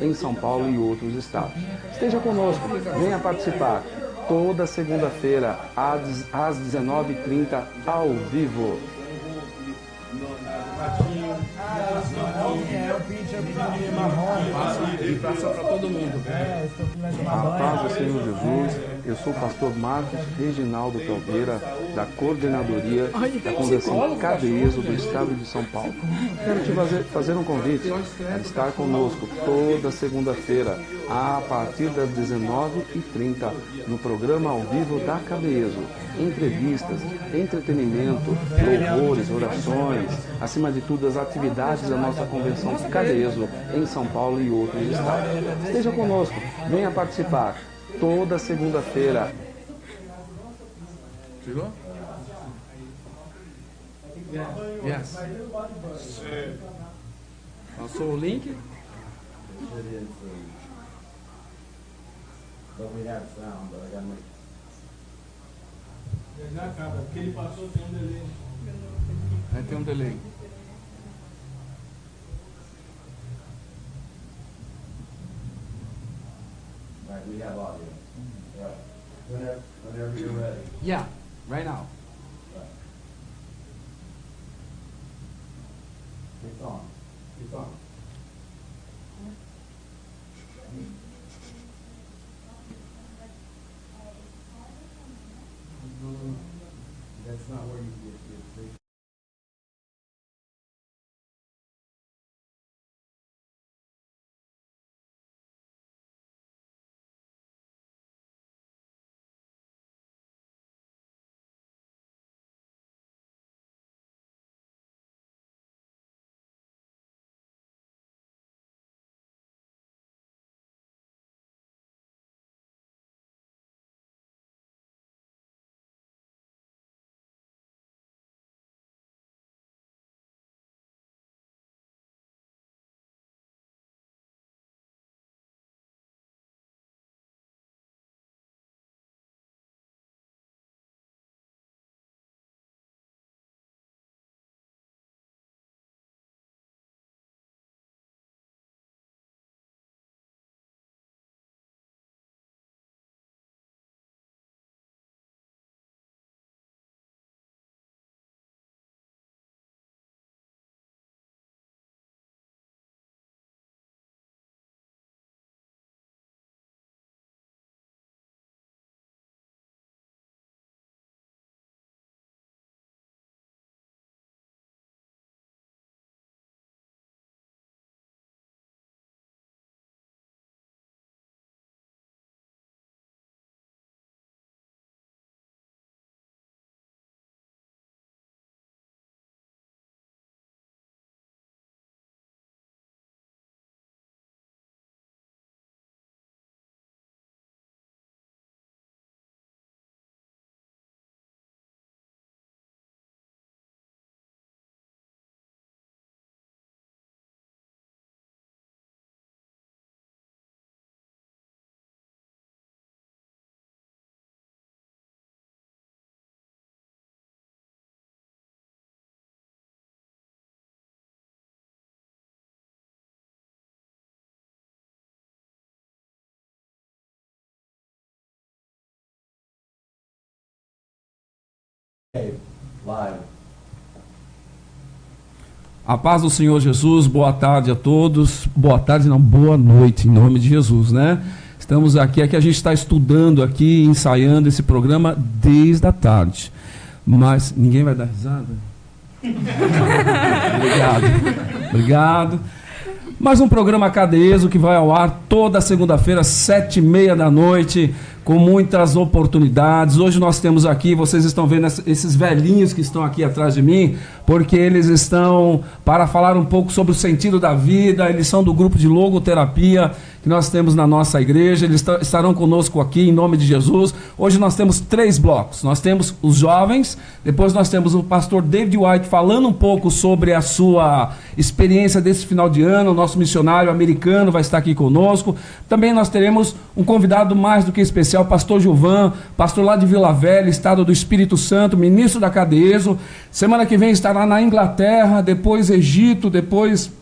em São Paulo e outros estados. Esteja conosco, venha participar. Toda segunda-feira, às 19h30, ao vivo. Passa para todo mundo. A paz do Senhor Jesus. Eu sou o pastor Marcos Reginaldo Caldeira, da coordenadoria da Convenção Cadeeso do Estado de São Paulo. Quero te fazer um convite a estar conosco toda segunda-feira, a partir das 19h30, no programa ao vivo da Cadeeso. Entrevistas, entretenimento, louvores, orações, acima de tudo as atividades da nossa Convenção Cadeeso em São Paulo e outros estados. Esteja conosco, venha participar. Toda segunda-feira. Chegou? Yes. Passou o link? Já acaba, porque ele passou, tem um delay. Tem um delay. Right, we have audio. Right. Whenever you're ready. Yeah, right now. Right. It's on. It's on. That's not where you get it. Live. A paz do Senhor Jesus, boa tarde a todos. Boa tarde, não, boa noite, em nome de Jesus, né? Estamos aqui a gente está estudando aqui, ensaiando esse programa desde a tarde. Mas ninguém vai dar risada? Obrigado. Mais um programa Cadeeso que vai ao ar toda segunda-feira, 7h30 da noite, com muitas oportunidades. Hoje nós temos aqui, vocês estão vendo esses velhinhos que estão aqui atrás de mim, porque eles estão para falar um pouco sobre o sentido da vida. Eles são do grupo de logoterapia que nós temos na nossa igreja. Eles estarão conosco aqui em nome de Jesus. Hoje nós temos 3 blocos. Nós temos os jovens, depois nós temos o pastor David White falando um pouco sobre a sua experiência desse final de ano. O nosso missionário americano vai estar aqui conosco. Também nós teremos um convidado mais do que especial, pastor Gilvan, pastor lá de Vila Velha, estado do Espírito Santo, ministro da Cadeeso. Semana que vem estará na Inglaterra, depois Egito, depois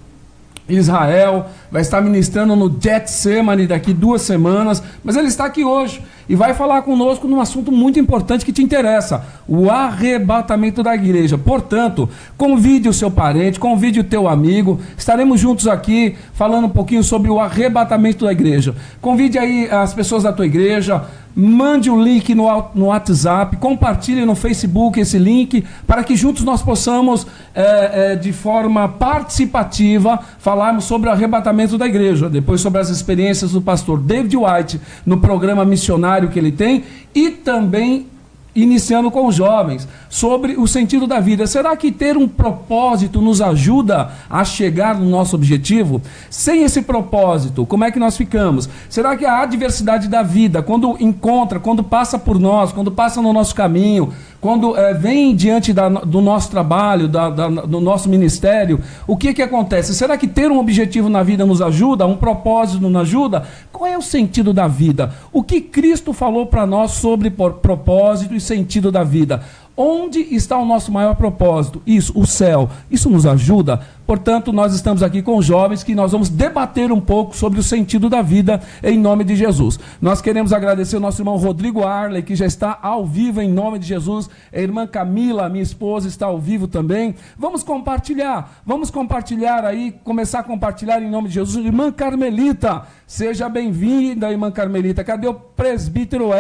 Israel, vai estar ministrando no Getsemane daqui 2 semanas, mas ele está aqui hoje e vai falar conosco num assunto muito importante que te interessa, o arrebatamento da igreja. Portanto, convide o seu parente, convide o teu amigo, estaremos juntos aqui falando um pouquinho sobre o arrebatamento da igreja. Convide aí as pessoas da tua igreja, mande o link no WhatsApp, compartilhe no Facebook esse link, para que juntos nós possamos, de forma participativa, falarmos sobre o arrebatamento da igreja, depois sobre as experiências do pastor David White, no programa missionário que ele tem, e também iniciando com os jovens, sobre o sentido da vida. Será que ter um propósito nos ajuda a chegar no nosso objetivo? Sem esse propósito, como é que nós ficamos? Será que a adversidade da vida, quando encontra, quando passa por nós, quando passa no nosso caminho, quando vem diante do nosso trabalho, do nosso ministério, o que acontece? Será que ter um objetivo na vida nos ajuda? Um propósito nos ajuda? Qual é o sentido da vida? O que Cristo falou para nós sobre propósito e sentido da vida? Onde está o nosso maior propósito? Isso, o céu. Isso nos ajuda? Portanto, nós estamos aqui com os jovens que nós vamos debater um pouco sobre o sentido da vida em nome de Jesus. Nós queremos agradecer o nosso irmão Rodrigo Arley, que já está ao vivo em nome de Jesus. A irmã Camila, minha esposa, está ao vivo também. Vamos compartilhar aí, começar a compartilhar em nome de Jesus. Irmã Carmelita, seja bem-vinda, irmã Carmelita. Cadê o presbítero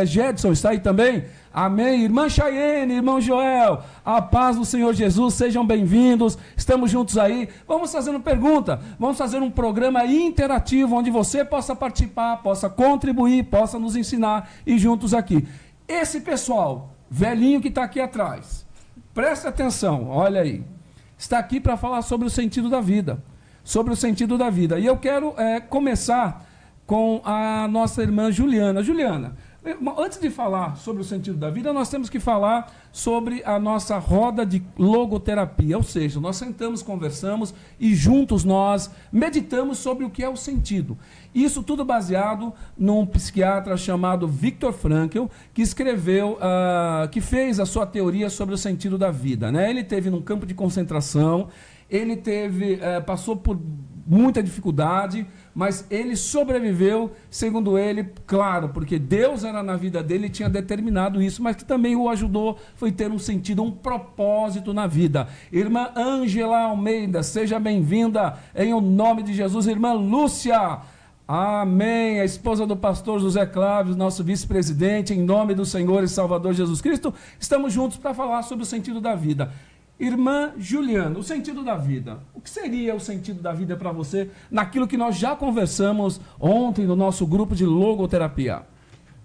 Gedson? Está aí também? Amém. Irmã Chayene, irmão Joel, a paz do Senhor Jesus, sejam bem-vindos, estamos juntos aí. Vamos fazer uma pergunta, vamos fazer um programa interativo, onde você possa participar, possa contribuir, possa nos ensinar, e juntos aqui. Esse pessoal, velhinho que está aqui atrás, preste atenção, olha aí, está aqui para falar sobre o sentido da vida, E eu quero começar com a nossa irmã Juliana. Juliana, antes de falar sobre o sentido da vida, nós temos que falar sobre a nossa roda de logoterapia, ou seja, nós sentamos, conversamos e juntos nós meditamos sobre o que é o sentido. Isso tudo baseado num psiquiatra chamado Viktor Frankl, que escreveu, que fez a sua teoria sobre o sentido da vida, né? Ele teve num campo de concentração, ele passou por muita dificuldade, mas ele sobreviveu, segundo ele, claro, porque Deus era na vida dele e tinha determinado isso, mas que também o ajudou, foi ter um sentido, um propósito na vida. Irmã Ângela Almeida, seja bem-vinda em o nome de Jesus. Irmã Lúcia, amém, a esposa do pastor José Cláudio, nosso vice-presidente, em nome do Senhor e Salvador Jesus Cristo, estamos juntos para falar sobre o sentido da vida. Irmã Juliana, o sentido da vida. O que seria o sentido da vida para você naquilo que nós já conversamos ontem no nosso grupo de logoterapia?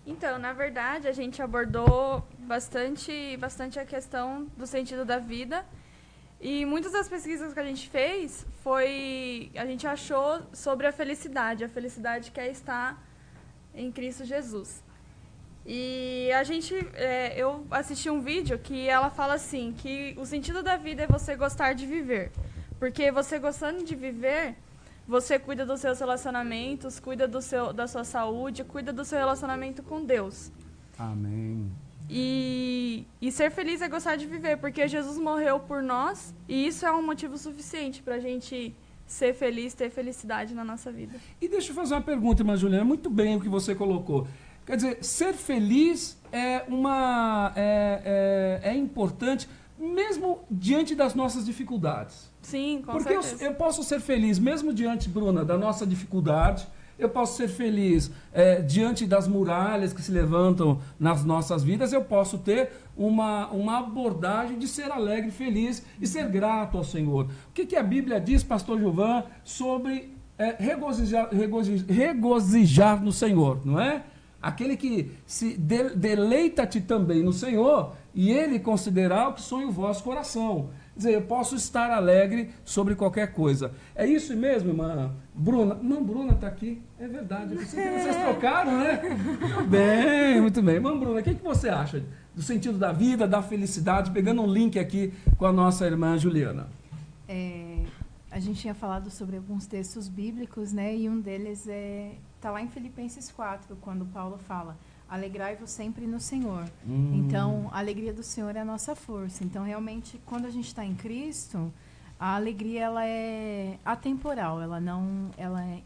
Então, na verdade, a gente abordou bastante a questão do sentido da vida. E muitas das pesquisas que a gente fez a gente achou sobre a felicidade que é estar em Cristo Jesus. E eu assisti um vídeo que ela fala assim, que o sentido da vida é você gostar de viver. Porque você gostando de viver, você cuida dos seus relacionamentos, cuida da sua saúde, cuida do seu relacionamento com Deus. Amém. E ser feliz é gostar de viver, porque Jesus morreu por nós, e isso é um motivo suficiente para a gente ser feliz, ter felicidade na nossa vida. E deixa eu fazer uma pergunta, irmã Juliana, muito bem o que você colocou. Quer dizer, ser feliz é importante, mesmo diante das nossas dificuldades. Sim, com certeza. Porque eu posso ser feliz, mesmo diante, Bruna, da nossa dificuldade, eu posso ser feliz diante das muralhas que se levantam nas nossas vidas, eu posso ter uma abordagem de ser alegre, feliz e ser grato ao Senhor. O que a Bíblia diz, pastor Gilvan, sobre regozijar no Senhor, não é? Aquele que se deleita-te também no Senhor, e Ele considerará o que sonha o vosso coração. Quer dizer, eu posso estar alegre sobre qualquer coisa. É isso mesmo, irmã Bruna? Irmã Bruna está aqui, é verdade. Vocês trocaram, né? Muito bem. Irmã Bruna, o que você acha do sentido da vida, da felicidade? Pegando um link aqui com a nossa irmã Juliana. A gente tinha falado sobre alguns textos bíblicos, né? E um deles está lá em Filipenses 4, quando Paulo fala: alegrai-vos sempre no Senhor. Então, a alegria do Senhor é a nossa força. Então, realmente, quando a gente está em Cristo, A alegria, ela é atemporal, ela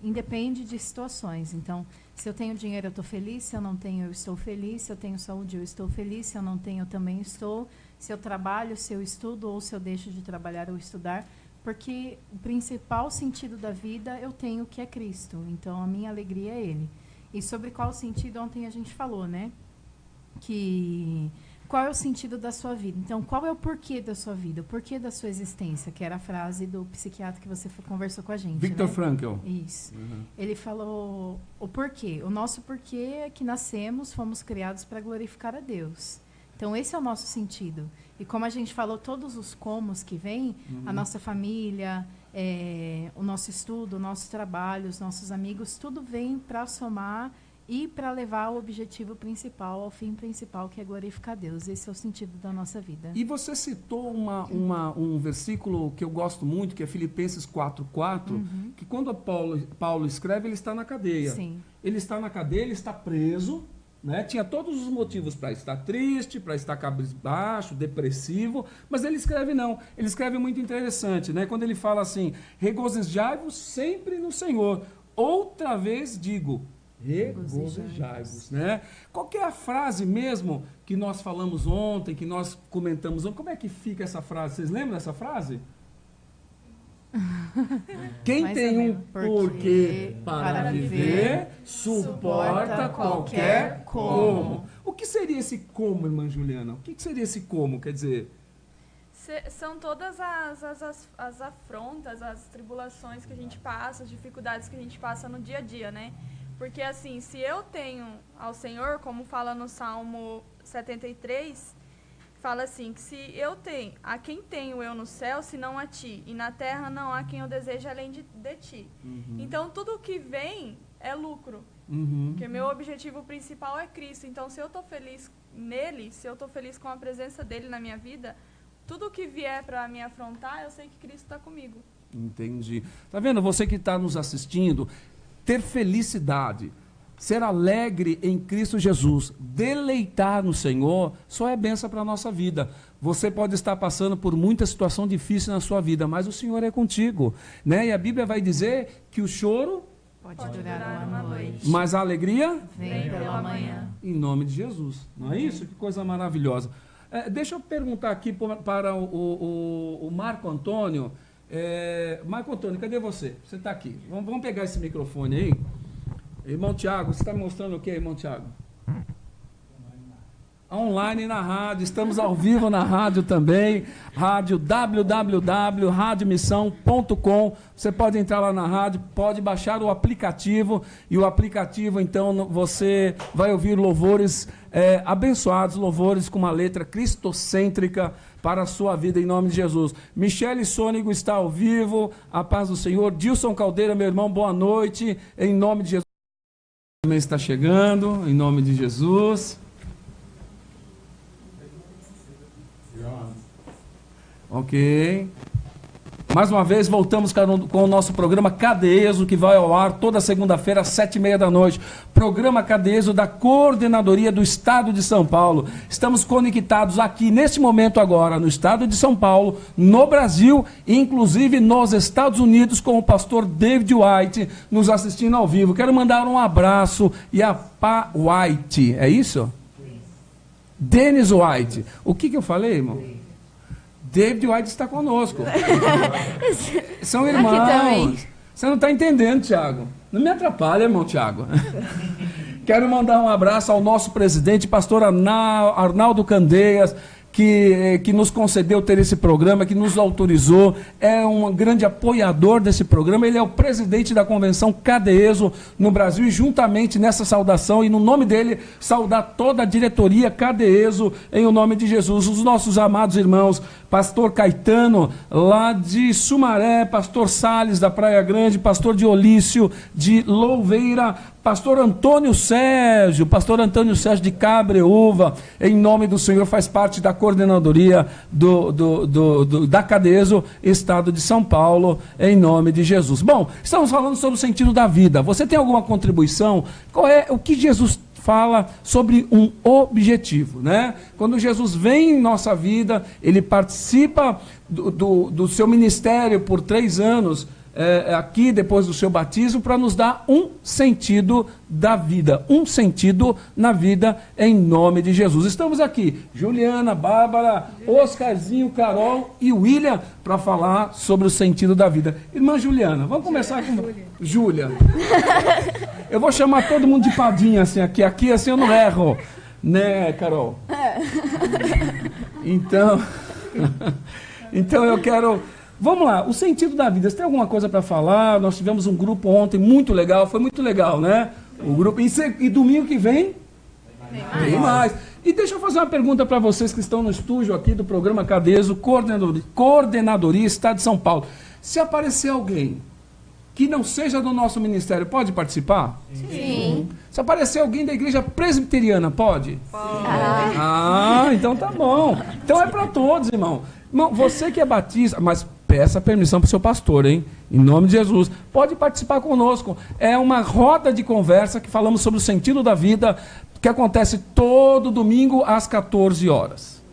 independe de situações. Então, se eu tenho dinheiro, eu estou feliz. Se eu não tenho, eu estou feliz. Se eu tenho saúde, eu estou feliz. Se eu não tenho, eu também estou. Se eu trabalho, se eu estudo, ou se eu deixo de trabalhar ou estudar. Porque o principal sentido da vida eu tenho, que é Cristo. Então, a minha alegria é Ele. E sobre qual sentido, ontem a gente falou, né? Qual é o sentido da sua vida? Então, qual é o porquê da sua vida? O porquê da sua existência? Que era a frase do psiquiatra que você conversou com a gente. Viktor né? Frankl. Isso. Ele falou o porquê. O nosso porquê é que nascemos, fomos criados para glorificar a Deus. Então, esse é o nosso sentido. E como a gente falou, todos os comos que vêm, a nossa família, o nosso estudo, o nosso trabalho, os nossos amigos, tudo vem para somar e para levar ao objetivo principal, ao fim principal, que é glorificar a Deus. Esse é o sentido da nossa vida. E você citou um versículo que eu gosto muito, que é Filipenses 4:4, que quando Paulo escreve, ele está na cadeia. Sim. Ele está na cadeia, ele está preso, né? Tinha todos os motivos para estar triste, para estar cabisbaixo, depressivo, mas ele escreve não. Ele escreve muito interessante, né? Quando ele fala assim, regozijai-vos sempre no Senhor. Outra vez digo, regozijai-vos, né? Qual que é a frase mesmo que nós falamos ontem, que nós comentamos ontem? Como é que fica essa frase? Vocês lembram dessa frase? Quem Mais tem ou um menos. porquê para viver, suporta qualquer como. O que seria esse como, irmã Juliana? O que seria esse como? Quer dizer... São todas as afrontas, as tribulações que a gente passa, as dificuldades que a gente passa no dia a dia, né? Porque, assim, se eu tenho ao Senhor, como fala no Salmo 73, fala assim, que se eu tenho, a quem tenho eu no céu, senão a ti, e na terra não há quem eu deseje além de ti. Então, tudo que vem é lucro, porque meu objetivo principal é Cristo. Então, se eu estou feliz nele, se eu estou feliz com a presença dele na minha vida, tudo que vier para me afrontar, eu sei que Cristo está comigo. Entendi. Tá vendo? Você que está nos assistindo, ter felicidade, ser alegre em Cristo Jesus, deleitar no Senhor, só é bênção para a nossa vida. Você pode estar passando por muita situação difícil na sua vida, mas o Senhor é contigo, né? E a Bíblia vai dizer que o choro pode durar uma noite, mas a alegria vem pela manhã. Em nome de Jesus. Não é isso? Que coisa maravilhosa. Deixa eu perguntar aqui para o Marco Antônio. Marco Antônio, cadê você? Você está aqui. Vamos pegar esse microfone aí. Irmão Tiago, você está me mostrando o que, irmão Tiago? Online na rádio, estamos ao vivo na rádio também, rádio www.radiomissão.com. Você pode entrar lá na rádio, pode baixar o aplicativo, e o aplicativo, então, você vai ouvir louvores abençoados, louvores com uma letra cristocêntrica para a sua vida, em nome de Jesus. Michele Sônigo está ao vivo, a paz do Senhor. Dilson Caldeira, meu irmão, boa noite, em nome de Jesus. Também está chegando, em nome de Jesus. Ok. Mais uma vez, voltamos com o nosso programa Cadeeso, que vai ao ar toda segunda-feira às 7h30 da noite. Programa Cadeeso da Coordenadoria do Estado de São Paulo. Estamos conectados aqui, neste momento agora, no Estado de São Paulo, no Brasil, inclusive nos Estados Unidos, com o pastor David White, nos assistindo ao vivo. Quero mandar um abraço e a Pá White, é isso? Dennis White. O que eu falei, irmão? David White está conosco. São irmãos. Você não está entendendo, Tiago. Não me atrapalha, irmão Tiago. Quero mandar um abraço ao nosso presidente, pastor Arnaldo Candeias, que nos concedeu ter esse programa, que nos autorizou, é um grande apoiador desse programa. Ele é o presidente da Convenção Cadeeso no Brasil, e juntamente nessa saudação, e no nome dele, saudar toda a diretoria Cadeeso, em o nome de Jesus. Os nossos amados irmãos, pastor Caetano, lá de Sumaré, pastor Salles, da Praia Grande, pastor Diolício, de Louveira, pastor Antônio Sérgio de Cabreúva, em nome do Senhor, faz parte da coordenadoria da Cadeeso, Estado de São Paulo, em nome de Jesus. Bom, estamos falando sobre o sentido da vida. Você tem alguma contribuição? O que Jesus fala sobre um objetivo, né? Quando Jesus vem em nossa vida, ele participa do seu ministério por 3 anos, aqui depois do seu batismo, para nos dar um sentido da vida, um sentido na vida, em nome de Jesus. Estamos aqui, Juliana, Bárbara, Oscarzinho, Carol e William, para falar sobre o sentido da vida. Irmã Juliana, vamos começar com Júlia. Eu vou chamar todo mundo de Padinha, assim, aqui assim eu não erro, né, Carol? Então eu quero... Vamos lá, o sentido da vida. Você tem alguma coisa para falar? Nós tivemos um grupo ontem muito legal, foi muito legal, né? O grupo, e domingo que vem? Tem mais. E deixa eu fazer uma pergunta para vocês que estão no estúdio aqui do programa Cadezo, Coordenadoria Estado de São Paulo. Se aparecer alguém que não seja do nosso ministério, pode participar? Sim. Se aparecer alguém da igreja presbiteriana, pode? Pode. Então tá bom. Então é para todos, irmão. Irmão, você que é batista, mas peça permissão para o seu pastor, hein? Em nome de Jesus. Pode participar conosco. É uma roda de conversa que falamos sobre o sentido da vida, que acontece todo domingo às 14 horas.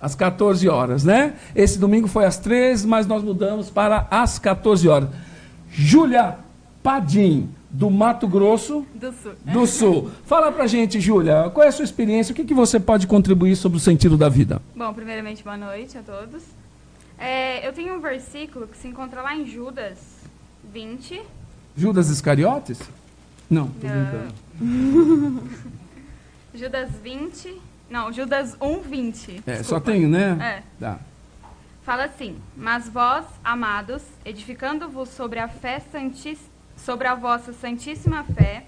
Às 14 horas, né? Esse domingo foi às 13, mas nós mudamos para às 14 horas. Júlia Padim, do Mato Grosso do Sul. Fala pra gente, Júlia, qual é a sua experiência? O que você pode contribuir sobre o sentido da vida? Bom, primeiramente, boa noite a todos. Eu tenho um versículo que se encontra lá em Judas 20. Judas Iscariotes? Não, tô brincando. Judas 20... Não, Judas 1:20. Só tenho, né? Tá. Fala assim: mas vós, amados, edificando-vos sobre a fé sobre a vossa santíssima fé,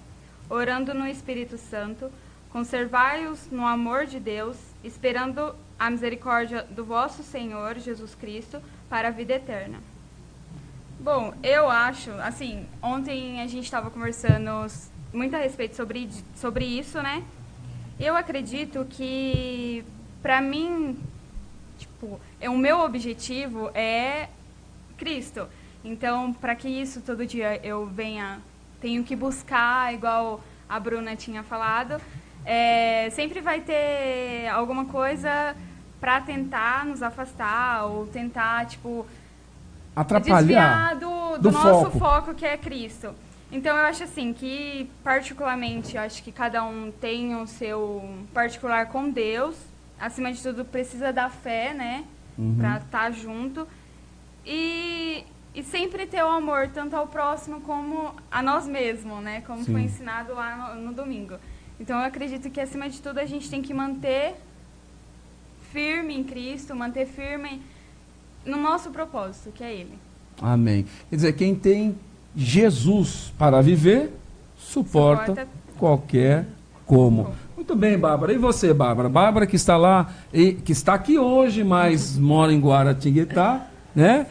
orando no Espírito Santo, conservai-os no amor de Deus, esperando a misericórdia do vosso Senhor Jesus Cristo para a vida eterna. Bom, eu acho, assim, ontem a gente estava conversando muito a respeito sobre isso, né? Eu acredito que, para mim, o meu objetivo é Cristo. Então, para que isso todo dia eu tenho que buscar, igual a Bruna tinha falado, sempre vai ter alguma coisa para tentar nos afastar ou tentar, atrapalhar desviar do nosso foco, que é Cristo. Então, eu acho assim que, particularmente, eu acho que cada um tem o seu particular com Deus. Acima de tudo, precisa da fé, né? Para estar junto. E sempre ter o amor, tanto ao próximo como a nós mesmos, né? Como foi ensinado lá no domingo. Então, eu acredito que, acima de tudo, a gente tem que manter firme em Cristo, manter firme no nosso propósito, que é Ele. Amém. Quer dizer, quem tem Jesus para viver, suporta qualquer como. Muito bem, Bárbara. E você, Bárbara? Bárbara que está lá, que está aqui hoje, mas mora em Guaratinguetá, né?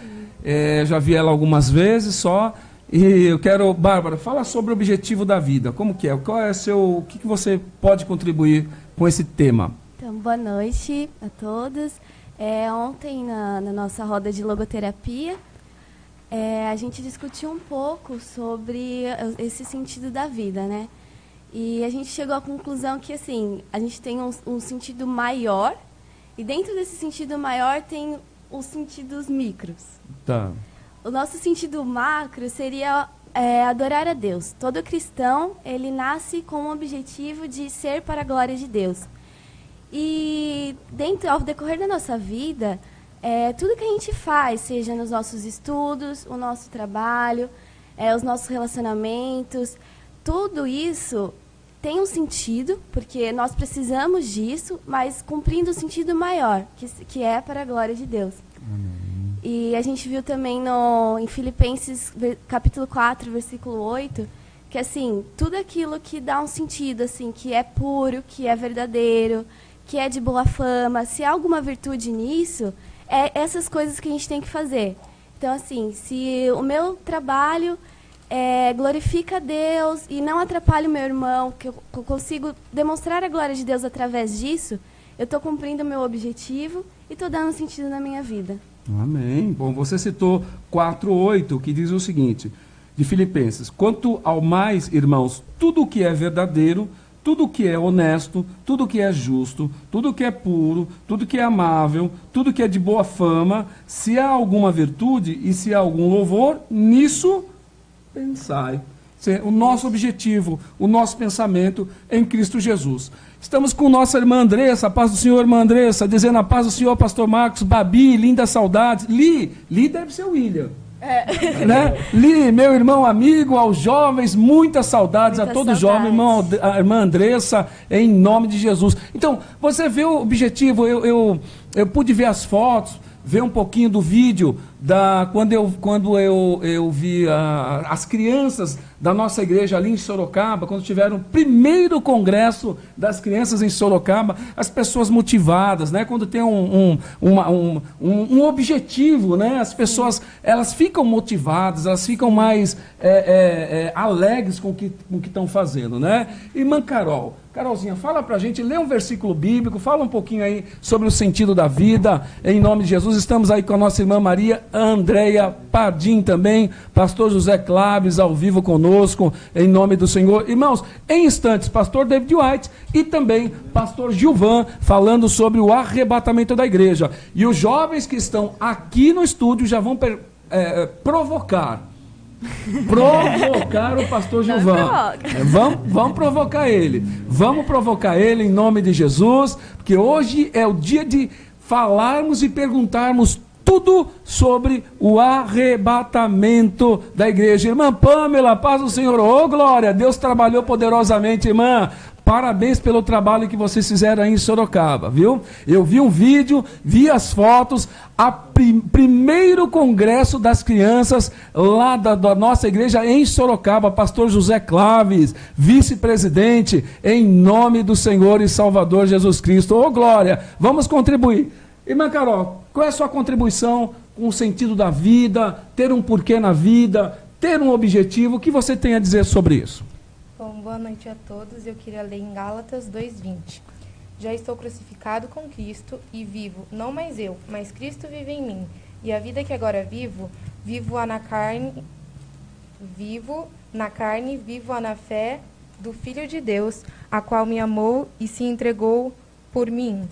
Já vi ela algumas vezes só. E eu quero, Bárbara, fala sobre o objetivo da vida. Como que é? Qual é o que você pode contribuir com esse tema? Então, boa noite a todos. Ontem, na nossa roda de logoterapia, a gente discutiu um pouco sobre esse sentido da vida, né? E a gente chegou à conclusão que, assim, a gente tem um sentido maior, e dentro desse sentido maior tem os sentidos micros. Tá. O nosso sentido macro seria adorar a Deus. Todo cristão, ele nasce com o objetivo de ser para a glória de Deus. E ao decorrer da nossa vida, tudo que a gente faz, seja nos nossos estudos, o nosso trabalho, os nossos relacionamentos, tudo isso tem um sentido, porque nós precisamos disso, mas cumprindo um sentido maior, que é para a glória de Deus. E a gente viu também em Filipenses, capítulo 4, versículo 8, que assim, tudo aquilo que dá um sentido, assim, que é puro, que é verdadeiro, que é de boa fama, se há alguma virtude nisso, essas coisas que a gente tem que fazer. Então, assim, se o meu trabalho glorifica a Deus e não atrapalha o meu irmão, que eu consigo demonstrar a glória de Deus através disso, eu estou cumprindo o meu objetivo e estou dando sentido na minha vida. Amém. Bom, você citou 4:8, que diz o seguinte: de Filipenses. Quanto ao mais, irmãos, tudo o que é verdadeiro, tudo que é honesto, tudo que é justo, tudo que é puro, tudo que é amável, tudo que é de boa fama, se há alguma virtude e se há algum louvor, nisso pensai. O nosso objetivo, o nosso pensamento em Cristo Jesus. Estamos com nossa irmã Andressa, a paz do Senhor, irmã Andressa, dizendo a paz do Senhor, pastor Marcos, Babi, linda saudades. Li deve ser o William. Né? Li, meu irmão amigo, aos jovens, muitas saudades, a todo jovem, a irmã Andressa, em nome de Jesus. Então, você vê o objetivo, eu pude ver as fotos, ver um pouquinho do vídeo, quando eu vi as crianças da nossa igreja ali em Sorocaba, quando tiveram o primeiro congresso das crianças em Sorocaba, as pessoas motivadas, né? Quando tem um objetivo, né? As pessoas, elas ficam motivadas, elas ficam mais alegres com o que estão fazendo, né? Irmã Carolzinha, fala pra gente, lê um versículo bíblico, fala um pouquinho aí sobre o sentido da vida, em nome de Jesus. Estamos aí com a nossa irmã Maria Andréia Pardim também, pastor José Claves ao vivo conosco, em nome do Senhor. Irmãos, em instantes, pastor David White e também pastor Gilvan, falando sobre o arrebatamento da igreja. E os jovens que estão aqui no estúdio já vão provocar o pastor Gilvan. Vamos provocar ele. Vamos provocar ele em nome de Jesus, porque hoje é o dia de falarmos e perguntarmos tudo sobre o arrebatamento da igreja. Irmã Pamela, paz do Senhor. Ô, glória, Deus trabalhou poderosamente, irmã. Parabéns pelo trabalho que vocês fizeram aí em Sorocaba, viu? Eu vi um vídeo, vi as fotos, primeiro congresso das crianças lá da nossa igreja em Sorocaba, pastor José Claves, vice-presidente, em nome do Senhor e Salvador Jesus Cristo. Ô, glória, vamos contribuir. Irmã Carol, qual é a sua contribuição com o sentido da vida, ter um porquê na vida, ter um objetivo? O que você tem a dizer sobre isso? Bom, boa noite a todos. Eu queria ler em Gálatas 2:20. Já estou crucificado com Cristo e vivo, não mais eu, mas Cristo vive em mim. E a vida que agora vivo, vivo-a na carne, vivo na fé do Filho de Deus, a qual me amou e se entregou por mim.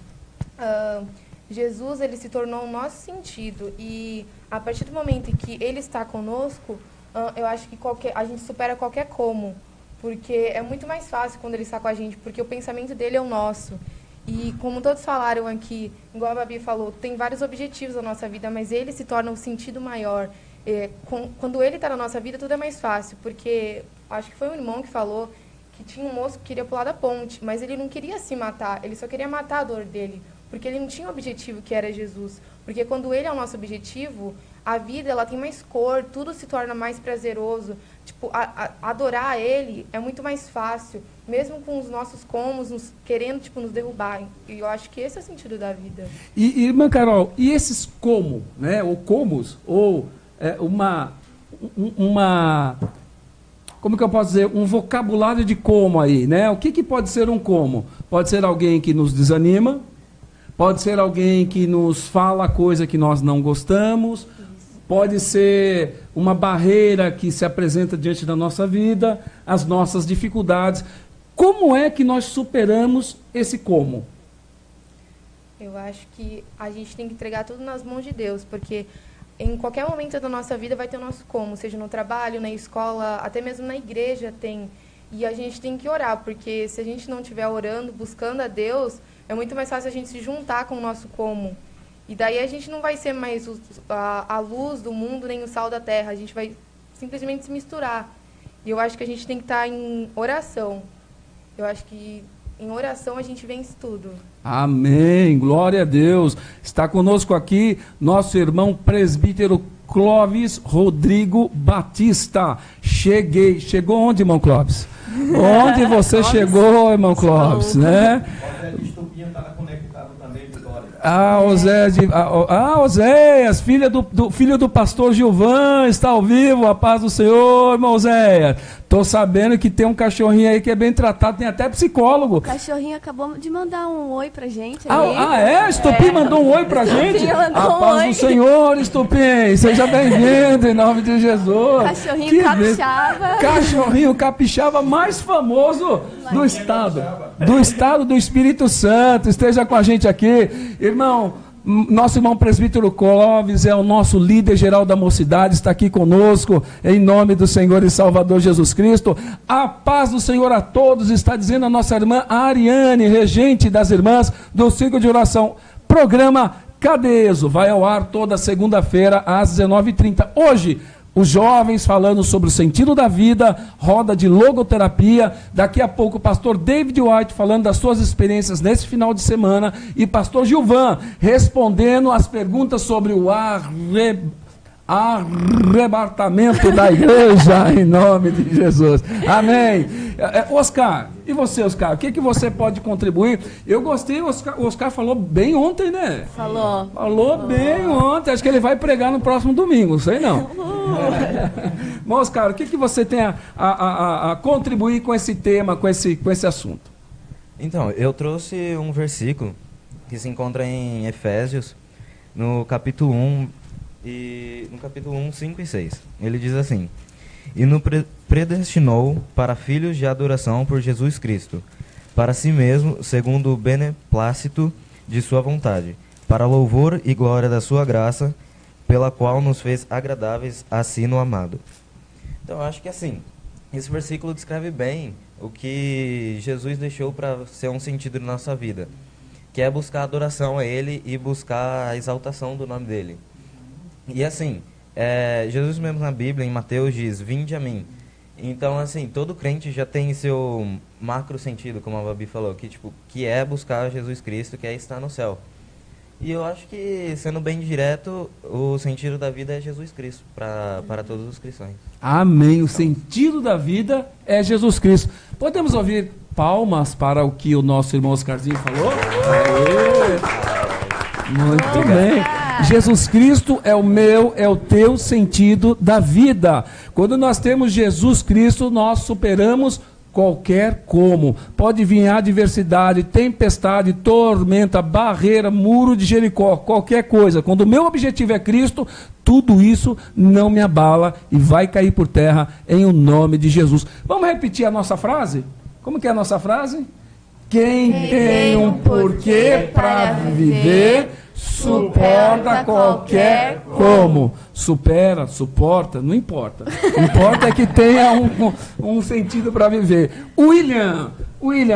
Jesus, ele se tornou o nosso sentido, e a partir do momento em que ele está conosco, eu acho que a gente supera qualquer como. Porque é muito mais fácil quando ele está com a gente, porque o pensamento dele é o nosso. E como todos falaram aqui, igual a Babi falou, tem vários objetivos na nossa vida, mas ele se torna um sentido maior. Quando ele está na nossa vida, tudo é mais fácil, porque acho que foi um irmão que falou que tinha um moço que queria pular da ponte, mas ele não queria se matar, ele só queria matar a dor dele, porque ele não tinha um objetivo que era Jesus. Porque quando ele é o nosso objetivo, a vida ela tem mais cor, tudo se torna mais prazeroso. Tipo, adorar ele é muito mais fácil, mesmo com os nossos comos querendo nos derrubarem. E eu acho que esse é o sentido da vida. E irmã Carol, e esses como, né? Ou comos, ou como que eu posso dizer? Um vocabulário de como aí, né? O que pode ser um como? Pode ser alguém que nos desanima, pode ser alguém que nos fala coisa que nós não gostamos, pode ser uma barreira que se apresenta diante da nossa vida, as nossas dificuldades. Como é que nós superamos esse como? Eu acho que a gente tem que entregar tudo nas mãos de Deus, porque em qualquer momento da nossa vida vai ter o nosso como, seja no trabalho, na escola, até mesmo na igreja tem. E a gente tem que orar, porque se a gente não estiver orando, buscando a Deus, é muito mais fácil a gente se juntar com o nosso como. E daí a gente não vai ser mais a luz do mundo, nem o sal da terra. A gente vai simplesmente se misturar. E eu acho que a gente tem que estar em oração. Eu acho que em oração a gente vence tudo. Amém. Glória a Deus. Está conosco aqui nosso irmão presbítero Clóvis Rodrigo Batista. Cheguei. Chegou onde, irmão Clóvis? Onde você chegou, irmão Clóvis, né? Oséias, filho do pastor Gilvan, está ao vivo, a paz do Senhor, irmão Oséias. Tô sabendo que tem um cachorrinho aí que é bem tratado, tem até psicólogo. O cachorrinho acabou de mandar um oi pra gente. Estupim mandou um oi pra gente? A paz do Senhor, Estupim. Seja bem-vindo em nome de Jesus. Cachorrinho capixaba. Cachorrinho capixaba mais famoso do estado do Espírito Santo. Esteja com a gente aqui. Irmão, nosso irmão presbítero Clóvis é o nosso líder geral da mocidade, está aqui conosco, em nome do Senhor e Salvador Jesus Cristo. A paz do Senhor a todos, está dizendo a nossa irmã Ariane, regente das irmãs do Círculo de Oração. Programa Cadezo, vai ao ar toda segunda-feira às 19h30. Hoje, os jovens falando sobre o sentido da vida, roda de logoterapia. Daqui a pouco o pastor David White falando das suas experiências nesse final de semana. E pastor Gilvan respondendo as perguntas sobre o arrebatamento da igreja, em nome de Jesus. Amém. Oscar, e você, Oscar? O que você pode contribuir? Eu gostei, o Oscar falou bem ontem, né? Falou bem ontem. Acho que ele vai pregar no próximo domingo, não sei não. Mas, Oscar, o que você tem a contribuir com esse tema, com esse assunto? Então, eu trouxe um versículo que se encontra em Efésios, no capítulo 1, 5 e 6. Ele diz assim: e nos predestinou para filhos de adoração por Jesus Cristo, para si mesmo, segundo o beneplácito de sua vontade, para louvor e glória da sua graça, pela qual nos fez agradáveis a si no amado. Então, eu acho que assim, esse versículo descreve bem o que Jesus deixou para ser um sentido na nossa vida, que é buscar adoração a Ele e buscar a exaltação do nome dEle. E assim, Jesus mesmo na Bíblia, em Mateus, diz: vinde a mim. Então, assim, todo crente já tem seu macro sentido, como a Babi falou, que é buscar Jesus Cristo, que é estar no céu. E eu acho que, sendo bem direto, o sentido da vida é Jesus Cristo, para todos os cristãos. Amém. O sentido da vida é Jesus Cristo. Podemos ouvir palmas para o que o nosso irmão Oscarzinho falou? Muito bem. Jesus Cristo é o teu sentido da vida. Quando nós temos Jesus Cristo, nós superamos qualquer como. Pode vir adversidade, tempestade, tormenta, barreira, muro de Jericó, qualquer coisa. Quando o meu objetivo é Cristo, tudo isso não me abala e vai cair por terra em o nome de Jesus. Vamos repetir a nossa frase? Como que é a nossa frase? Quem tem um porquê para viver, suporta qualquer como. Supera, suporta, não importa. Importa é que tenha um sentido para viver. William,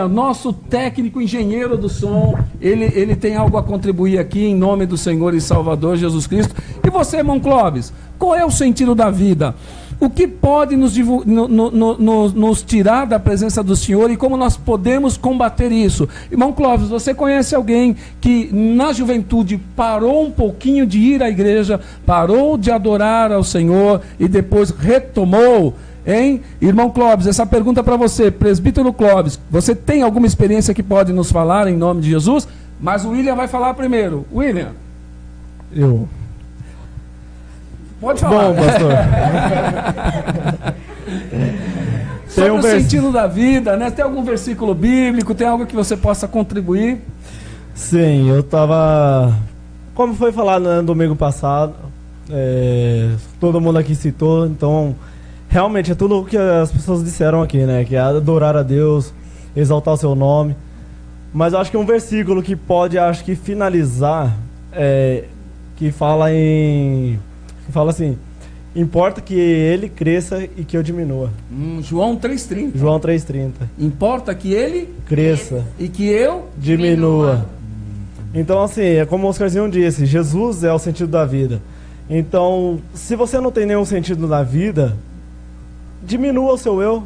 nosso técnico engenheiro do som, ele tem algo a contribuir aqui em nome do Senhor e Salvador Jesus Cristo. E você, irmão Clóvis, qual é o sentido da vida? O que pode nos tirar da presença do Senhor e como nós podemos combater isso? Irmão Clóvis, você conhece alguém que na juventude parou um pouquinho de ir à igreja, parou de adorar ao Senhor e depois retomou? Hein? Irmão Clóvis, essa pergunta para você, presbítero Clóvis, você tem alguma experiência que pode nos falar em nome de Jesus? Mas o William vai falar primeiro. William. Pode falar. Bom, pastor. Sobre o sentido da vida, né? Tem algum versículo bíblico, tem algo que você possa contribuir? Sim, eu estava... Como foi falado no domingo passado, todo mundo aqui citou, então... Realmente é tudo o que as pessoas disseram aqui, né? Que é adorar a Deus, exaltar o seu nome. Mas eu acho que é um versículo que pode, acho que finalizar, que fala assim: importa que ele cresça e que eu diminua. João 3,30. João 3,30. Importa que ele cresça e que eu diminua. Então, assim, é como o Oscarzinho disse, Jesus é o sentido da vida. Então, se você não tem nenhum sentido na vida, diminua o seu eu.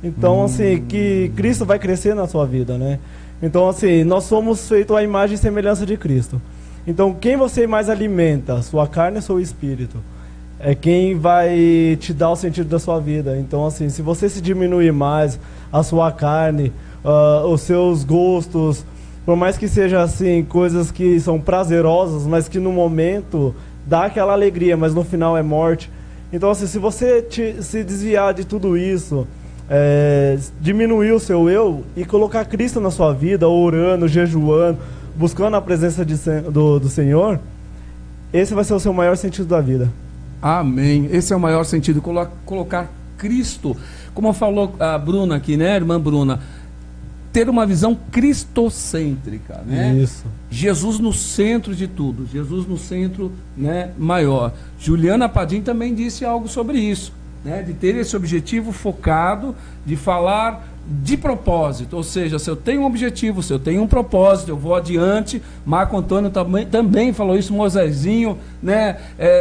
Então, assim, que Cristo vai crescer na sua vida, né? Então, assim, nós somos feitos à imagem e semelhança de Cristo. Então, quem você mais alimenta, sua carne ou seu espírito, é quem vai te dar o sentido da sua vida. Então, assim, se você se diminuir mais a sua carne, os seus gostos, por mais que seja assim, coisas que são prazerosas, mas que no momento dá aquela alegria, mas no final é morte. Então, assim, se você se desviar de tudo isso, diminuir o seu eu e colocar Cristo na sua vida, orando, jejuando, buscando a presença do Senhor, esse vai ser o seu maior sentido da vida. Amém. Esse é o maior sentido, colocar Cristo, como falou a Bruna aqui, né, irmã Bruna, ter uma visão cristocêntrica, né? Isso. Jesus no centro de tudo, Jesus no centro, né, maior. Juliana Padim também disse algo sobre isso, né, de ter esse objetivo focado, de falar de propósito, ou seja, se eu tenho um objetivo, se eu tenho um propósito, eu vou adiante. Marco Antônio também falou isso, Mozezinho, né,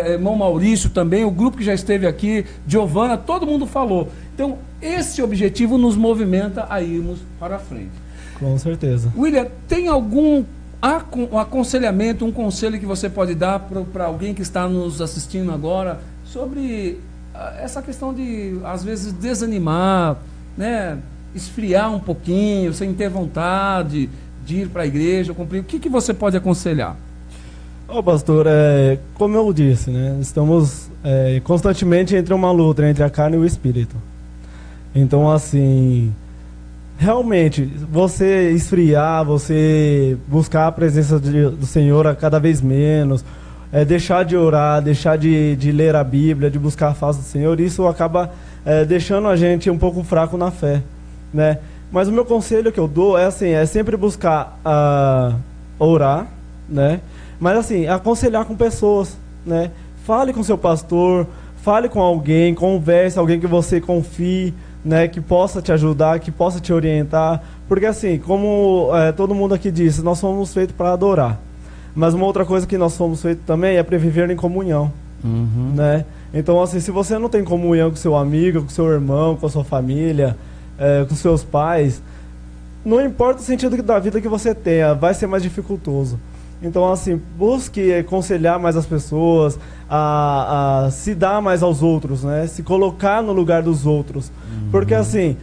irmão Maurício também, o grupo que já esteve aqui, Giovana, todo mundo falou. Então, esse objetivo nos movimenta a irmos para frente. Com certeza. William, tem algum aconselhamento, um conselho que você pode dar para alguém que está nos assistindo agora sobre essa questão de, às vezes, desanimar, né, esfriar um pouquinho, sem ter vontade de ir para a igreja, cumprir? O que você pode aconselhar? Pastor, como eu disse, né, estamos constantemente entre uma luta entre a carne e o espírito. Então, assim, realmente, você esfriar, você buscar a presença do Senhor a cada vez menos, deixar de orar, deixar de ler a Bíblia, de buscar a face do Senhor, isso acaba deixando a gente um pouco fraco na fé, né? Mas o meu conselho que eu dou é sempre buscar orar, né? Mas assim, aconselhar com pessoas, né? Fale com seu pastor, fale com alguém, converse, alguém que você confie, né, que possa te ajudar, que possa te orientar, porque assim, como todo mundo aqui disse, nós somos feitos para adorar, mas uma outra coisa que nós somos feitos também é para viver em comunhão, né? Então, assim, se você não tem comunhão com seu amigo, com seu irmão, com a sua família, com seus pais, não importa o sentido da vida que você tenha, vai ser mais dificultoso. Então, assim, busque aconselhar mais as pessoas, a se dar mais aos outros, né? Se colocar no lugar dos outros. Porque, assim,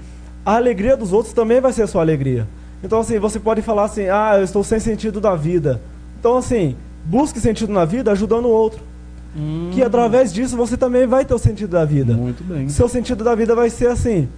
a alegria dos outros também vai ser a sua alegria. Então, assim, você pode falar assim, eu estou sem sentido da vida. Então, assim, busque sentido na vida ajudando o outro. Que através disso você também vai ter o sentido da vida. Muito bem. Seu sentido da vida vai ser, assim,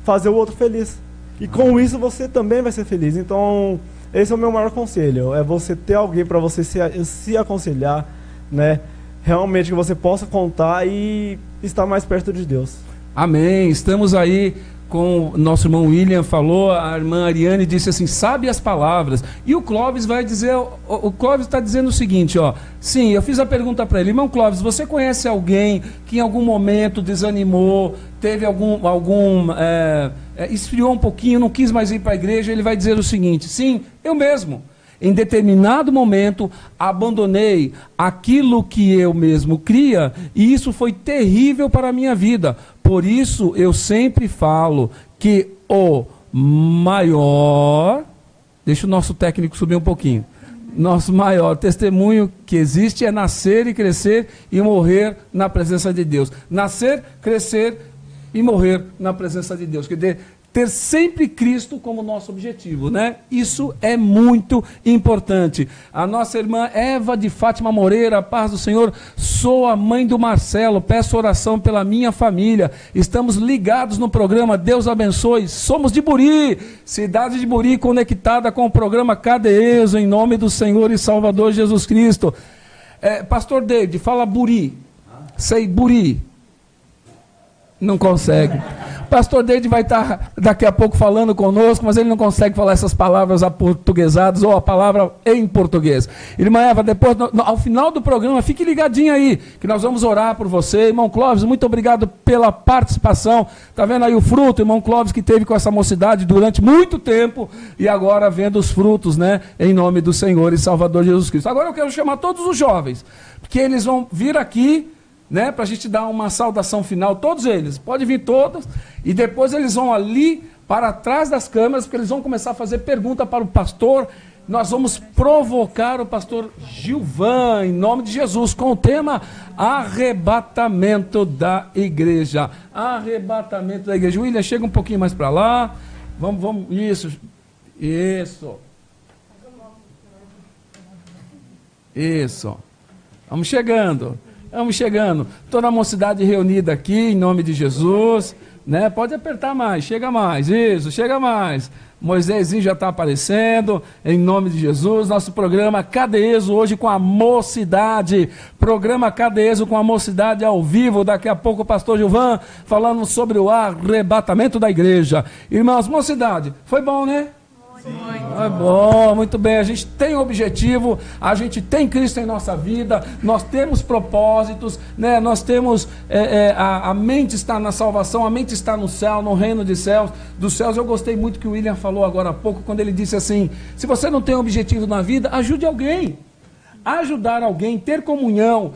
fazer o outro feliz. E com isso você também vai ser feliz. Então, esse é o meu maior conselho, é você ter alguém para você se aconselhar, né? Realmente que você possa contar e estar mais perto de Deus. Amém. Estamos aí com o nosso irmão William, falou, a irmã Ariane disse assim, sabe as palavras. E o Clóvis vai dizer, o Clóvis está dizendo o seguinte, ó. Sim, eu fiz a pergunta para ele, irmão Clóvis, você conhece alguém que em algum momento desanimou, teve esfriou um pouquinho, não quis mais ir para a igreja? Ele vai dizer o seguinte, sim, eu mesmo. Em determinado momento, abandonei aquilo que eu mesmo cria, e isso foi terrível para a minha vida. Por isso, eu sempre falo que o maior... Deixa o nosso técnico subir um pouquinho. Nosso maior testemunho que existe é nascer e crescer e morrer na presença de Deus. Nascer, crescer e morrer na presença de Deus. Quer dizer, ter sempre Cristo como nosso objetivo, né? Isso é muito importante. A nossa irmã Eva de Fátima Moreira, paz do Senhor, sou a mãe do Marcelo, peço oração pela minha família, estamos ligados no programa, Deus abençoe, somos de Buri, cidade de Buri, conectada com o programa Cadeeso, em nome do Senhor e Salvador Jesus Cristo. Pastor David, fala Buri, sei Buri, não consegue. Pastor Deide vai estar daqui a pouco falando conosco, mas ele não consegue falar essas palavras aportuguesadas ou a palavra em português. Irmã Eva, depois, ao final do programa, fique ligadinho aí, que nós vamos orar por você. Irmão Clóvis, muito obrigado pela participação. Está vendo aí o fruto, irmão Clóvis, que teve com essa mocidade durante muito tempo e agora vendo os frutos, né? Em nome do Senhor e Salvador Jesus Cristo. Agora eu quero chamar todos os jovens, porque eles vão vir aqui, né, para a gente dar uma saudação final, todos eles, pode vir todos, e depois eles vão ali para trás das câmeras, porque eles vão começar a fazer pergunta para o pastor. Nós vamos provocar o pastor Gilvan, em nome de Jesus, com o tema arrebatamento da igreja. Arrebatamento da igreja. William, chega um pouquinho mais para lá. Vamos, isso. Isso. Vamos chegando. Vamos chegando. Toda a mocidade reunida aqui, em nome de Jesus. Né? Pode apertar mais, chega mais. Isso, chega mais. Moisésinho já está aparecendo, em nome de Jesus. Nosso programa Cadeeso hoje com a mocidade. Programa Cadeeso com a mocidade ao vivo. Daqui a pouco o pastor Gilvan falando sobre o arrebatamento da igreja. Irmãos, mocidade, foi bom, né? É bom, muito bem. A gente tem objetivo, a gente tem Cristo em nossa vida, nós temos propósitos, né? Nós temos a mente está na salvação, a mente está no céu, no reino dos céus. Eu gostei muito que o William falou agora há pouco, quando ele disse assim: se você não tem objetivo na vida, ajude alguém. Ajudar alguém, ter comunhão,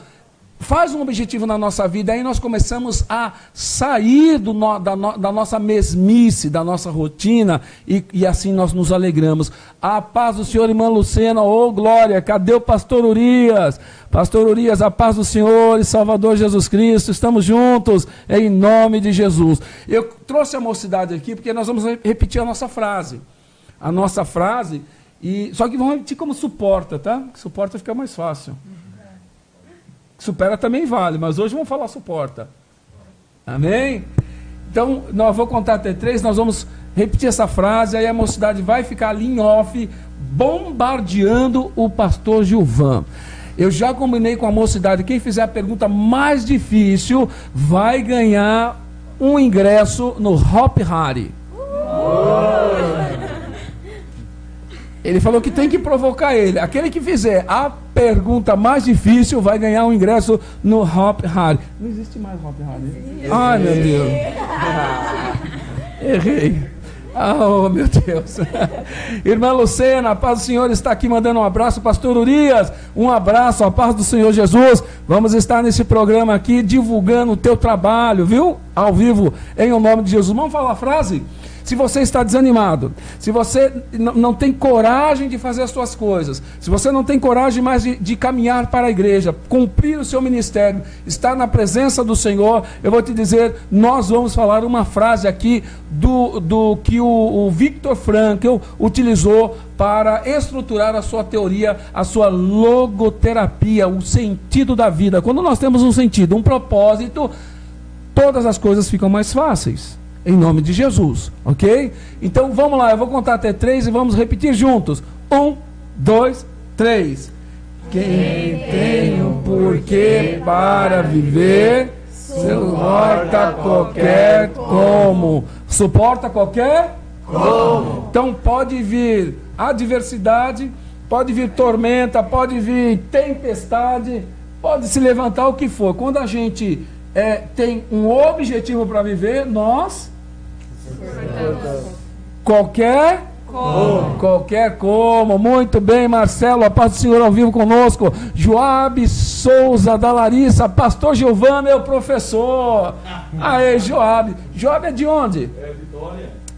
faz um objetivo na nossa vida. Aí nós começamos a sair da nossa mesmice, da nossa rotina, e assim nós nos alegramos. A paz do Senhor, irmã Lucena, ô glória, cadê o pastor Urias? Pastor Urias, a paz do Senhor e Salvador Jesus Cristo, estamos juntos, em nome de Jesus. Eu trouxe a mocidade aqui, porque nós vamos repetir a nossa frase. A nossa frase, só que vamos repetir como suporta, tá? Suporta fica mais fácil. Supera também vale, mas hoje vamos falar suporta. Amém? Então, nós vamos contar até 3, nós vamos repetir essa frase, aí a mocidade vai ficar ali em off, bombardeando o pastor Gilvan. Eu já combinei com a mocidade, quem fizer a pergunta mais difícil vai ganhar um ingresso no Hop Hari. Ele falou que tem que provocar ele. Aquele que fizer a pergunta mais difícil vai ganhar um ingresso no Hop Hari. Não existe mais Hop Hari. Ai, meu Deus. Errei. Oh, meu Deus. Irmã Lucena, a paz do Senhor está aqui mandando um abraço. Pastor Urias, um abraço, a paz do Senhor Jesus. Vamos estar nesse programa aqui divulgando o teu trabalho, viu? Ao vivo, em o nome de Jesus. Vamos falar a frase? Se você está desanimado, se você não tem coragem de fazer as suas coisas, se você não tem coragem mais de caminhar para a igreja, cumprir o seu ministério, estar na presença do Senhor, eu vou te dizer, nós vamos falar uma frase aqui do que o Viktor Frankl utilizou para estruturar a sua teoria, a sua logoterapia, o sentido da vida. Quando nós temos um sentido, um propósito, todas as coisas ficam mais fáceis. Em nome de Jesus, ok? Então vamos lá, eu vou contar até 3 e vamos repetir juntos. 1, 2, 3. Quem tem um porquê para viver, suporta qualquer como. Suporta qualquer como. Então pode vir adversidade, pode vir tormenta, pode vir tempestade, pode se levantar o que for. Quando a gente tem um objetivo para viver, nós qualquer como. Muito bem, Marcelo, a paz do Senhor ao vivo conosco. Joabe Souza da Larissa, pastor Gilvan, meu professor. Aê, Joabe é de onde?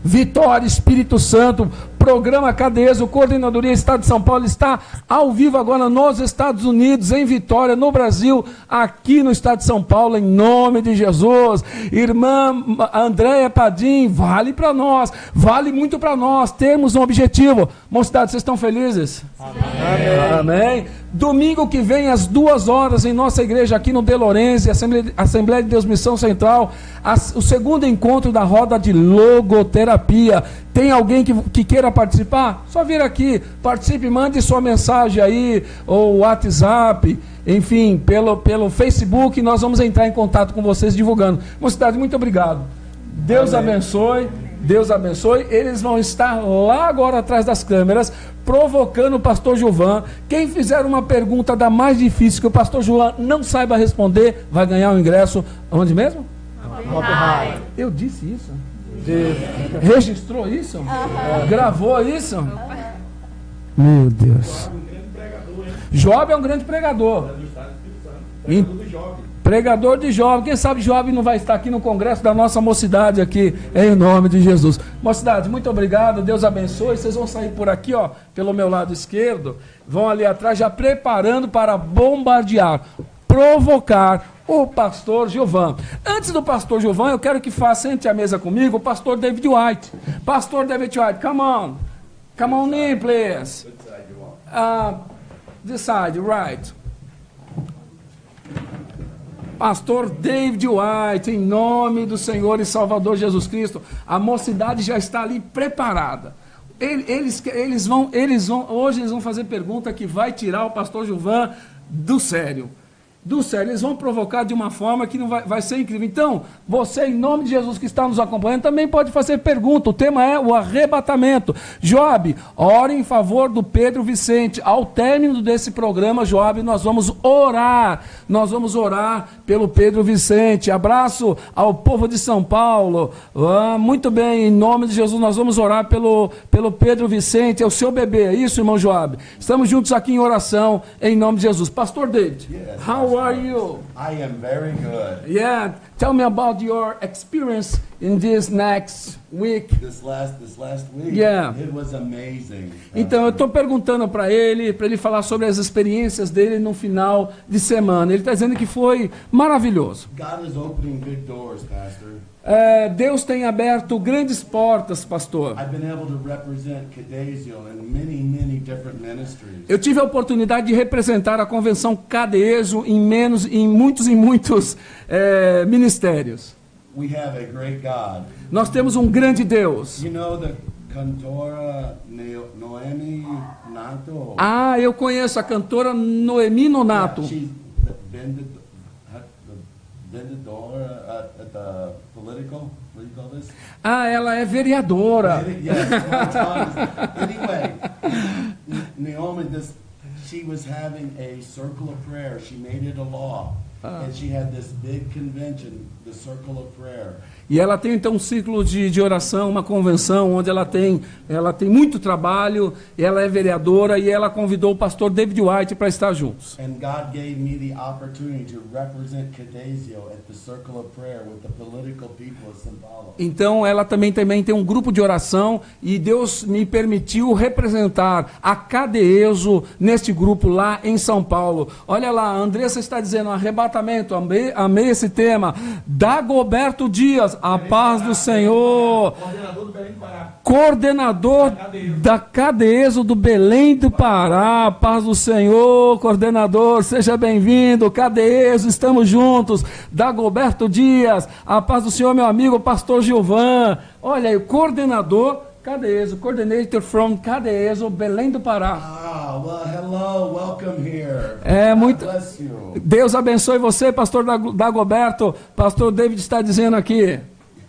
Vitória, Espírito Santo. Programa Cadeeso, Coordenadoria Estado de São Paulo, está ao vivo agora nos Estados Unidos, em Vitória, no Brasil, aqui no Estado de São Paulo, em nome de Jesus. Irmã Andréia Padim, vale para nós, vale muito para nós, temos um objetivo. Mocidade, vocês estão felizes? Amém. Amém. Domingo que vem, às 2 horas, em nossa igreja aqui no De Lorenzi, Assembleia de Deus Missão Central, o segundo encontro da roda de logoterapia. Tem alguém que queira participar? Só vir aqui, participe, mande sua mensagem aí, ou WhatsApp, enfim, pelo Facebook, nós vamos entrar em contato com vocês divulgando. Mocidade, muito obrigado. Deus abençoe. Deus abençoe. Eles vão estar lá agora atrás das câmeras, provocando o pastor Gilvan. Quem fizer uma pergunta da mais difícil que o pastor Gilvan não saiba responder, vai ganhar um ingresso. Onde mesmo? Eu disse isso? Registrou isso? Gravou isso? Meu Deus. Job é um grande pregador. Pregador de Job. Quem sabe Job não vai estar aqui no congresso da nossa mocidade aqui, em nome de Jesus. Mocidade, muito obrigado, Deus abençoe. Vocês vão sair por aqui, ó, pelo meu lado esquerdo, vão ali atrás já preparando para bombardear, provocar o pastor Gilvan. Antes do pastor Gilvan, eu quero que sente à mesa comigo o pastor David White. Pastor David White, come on in, please. This side, right. Pastor David White, em nome do Senhor e Salvador Jesus Cristo, a mocidade já está ali preparada. Hoje eles vão fazer pergunta que vai tirar o pastor Gilvan do sério. Eles vão provocar de uma forma que não vai ser incrível. Então, você, em nome de Jesus que está nos acompanhando, também pode fazer pergunta. O tema é o arrebatamento. Joab, ore em favor do Pedro Vicente. Ao término desse programa, Joab, nós vamos orar. Nós vamos orar pelo Pedro Vicente. Abraço ao povo de São Paulo. Muito bem, em nome de Jesus, nós vamos orar pelo Pedro Vicente. É o seu bebê, é isso, irmão Joab? Estamos juntos aqui em oração, em nome de Jesus. Pastor David, how are you? I am very good. Yeah, tell me about your experience in this next week. This last week. Yeah. It was amazing. Então eu estou perguntando para ele falar sobre as experiências dele no final de semana. Ele está dizendo que foi maravilhoso. God is opening big doors, Pastor. Deus tem aberto grandes portas, pastor. I've been able to represent Cadesio in many different ministries. Eu tive a oportunidade de representar a convenção Cadesio em muitos ministérios. We have a great God. Nós temos um grande Deus. You know the cantora Noemi Nato? Ah, eu conheço a cantora Noemi Nonato. Yeah, she's the vendedora at the political. What do you call this? Ah, ela é vereadora. Yes. Anyway, Naomi, she was having a circle of prayer. She made it a law. And she had this big convention, the Circle of Prayer. E ela tem então um ciclo de oração, uma convenção onde ela tem muito trabalho, ela é vereadora e ela convidou o pastor David White para estar juntos. And God gave me the opportunity to represent Cadesio at the Circle of Prayer with the political people of São Paulo. Então ela também tem um grupo de oração e Deus me permitiu representar a Cadesio neste grupo lá em São Paulo. Olha lá, a Andressa está dizendo arrebatamento, amei esse tema. Dagoberto Dias, a paz do Senhor. Coordenador do Belém do Pará. Coordenador da Cadesio do Belém do Pará. Paz do Senhor, coordenador, seja bem-vindo. Cadesio, estamos juntos. Dagoberto Dias, a paz do Senhor, meu amigo pastor Gilvan. Olha aí, o coordenador Cadesio, coordinator from Cadesio, Belém do Pará. Ah, well, hello, welcome here. Muito. God bless you. Deus abençoe você, pastor Dagoberto. Pastor David está dizendo aqui.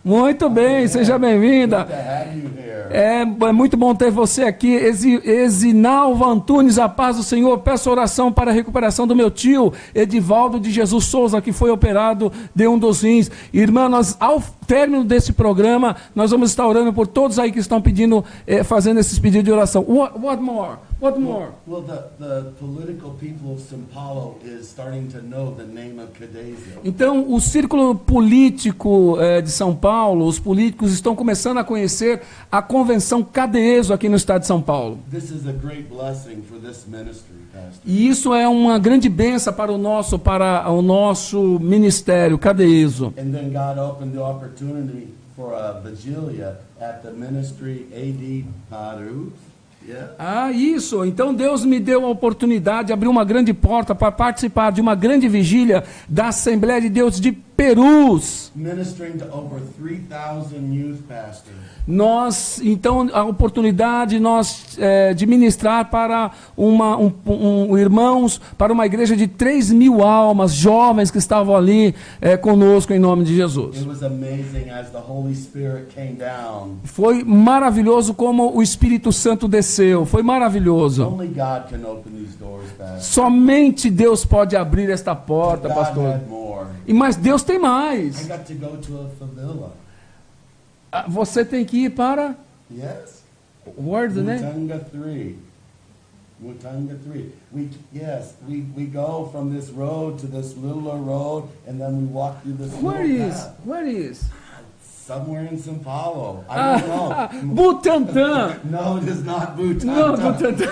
Muito bem, seja bem-vinda. Good to have you here. É muito bom ter você aqui. Esinalva Antunes, a paz do Senhor. Peço oração para a recuperação do meu tio, Edivaldo de Jesus Souza, que foi operado de um dos rins. Irmã, ao término desse programa, nós vamos estar orando por todos aí que estão pedindo, fazendo esses pedidos de oração. What more? What more? Well, the political people of São Paulo is starting to know the name of Cadesio. Então, o círculo político de São Paulo, os políticos estão começando a conhecer a convenção Cadesio aqui no estado de São Paulo. This is a great blessing for this ministry, Pastor. E isso é uma grande bênção para o nosso ministério Cadesio. And then God opened the opportunity for a vigilia at the ministry AD Paru. Yeah. Ah, isso. Então Deus me deu a oportunidade, abriu uma grande porta para participar de uma grande vigília da Assembleia de Deus de Perus. Ministering to over 3,000 youth pastors. Então, a oportunidade de ministrar para irmãos, para uma igreja de 3.000 almas, jovens que estavam ali conosco em nome de Jesus. It was amazing as the Holy Spirit came down. Foi maravilhoso como o Espírito Santo desceu. Foi maravilhoso. Only God can open these doors, Pastor. Somente Deus pode abrir esta porta, God pastor. had more. Mas Deus tem mais. I got to go to a favela. Você tem que ir para... Yes. Where's the name? Mutanga 3. Mutanga 3. We go from this road to this little road, and then we walk through this little path. Where is? Somewhere in São Paulo. I don't know. Butantã. No, it is not Butantã. No, Butantã.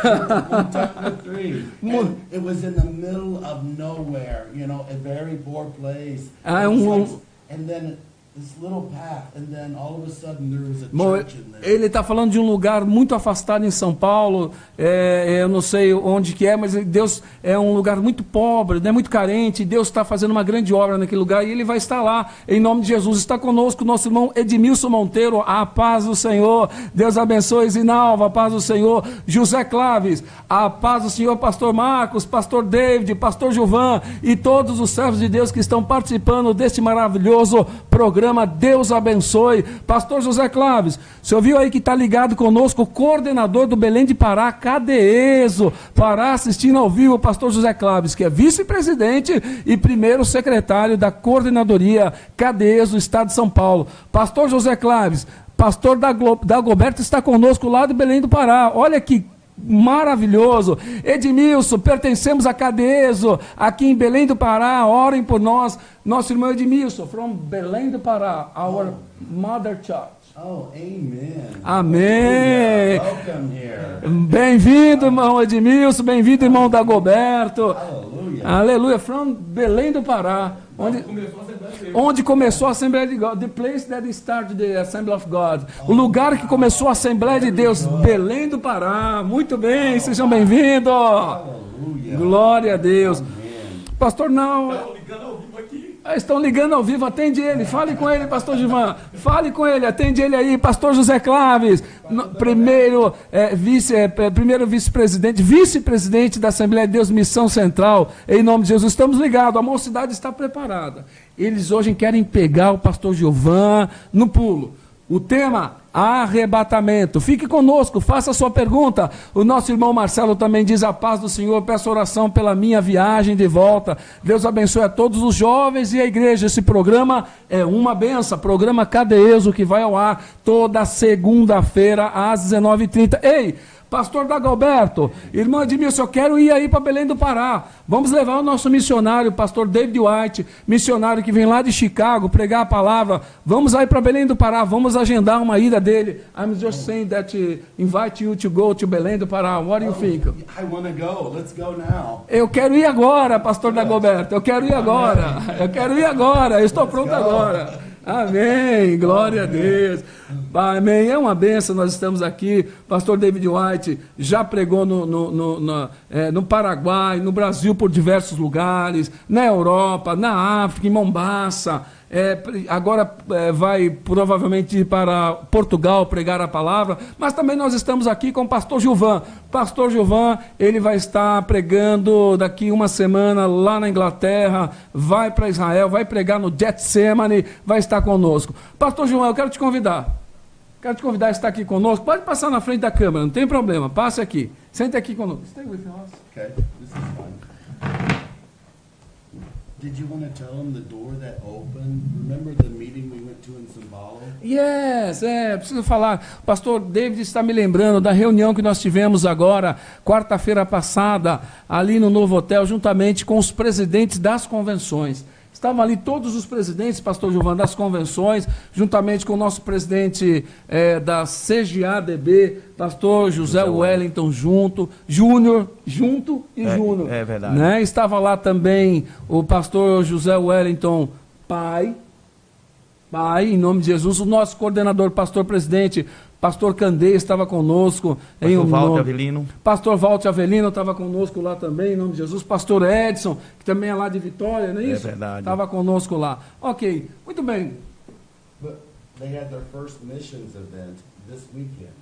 Mutanga 3. And it was in the middle of nowhere, a very poor place. And then this little path, and then all of a sudden there was a Bom, church in there. ele está falando de um lugar muito afastado em São Paulo, eu não sei onde que é, mas Deus é um lugar muito pobre, né, muito carente, Deus está fazendo uma grande obra naquele lugar, e ele vai estar lá, em nome de Jesus. Está conosco o nosso irmão Edmilson Monteiro, a paz do Senhor, Deus abençoe Zinalva, a paz do Senhor, José Claves, a paz do Senhor, pastor Marcos, pastor David, pastor Gilvan, e todos os servos de Deus que estão participando deste maravilhoso programa. Deus abençoe. Pastor José Claves, você ouviu aí que está ligado conosco o coordenador do Belém de Pará, Cadeeso, Pará, assistindo ao vivo, o pastor José Claves, que é vice-presidente e primeiro secretário da coordenadoria Cadeeso, Estado de São Paulo. Pastor José Claves, pastor Dagoberto está conosco lá do Belém do Pará. Olha que maravilhoso. Edmilson, pertencemos a Cadeeso, aqui em Belém do Pará, orem por nós. Nosso irmão Edmilson, from Belém do Pará, our mother church. Oh, amen. Amém. Welcome here. Bem-vindo, irmão Edmilson, bem-vindo, irmão Dagoberto. Hallelujah. Aleluia, from Belém do Pará, onde começou a Assembleia de Deus, the place that started the Assembly of God, o lugar que começou a Assembleia de Deus, Belém do Pará. Muito bem, sejam bem-vindos. Glória a Deus. Pastor, não... Estão ligando ao vivo, atende ele, fale com ele, pastor Gilvan, fale com ele, atende ele aí, pastor José Claves, primeiro vice-presidente, vice-presidente da Assembleia de Deus Missão Central, em nome de Jesus. Estamos ligados, a mocidade está preparada. Eles hoje querem pegar o pastor Gilvan no pulo. O tema, arrebatamento. Fique conosco, faça a sua pergunta. O nosso irmão Marcelo também diz: a paz do Senhor, peço oração pela minha viagem de volta. Deus abençoe a todos os jovens e a igreja. Esse programa é uma benção, programa Cadeeso, que vai ao ar toda segunda-feira às 19h30. Ei, pastor Dagoberto, irmão Edmilson, eu quero ir aí para Belém do Pará. Vamos levar o nosso missionário, pastor David White, missionário que vem lá de Chicago, pregar a palavra. Vamos aí para Belém do Pará, vamos agendar uma ida dele. I'm just saying that invite you to go to Belém do Pará. What do you think? I want to go. Let's go now. Eu quero ir agora, pastor Dagoberto. Eu quero ir agora. Eu quero ir agora. Eu estou pronto agora. Amém, glória a Deus. Amém, é uma benção, nós estamos aqui. Pastor David White já pregou no Paraguai, no Brasil, por diversos lugares, na Europa, na África, em Mombasa. Agora vai provavelmente ir para Portugal pregar a palavra, mas também nós estamos aqui com o pastor Gilvan. Pastor Gilvan, ele vai estar pregando daqui uma semana lá na Inglaterra, vai para Israel, vai pregar no Getsemane, vai estar conosco. Pastor Gilvan, eu quero te convidar a estar aqui conosco. Pode passar na frente da câmera, não tem problema, passe aqui, sente aqui conosco. Stay with us. Okay, this is fine. Did you want to tell them the door that opened? Remember the meeting we went to in São Paulo? Yes, preciso falar. O pastor David está me lembrando da reunião que nós tivemos agora, quarta-feira passada, ali no Novo Hotel, juntamente com os presidentes das convenções. Estavam ali todos os presidentes, pastor Gilvan, das convenções, juntamente com o nosso presidente da CGADB, pastor José Wellington Júnior. É verdade. Né? Estava lá também o pastor José Wellington Pai, em nome de Jesus, o nosso coordenador, pastor presidente, pastor Candê estava conosco. Pastor Walter Avelino. Pastor Walter Avelino estava conosco lá também, em nome de Jesus. Pastor Edson, que também é lá de Vitória, não é isso? É verdade. Estava conosco lá. Ok, muito bem. But they had their first missions event this weekend.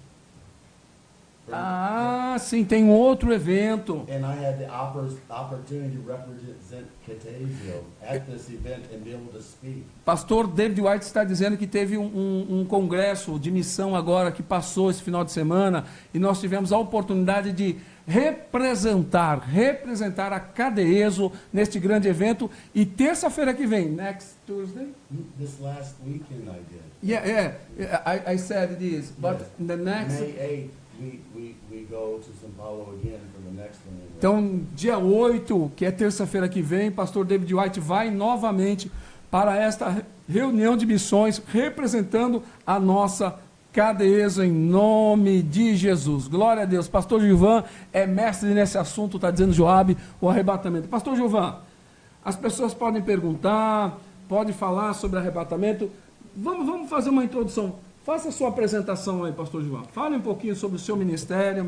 Ah, sim, tem um outro evento. And I had the opportunity to represent Cadeeso at this event and be able to speak. Pastor David White está dizendo que teve um congresso de missão agora que passou esse final de semana e nós tivemos a oportunidade de representar a Cadeeso neste grande evento. E terça-feira que vem, next Tuesday? This last weekend I did. Yeah, I said this, but Yes. the next... May 8th, we go to São Paulo again for the next one. Então, dia 8, que é terça-feira que vem, pastor David White vai novamente para esta reunião de missões, representando a nossa Cadeeso, em nome de Jesus. Glória a Deus. Pastor Gilvan é mestre nesse assunto, está dizendo Joabe, o arrebatamento. Pastor Gilvan, as pessoas podem perguntar, podem falar sobre arrebatamento. Vamos fazer uma introdução. Faça a sua apresentação aí, pastor João. Fale um pouquinho sobre o seu ministério,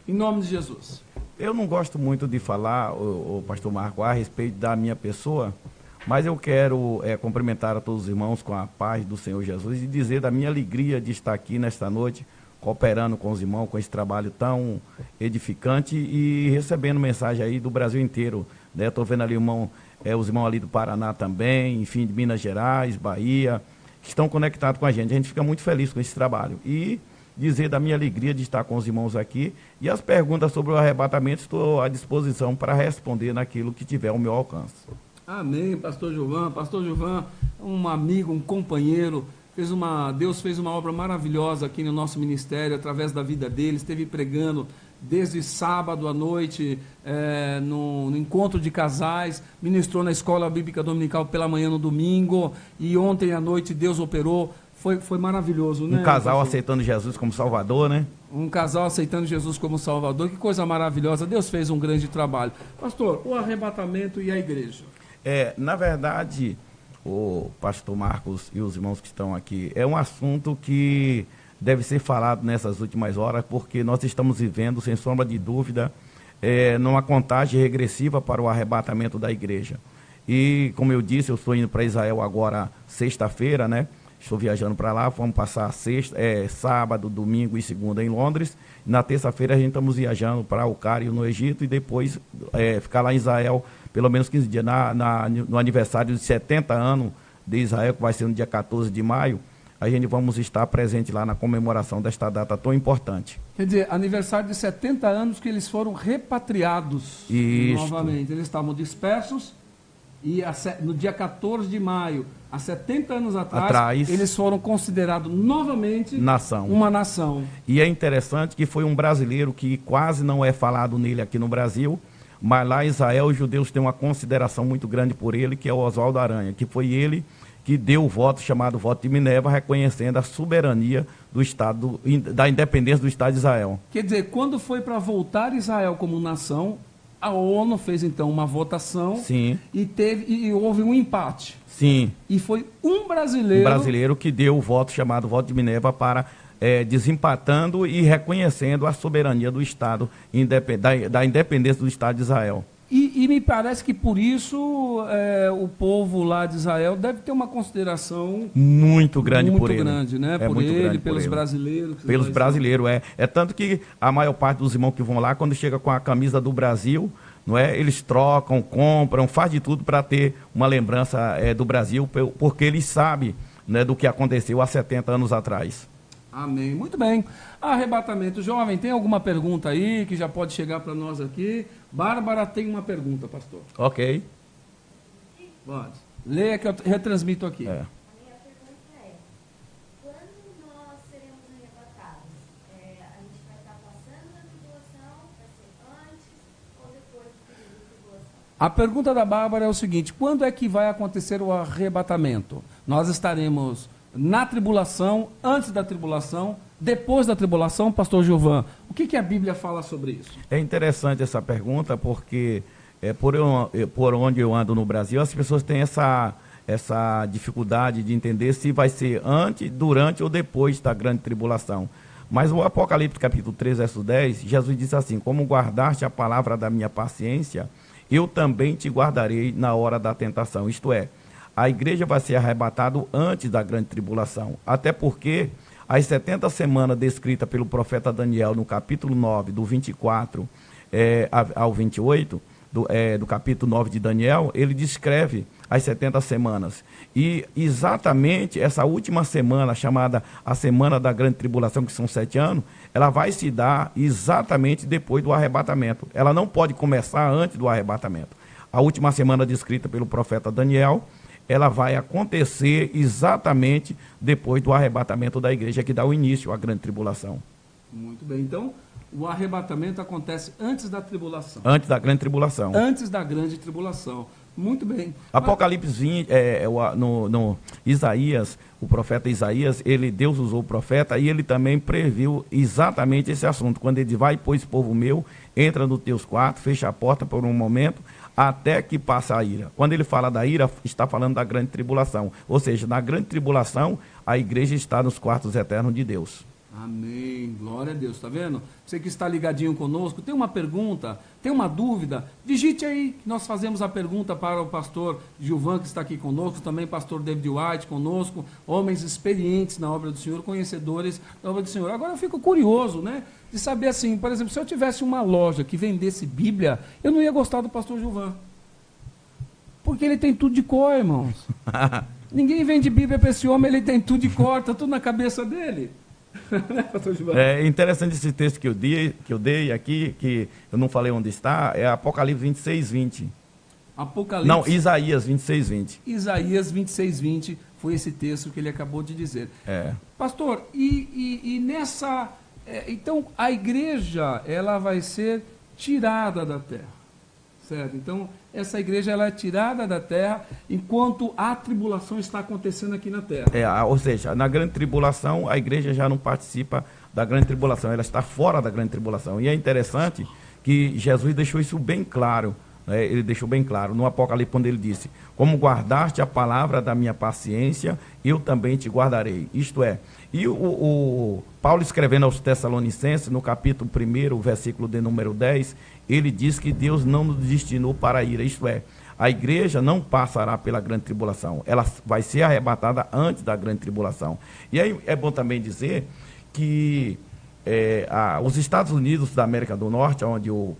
em nome de Jesus. Eu não gosto muito de falar, o pastor Marco, a respeito da minha pessoa, mas eu quero cumprimentar a todos os irmãos com a paz do Senhor Jesus e dizer da minha alegria de estar aqui nesta noite, cooperando com os irmãos, com esse trabalho tão edificante e recebendo mensagem aí do Brasil inteiro. Estou vendo ali os irmãos ali do Paraná também, enfim, de Minas Gerais, Bahia, que estão conectados com a gente. A gente fica muito feliz com esse trabalho. E dizer da minha alegria de estar com os irmãos aqui e as perguntas sobre o arrebatamento estou à disposição para responder naquilo que tiver ao meu alcance. Amém, pastor Gilvan. Pastor Gilvan, um amigo, um companheiro, Deus fez uma obra maravilhosa aqui no nosso ministério, através da vida dele, esteve pregando desde sábado à noite, no encontro de casais, ministrou na escola bíblica dominical pela manhã no domingo, e ontem à noite Deus operou, foi maravilhoso, né? Um casal aceitando Jesus como Salvador, né? Um casal aceitando Jesus como Salvador, que coisa maravilhosa, Deus fez um grande trabalho. Pastor, o arrebatamento e a igreja? Na verdade, o pastor Marcos e os irmãos que estão aqui, é um assunto que deve ser falado nessas últimas horas, porque nós estamos vivendo, sem sombra de dúvida, numa contagem regressiva para o arrebatamento da igreja. E, como eu disse, eu estou indo para Israel agora sexta-feira, né? Estou viajando para lá, vamos passar sábado, domingo e segunda em Londres. Na terça-feira a gente estamos viajando para o Cairo, no Egito, e depois ficar lá em Israel pelo menos 15 dias, no aniversário de 70 anos de Israel, que vai ser no dia 14 de maio, a gente vamos estar presente lá na comemoração desta data tão importante. Quer dizer, aniversário de 70 anos que eles foram repatriados novamente. Eles estavam dispersos e no dia 14 de maio, há 70 anos atrás, eles foram considerados novamente uma nação. E é interessante que foi um brasileiro que quase não é falado nele aqui no Brasil, mas lá em Israel os judeus têm uma consideração muito grande por ele, que é o Oswaldo Aranha, que foi ele que deu o voto chamado voto de Minerva, reconhecendo a soberania do Estado, da independência do Estado de Israel. Quer dizer, quando foi para voltar Israel como nação, a ONU fez então uma votação. Sim. E houve um empate. Sim. E foi um brasileiro que deu o voto chamado voto de Minerva para desempatando e reconhecendo a soberania do Estado, da independência do Estado de Israel. E me parece que por isso o povo lá de Israel deve ter uma consideração muito grande por ele. Né? Por ele, pelos brasileiros. Pelos brasileiros, É tanto que a maior parte dos irmãos que vão lá, quando chega com a camisa do Brasil, não é? Eles trocam, compram, faz de tudo para ter uma lembrança do Brasil, porque eles sabem, né, do que aconteceu há 70 anos atrás. Amém. Muito bem. Arrebatamento. Jovem, tem alguma pergunta aí que já pode chegar para nós aqui? Bárbara tem uma pergunta, pastor. Ok. Pode. Leia que eu retransmito aqui. A minha pergunta é, quando nós seremos arrebatados, a gente vai estar passando a tribulação, vai ser antes ou depois do período de tribulação? A pergunta da Bárbara é o seguinte, quando é que vai acontecer o arrebatamento? Nós estaremos na tribulação, antes da tribulação, depois da tribulação, pastor Gilvan? O que a Bíblia fala sobre isso? É interessante essa pergunta, porque por onde eu ando no Brasil, as pessoas têm essa dificuldade de entender se vai ser antes, durante ou depois da grande tribulação. Mas o Apocalipse capítulo 3, verso 10, Jesus disse assim, como guardaste a palavra da minha paciência, eu também te guardarei na hora da tentação. Isto é, a igreja vai ser arrebatada antes da grande tribulação, até porque as 70 semanas descritas pelo profeta Daniel no capítulo 9, do 24 ao 28, do capítulo 9 de Daniel, ele descreve as 70 semanas. E exatamente essa última semana, chamada a semana da grande tribulação, que são 7 anos, ela vai se dar exatamente depois do arrebatamento. Ela não pode começar antes do arrebatamento. A última semana descrita pelo profeta Daniel, ela vai acontecer exatamente depois do arrebatamento da igreja, que dá o início à grande tribulação. Muito bem, então o arrebatamento acontece antes da tribulação. Antes da grande tribulação. Antes da grande tribulação. Muito bem. Apocalipse 20, no Isaías, o profeta Isaías, Deus usou o profeta e ele também previu exatamente esse assunto. Quando ele diz, vai, pois, povo meu, entra nos teus quartos, fecha a porta por um momento, até que passe a ira. Quando ele fala da ira, está falando da grande tribulação. Ou seja, na grande tribulação, a igreja está nos quartos eternos de Deus. Amém, glória a Deus, tá vendo? Você que está ligadinho conosco, tem uma pergunta, tem uma dúvida, digite aí, nós fazemos a pergunta para o pastor Gilvan, que está aqui conosco, também pastor David White conosco, homens experientes na obra do Senhor, conhecedores da obra do Senhor. Agora eu fico curioso, né, de saber assim, por exemplo, se eu tivesse uma loja que vendesse Bíblia, eu não ia gostar do pastor Gilvan, porque ele tem tudo de cor, irmãos. Ninguém vende Bíblia para esse homem, ele tem tudo de cor, está tudo na cabeça dele. É interessante esse texto que eu dei aqui, que eu não falei onde está, é Apocalipse 26:20. Apocalipse. Não, Isaías 26:20. Isaías 26:20 foi esse texto que ele acabou de dizer. Pastor, e nessa... então, a igreja, ela vai ser tirada da terra, certo? Então, essa igreja, ela é tirada da terra enquanto a tribulação está acontecendo aqui na terra. Ou seja, na grande tribulação, a igreja já não participa da grande tribulação, ela está fora da grande tribulação. E é interessante que Jesus deixou isso bem claro, né? Ele deixou bem claro no Apocalipse, quando ele disse: como guardaste a palavra da minha paciência, eu também te guardarei. Isto é, e o Paulo, escrevendo aos Tessalonicenses, no capítulo 1, versículo de número 10, ele diz que Deus não nos destinou para a ira. Isto é, a igreja não passará pela grande tribulação, ela vai ser arrebatada antes da grande tribulação. E aí é bom também dizer que os Estados Unidos da América do Norte, onde os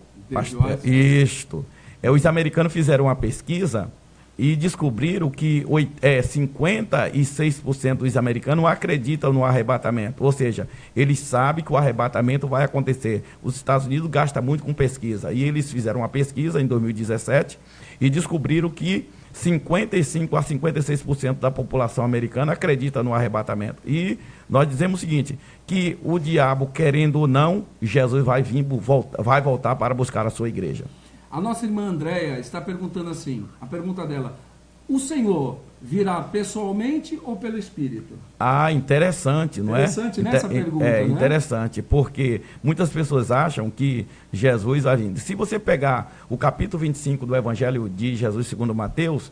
americanos fizeram uma pesquisa e descobriram que 56% dos americanos acreditam no arrebatamento. Ou seja, eles sabem que o arrebatamento vai acontecer. Os Estados Unidos gastam muito com pesquisa. E eles fizeram uma pesquisa em 2017 e descobriram que 55% a 56% da população americana acredita no arrebatamento. E nós dizemos o seguinte, que o diabo, querendo ou não, Jesus vai voltar para buscar a sua igreja. A nossa irmã Andréia está perguntando assim, a pergunta dela: o Senhor virá pessoalmente ou pelo Espírito? Interessante, não é? Interessante, né, essa pergunta, né? Interessante, porque muitas pessoas acham que Jesus vai vir. Se você pegar o capítulo 25 do Evangelho de Jesus segundo Mateus,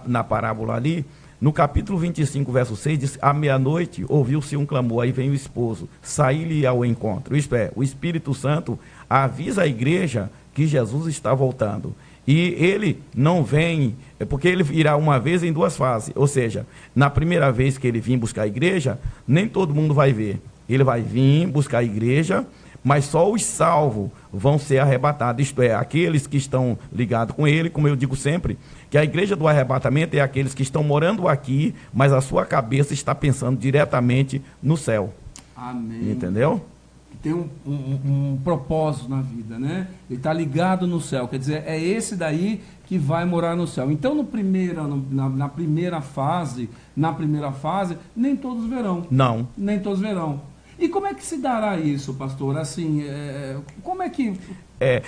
na parábola ali, no capítulo 25, verso 6, diz: à meia-noite ouviu-se um clamor, aí vem o esposo, saí-lhe ao encontro. Isto é, o Espírito Santo avisa a igreja que Jesus está voltando. E ele não vem, porque ele irá uma vez em duas fases. Ou seja, na primeira vez que ele vir buscar a igreja, nem todo mundo vai ver. Ele vai vir buscar a igreja, mas só os salvos vão ser arrebatados. Isto é, aqueles que estão ligados com ele, como eu digo sempre, que a igreja do arrebatamento é aqueles que estão morando aqui, mas a sua cabeça está pensando diretamente no céu. Amém. Entendeu? Tem um propósito na vida, né? Ele está ligado no céu, quer dizer, é esse daí que vai morar no céu. Então, na primeira fase, nem todos verão. Não. Nem todos verão. E como é que se dará isso, pastor? Assim, como é que...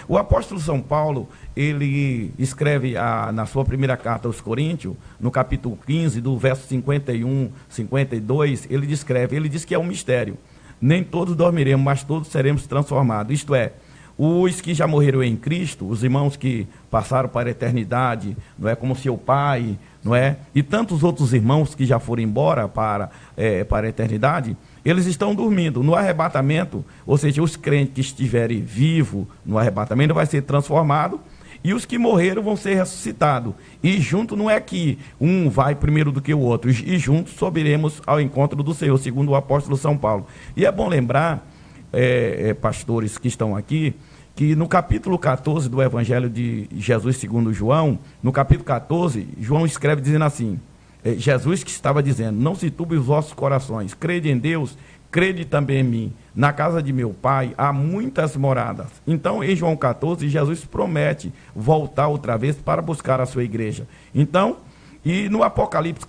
O apóstolo São Paulo, ele escreve na sua primeira carta aos Coríntios, no capítulo 15, do verso 51, 52, ele diz que é um mistério. Nem todos dormiremos, mas todos seremos transformados. Isto é, os que já morreram em Cristo, os irmãos que passaram para a eternidade, não é, como seu pai, não é? E tantos outros irmãos que já foram embora para a eternidade, eles estão dormindo. No arrebatamento, ou seja, os crentes que estiverem vivos no arrebatamento vai ser transformado, e os que morreram vão ser ressuscitados. E junto não é que um vai primeiro do que o outro, e juntos subiremos ao encontro do Senhor, segundo o apóstolo São Paulo. E é bom lembrar, pastores que estão aqui, que no capítulo 14 do Evangelho de Jesus segundo João, no capítulo 14, João escreve dizendo assim, Jesus que estava dizendo: não se turbe os vossos corações, crede em Deus, crede também em mim. Na casa de meu pai há muitas moradas. Então, em João 14, Jesus promete voltar outra vez para buscar a sua igreja. Então, e no Apocalipse,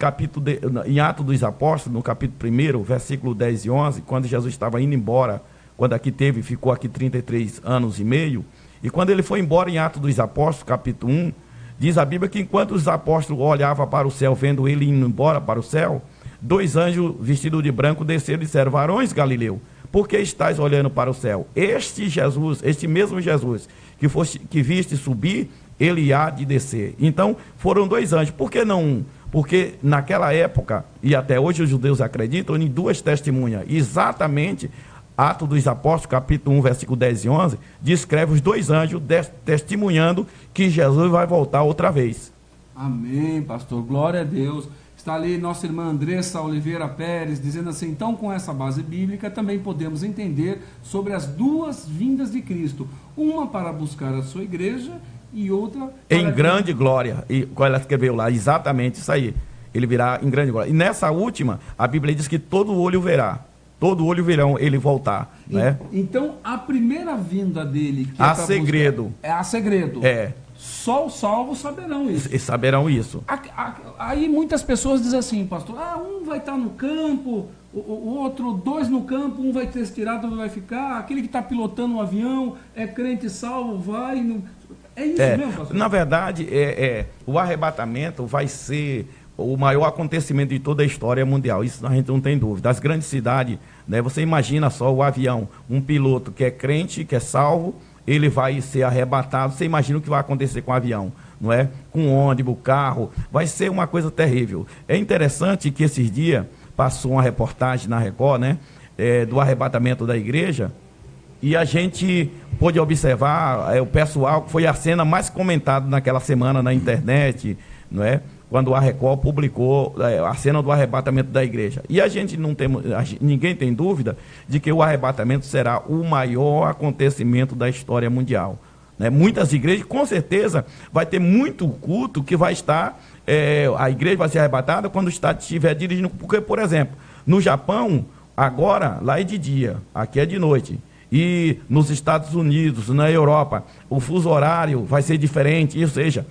em Atos dos Apóstolos, no capítulo 1, versículo 10 e 11, quando Jesus estava indo embora, quando ficou aqui 33 anos e meio, e quando ele foi embora em Atos dos Apóstolos, capítulo 1, diz a Bíblia que enquanto os apóstolos olhavam para o céu, vendo ele indo embora para o céu, 2 anjos vestidos de branco desceram e disseram: varões Galileu, por que estáis olhando para o céu? Este Jesus, este mesmo Jesus que viste subir, ele há de descer. Então, foram 2 anjos. Por que não? Porque naquela época, e até hoje os judeus acreditam em 2 testemunhas. Exatamente, Atos dos Apóstolos, capítulo 1, versículo 10 e 11, descreve os 2 anjos testemunhando que Jesus vai voltar outra vez. Amém, pastor. Glória a Deus. Está ali nossa irmã Andressa Oliveira Pérez dizendo assim: então com essa base bíblica também podemos entender sobre as 2 vindas de Cristo, uma para buscar a sua igreja e outra em grande glória. E qual ela escreveu lá? Exatamente isso aí. Ele virá em grande glória. E nessa última, a Bíblia diz que todo olho verá. Todo olho verão ele voltar, né? Então a primeira vinda dele que há segredo. Buscar, há segredo. É. Só os salvos saberão isso. E saberão isso. Aí muitas pessoas dizem assim, pastor, um vai estar no campo, o outro, 2 no campo, um vai ter tirado, outro vai ficar, aquele que está pilotando um avião, é crente salvo, vai... No... É isso mesmo, pastor? Na verdade, o arrebatamento vai ser o maior acontecimento de toda a história mundial. Isso a gente não tem dúvida. As grandes cidades, né, você imagina só o avião, um piloto que é crente, que é salvo, ele vai ser arrebatado. Você imagina o que vai acontecer com o avião, não é? Com o ônibus, carro, vai ser uma coisa terrível. É interessante que esses dias passou uma reportagem na Record, né, do arrebatamento da igreja, e a gente pôde observar o pessoal, foi a cena mais comentada naquela semana na internet, não é? Quando a Record publicou a cena do arrebatamento da igreja. E a gente não tem, ninguém tem dúvida de que o arrebatamento será o maior acontecimento da história mundial. Né? Muitas igrejas, com certeza, vai ter muito culto que vai estar, a igreja vai ser arrebatada quando o Estado estiver dirigindo. Porque, por exemplo, no Japão, agora, lá é de dia, aqui é de noite. E nos Estados Unidos, na Europa, o fuso horário vai ser diferente, ou seja,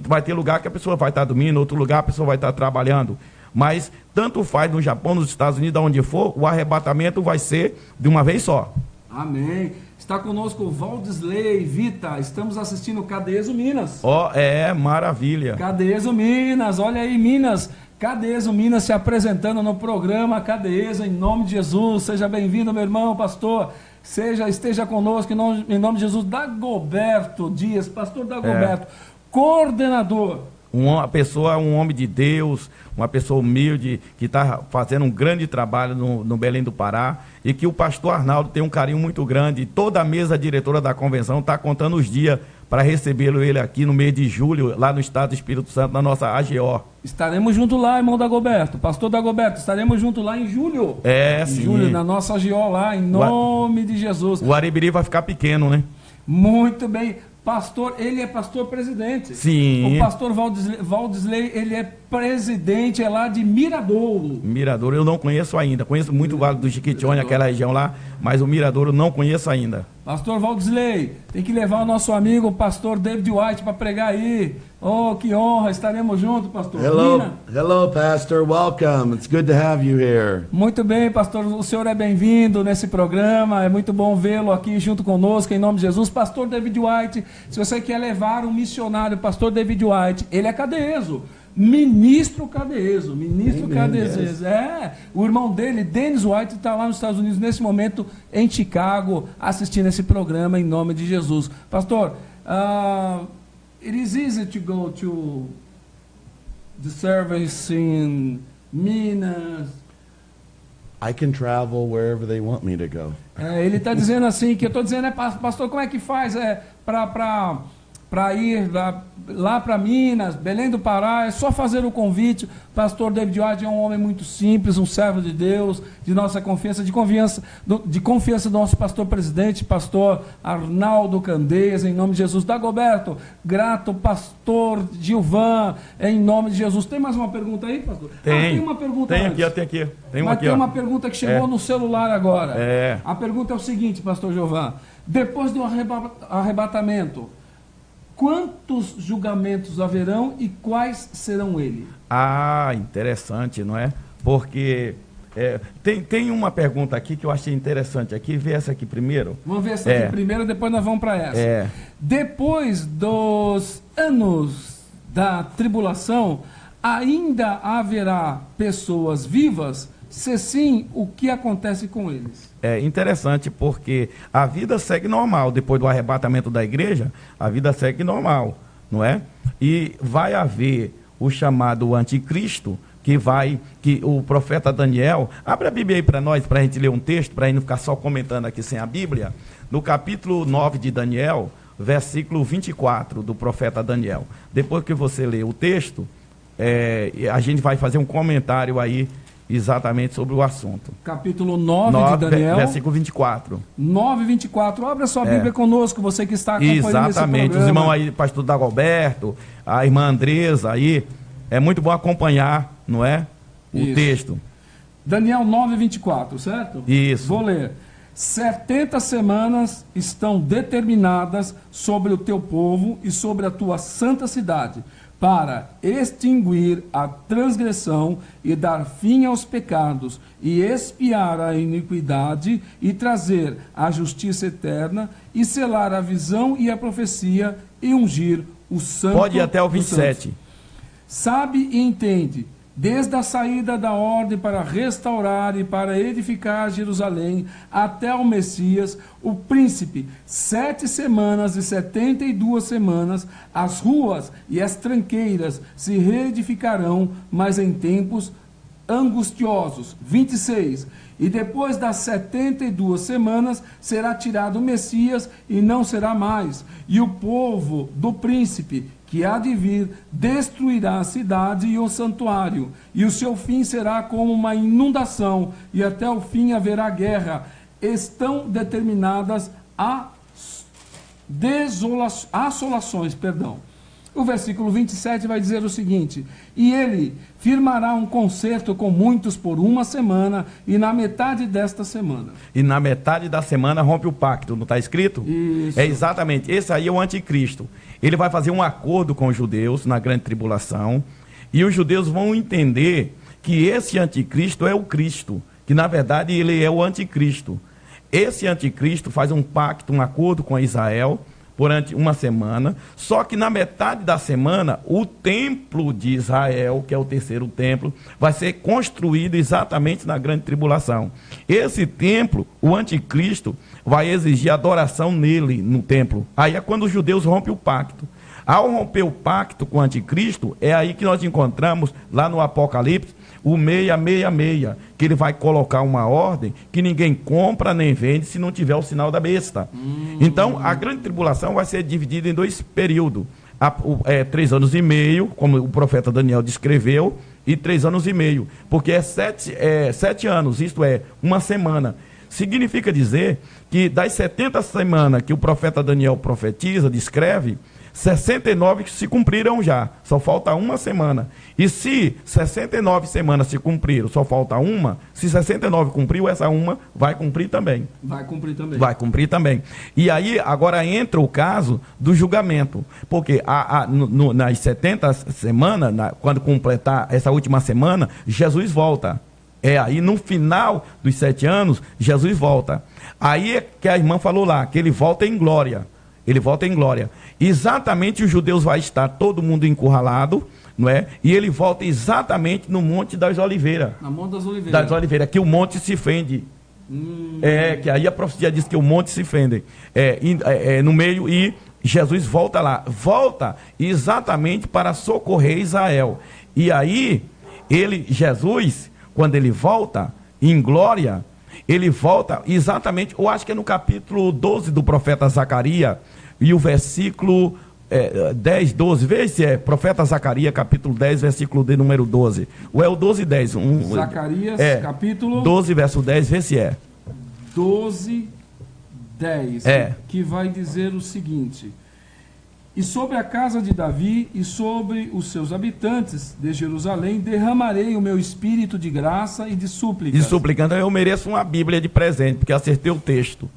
vai ter lugar que a pessoa vai estar dormindo, outro lugar a pessoa vai estar trabalhando. Mas tanto faz no Japão, nos Estados Unidos, onde for, o arrebatamento vai ser de uma vez só. Amém. Está conosco o Valdisley Vita, estamos assistindo Cadeso Minas. Maravilha. Cadeso Minas, olha aí Minas. Cadeso Minas se apresentando no programa Cadeso, em nome de Jesus. Seja bem-vindo, meu irmão, pastor. Esteja conosco em nome de Jesus. Dagoberto Dias, pastor Dagoberto, coordenador. Um homem de Deus, uma pessoa humilde, que está fazendo um grande trabalho no Belém do Pará, e que o pastor Arnaldo tem um carinho muito grande. Toda a mesa diretora da convenção está contando os dias para recebê-lo ele aqui no mês de julho, lá no estado do Espírito Santo, na nossa AGO. Estaremos juntos lá, irmão Dagoberto, pastor Dagoberto, estaremos juntos lá em julho. Sim. Em julho, na nossa AGO lá, em nome de Jesus. O Aribiri vai ficar pequeno, né? Muito bem. Pastor, ele é pastor presidente. Sim. O pastor Valdisley, ele é presidente, é lá de Miradouro. Miradouro eu não conheço ainda. Conheço muito o Vale do Jequitinhonha, aquela região lá, mas o Miradouro eu não conheço ainda. Pastor Valdisley, tem que levar o nosso amigo, o pastor David White, para pregar aí. Oh, que honra, estaremos juntos, pastor. Hello, pastor, welcome. It's good to have you here. Muito bem, pastor, o senhor é bem-vindo nesse programa, é muito bom vê-lo aqui junto conosco, em nome de Jesus. Pastor David White, se você quer levar um missionário, pastor David White, ele é cadeeso. Ministro Cadeso. O irmão dele, Dennis White, está lá nos Estados Unidos nesse momento, em Chicago, assistindo esse programa em nome de Jesus. Pastor, it is easy to go to the service in Minas. I can travel wherever they want me to go. Ele está dizendo assim, que eu estou dizendo, pastor, como é que faz para ir lá para Minas, Belém do Pará? É só fazer o convite. Pastor David White é um homem muito simples, um servo de Deus, de nossa confiança, de confiança do nosso pastor presidente, pastor Arnaldo Candeias, em nome de Jesus. Dagoberto, grato, pastor Gilvan, em nome de Jesus. Tem mais uma pergunta aí, pastor? Tem uma pergunta tem antes. aqui. Tem uma pergunta que chegou no celular agora. É. A pergunta é o seguinte, pastor Gilvan. Depois do arrebatamento, quantos julgamentos haverão e quais serão eles? Interessante, não é? Porque tem uma pergunta aqui que eu achei interessante. Aqui, vê essa aqui primeiro. Vamos ver essa aqui primeiro, depois nós vamos para essa. Depois dos anos da tribulação, ainda haverá pessoas vivas? Se sim, o que acontece com eles? É interessante porque a vida segue normal. Depois do arrebatamento da igreja, a vida segue normal. não é? E vai haver o chamado anticristo, que o profeta Daniel, abre a Bíblia aí para nós, para a gente ler um texto, para a gente não ficar só comentando aqui sem a Bíblia, no capítulo 9 de Daniel, versículo 24 do profeta Daniel. Depois que você ler o texto, a gente vai fazer um comentário aí exatamente sobre o assunto. Capítulo 9 de Daniel. Versículo 24. 9, 24. Abra sua Bíblia conosco, você que está acompanhando exatamente. esse programa. Os irmãos aí, pastor Dagoberto, a irmã Andresa aí, é muito bom acompanhar, não é? O texto. Daniel 9, 24, certo? Isso. Vou ler. 70 semanas estão determinadas sobre o teu povo e sobre a tua santa cidade, para extinguir a transgressão e dar fim aos pecados, e expiar a iniquidade, e trazer a justiça eterna, e selar a visão e a profecia, e ungir o santo. Pode ir até o 27. Sabe e entende, desde a saída da ordem para restaurar e para edificar Jerusalém até o Messias, o príncipe, 7 semanas e 72 semanas, as ruas e as tranqueiras se reedificarão, mas em tempos angustiosos. 26. E depois das 72 semanas será tirado o Messias e não será mais. E o povo do príncipe que há de vir destruirá a cidade e o santuário, e o seu fim será como uma inundação, e até o fim haverá guerra. Estão determinadas assolações. O versículo 27 vai dizer o seguinte: e ele firmará um concerto com muitos por 1 semana, e na metade desta semana. E na metade da semana rompe o pacto, não está escrito? Isso. É exatamente, esse aí é o anticristo. Ele vai fazer um acordo com os judeus na grande tribulação, e os judeus vão entender que esse anticristo é o Cristo, que na verdade ele é o anticristo. Esse anticristo faz um pacto, um acordo com Israel, durante 1 semana, só que na metade da semana, o templo de Israel, que é o terceiro templo, vai ser construído exatamente na grande tribulação. Esse templo, o anticristo, vai exigir adoração nele, no templo. Aí é quando os judeus rompem o pacto. Ao romper o pacto com o anticristo, é aí que nós encontramos, lá no Apocalipse, o 666, que ele vai colocar uma ordem que ninguém compra nem vende se não tiver o sinal da besta. Então, a grande tribulação vai ser dividida em 2 períodos. 3 anos e meio, como o profeta Daniel descreveu, e 3 anos e meio. Porque é 7 anos, isto é, 1 semana. Significa dizer que das 70 semanas que o profeta Daniel profetiza, descreve, 69 se cumpriram já, só falta 1 semana. E se 69 semanas se cumpriram, só falta 1, se 69 cumpriu, essa 1 vai cumprir também. Vai cumprir também. Vai cumprir também. E aí, agora entra o caso do julgamento. Porque nas 70 semanas, quando completar essa última semana, Jesus volta. Aí no final dos 7 anos, Jesus volta. Aí é que a irmã falou lá, que ele volta em glória. Ele volta em glória. Exatamente os judeus vai estar todo mundo encurralado, não é? E ele volta exatamente no Monte das Oliveiras. Na Monte das Oliveiras. Das Oliveiras, que o monte se fende. Que aí a profecia diz que o monte se fende. No meio, e Jesus volta lá. Volta exatamente para socorrer Israel. E aí, Jesus, quando ele volta em glória, ele volta exatamente, eu acho que é no capítulo 12 do profeta Zacarias, e o versículo 10, 12, veja se é profeta Zacarias, capítulo 10, versículo de número 12. Ou é o 12, 10. Zacarias, capítulo 12, verso 10, vê se é. 12, 10. Que vai dizer o seguinte: e sobre a casa de Davi e sobre os seus habitantes de Jerusalém derramarei o meu espírito de graça e de súplica. De súplica, então eu mereço uma Bíblia de presente, porque acertei o texto.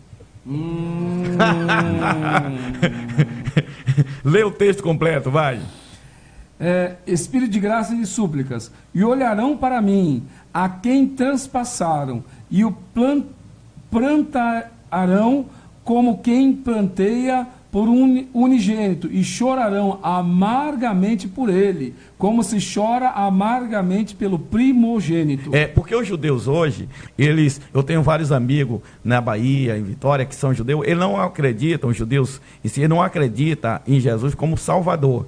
Lê o texto completo, vai. Espírito de graça e de súplicas. E olharão para mim, a quem transpassaram, e o plantarão como quem planteia por um unigênito e chorarão amargamente por ele, como se chora amargamente pelo primogênito. Porque os judeus hoje, eu tenho vários amigos na Bahia, em Vitória, que são judeus, eles não acreditam, os judeus em si, não acreditam em Jesus como Salvador.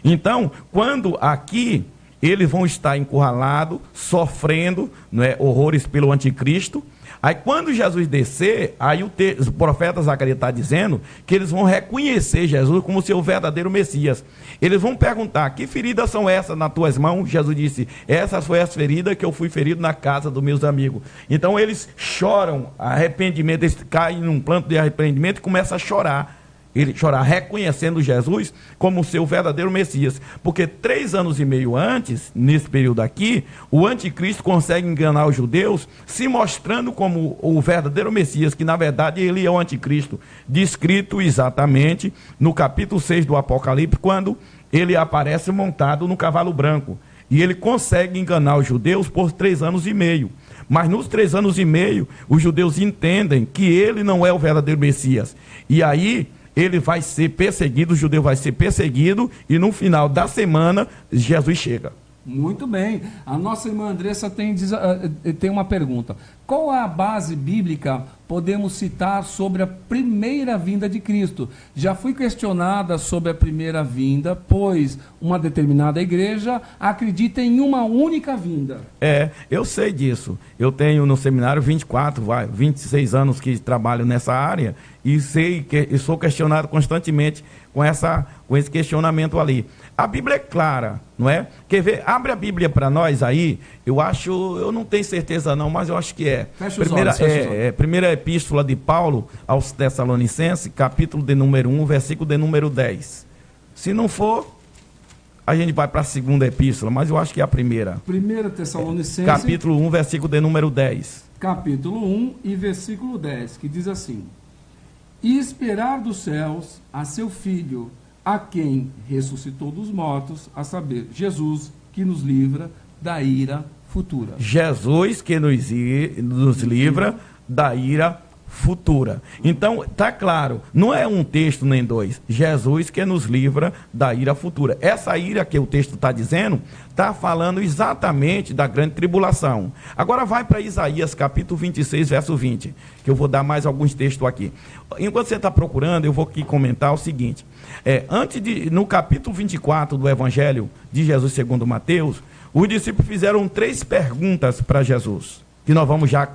Então, quando aqui eles vão estar encurralados, sofrendo, não é, horrores pelo anticristo. Aí quando Jesus descer, aí o profeta Zacarias está dizendo que eles vão reconhecer Jesus como seu verdadeiro Messias. Eles vão perguntar: que feridas são essas nas tuas mãos? Jesus disse: essas foi as feridas que eu fui ferido na casa dos meus amigos. Então eles choram arrependimento, eles caem num planto de arrependimento e começam a chorar. Ele chorar reconhecendo Jesus como seu verdadeiro Messias. Porque 3 anos e meio antes, nesse período aqui, o anticristo consegue enganar os judeus, se mostrando como o verdadeiro Messias, que na verdade ele é o anticristo, descrito exatamente no capítulo 6 do Apocalipse, quando ele aparece montado no cavalo branco. E ele consegue enganar os judeus por 3 anos e meio. Mas nos 3 anos e meio, os judeus entendem que ele não é o verdadeiro Messias. E aí ele vai ser perseguido, o judeu vai ser perseguido, e no final da semana, Jesus chega. Muito bem. A nossa irmã Andressa tem uma pergunta. Qual é a base bíblica podemos citar sobre a primeira vinda de Cristo? Já fui questionada sobre a primeira vinda, pois uma determinada igreja acredita em uma única vinda. Eu sei disso. Eu tenho no seminário 26 anos que trabalho nessa área, e sei que eu sou questionado constantemente com esse questionamento ali. A Bíblia é clara, não é? Quer ver? Abre a Bíblia para nós aí. Eu não tenho certeza não, mas eu acho que é. Primeira epístola de Paulo aos Tessalonicenses, capítulo de número 1, versículo de número 10. Se não for, a gente vai para a segunda epístola, mas eu acho que é a primeira. 1 Tessalonicenses, capítulo 1, versículo de número 10. Capítulo 1 e versículo 10, que diz assim: e esperar dos céus a seu Filho, a quem ressuscitou dos mortos, a saber, Jesus, que nos livra da ira futura. Jesus que nos livra da ira futura. Então, tá claro, não é um texto nem dois. Jesus que nos livra da ira futura. Essa ira que o texto está dizendo, está falando exatamente da grande tribulação. Agora vai para Isaías capítulo 26, verso 20, que eu vou dar mais alguns textos aqui. Enquanto você está procurando, eu vou aqui comentar o seguinte. No capítulo 24 do Evangelho de Jesus segundo Mateus, os discípulos fizeram 3 perguntas para Jesus, que nós vamos já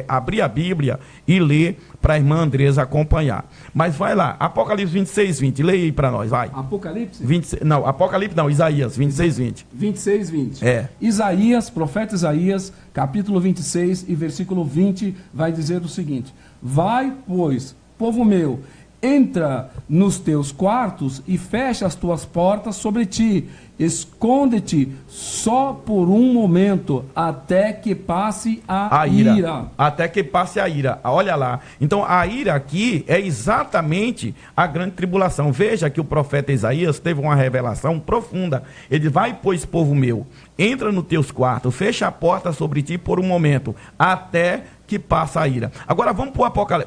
abrir a Bíblia e ler para a irmã Andresa acompanhar. Mas vai lá, Apocalipse 26, 20, leia aí para nós, vai. Apocalipse? Isaías 26, 20. 26, 20. Isaías, profeta Isaías, capítulo 26 e versículo 20, vai dizer o seguinte: vai, pois, povo meu, entra nos teus quartos e fecha as tuas portas sobre ti. Esconde-te só por um momento, até que passe a ira. Até que passe a ira. Olha lá. Então, a ira aqui é exatamente a grande tribulação. Veja que o profeta Isaías teve uma revelação profunda. Ele vai, pois, povo meu, entra nos teus quartos, fecha a porta sobre ti por um momento, até que passe a ira. Agora, vamos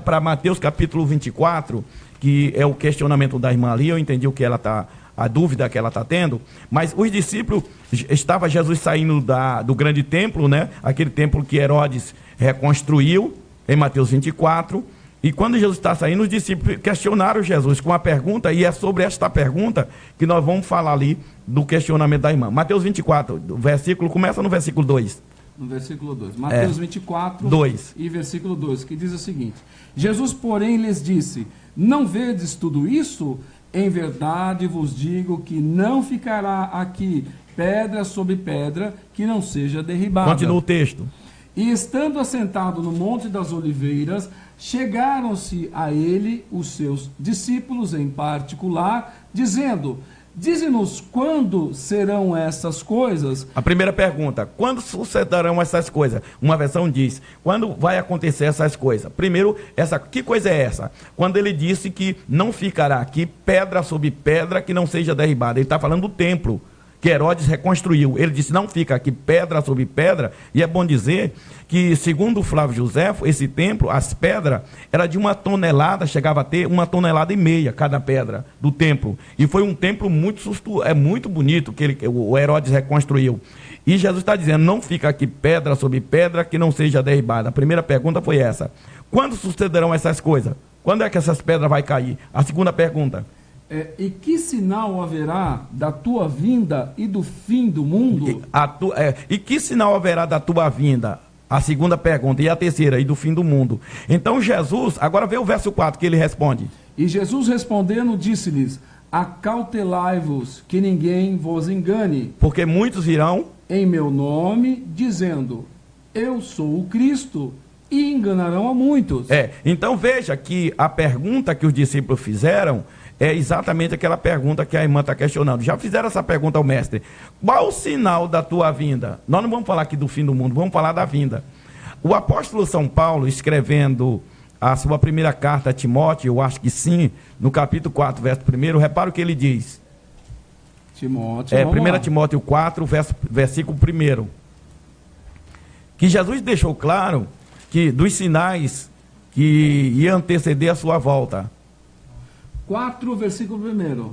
para Mateus capítulo 24, que é o questionamento da irmã ali. Eu entendi o que ela está... a dúvida que ela está tendo, mas os discípulos, estava Jesus saindo do grande templo, né? Aquele templo que Herodes reconstruiu, em Mateus 24, e quando Jesus está saindo, os discípulos questionaram Jesus com uma pergunta, e é sobre esta pergunta que nós vamos falar ali do questionamento da irmã. Mateus 24, começa no versículo 2. No versículo 2. Mateus 24, 2. E versículo 2, que diz o seguinte: Jesus, porém, lhes disse: não vedes tudo isso? Em verdade vos digo que não ficará aqui pedra sobre pedra que não seja derribada. Continua o texto. E estando assentado no Monte das Oliveiras, chegaram-se a ele os seus discípulos em particular, dizendo: dize-nos quando serão essas coisas. A primeira pergunta: quando sucederão essas coisas? Uma versão diz: quando vai acontecer essas coisas? Primeiro, que coisa é essa? Quando ele disse que não ficará aqui pedra sobre pedra que não seja derribada. Ele está falando do templo. que Herodes reconstruiu. Ele disse, não fica aqui pedra sobre pedra, e é bom dizer que, segundo Flávio Joséfo, esse templo, as pedras, era de 1 tonelada, chegava a ter 1,5 toneladas cada pedra do templo. E foi um templo muito bonito que o Herodes reconstruiu. E Jesus está dizendo, não fica aqui pedra sobre pedra que não seja derribada. A primeira pergunta foi essa. Quando sucederão essas coisas? Quando é que essas pedras vão cair? A segunda pergunta. E que sinal haverá da tua vinda e do fim do mundo? E que sinal haverá da tua vinda? A segunda pergunta. E a terceira, e do fim do mundo. Então Jesus, agora vê o verso 4 que ele responde. E Jesus respondendo disse-lhes, acautelai-vos que ninguém vos engane. Porque muitos irão em meu nome, dizendo, eu sou o Cristo, e enganarão a muitos. Então veja que a pergunta que os discípulos fizeram é exatamente aquela pergunta que a irmã está questionando. Já fizeram essa pergunta ao mestre. Qual o sinal da tua vinda? Nós não vamos falar aqui do fim do mundo, vamos falar da vinda. O apóstolo São Paulo, escrevendo a sua primeira carta a Timóteo, eu acho que sim, no capítulo 4, verso 1, repara o que ele diz. Timóteo, 1 Timóteo 4, versículo 1. Que Jesus deixou claro que dos sinais que iam anteceder a sua volta. 4, versículo 1.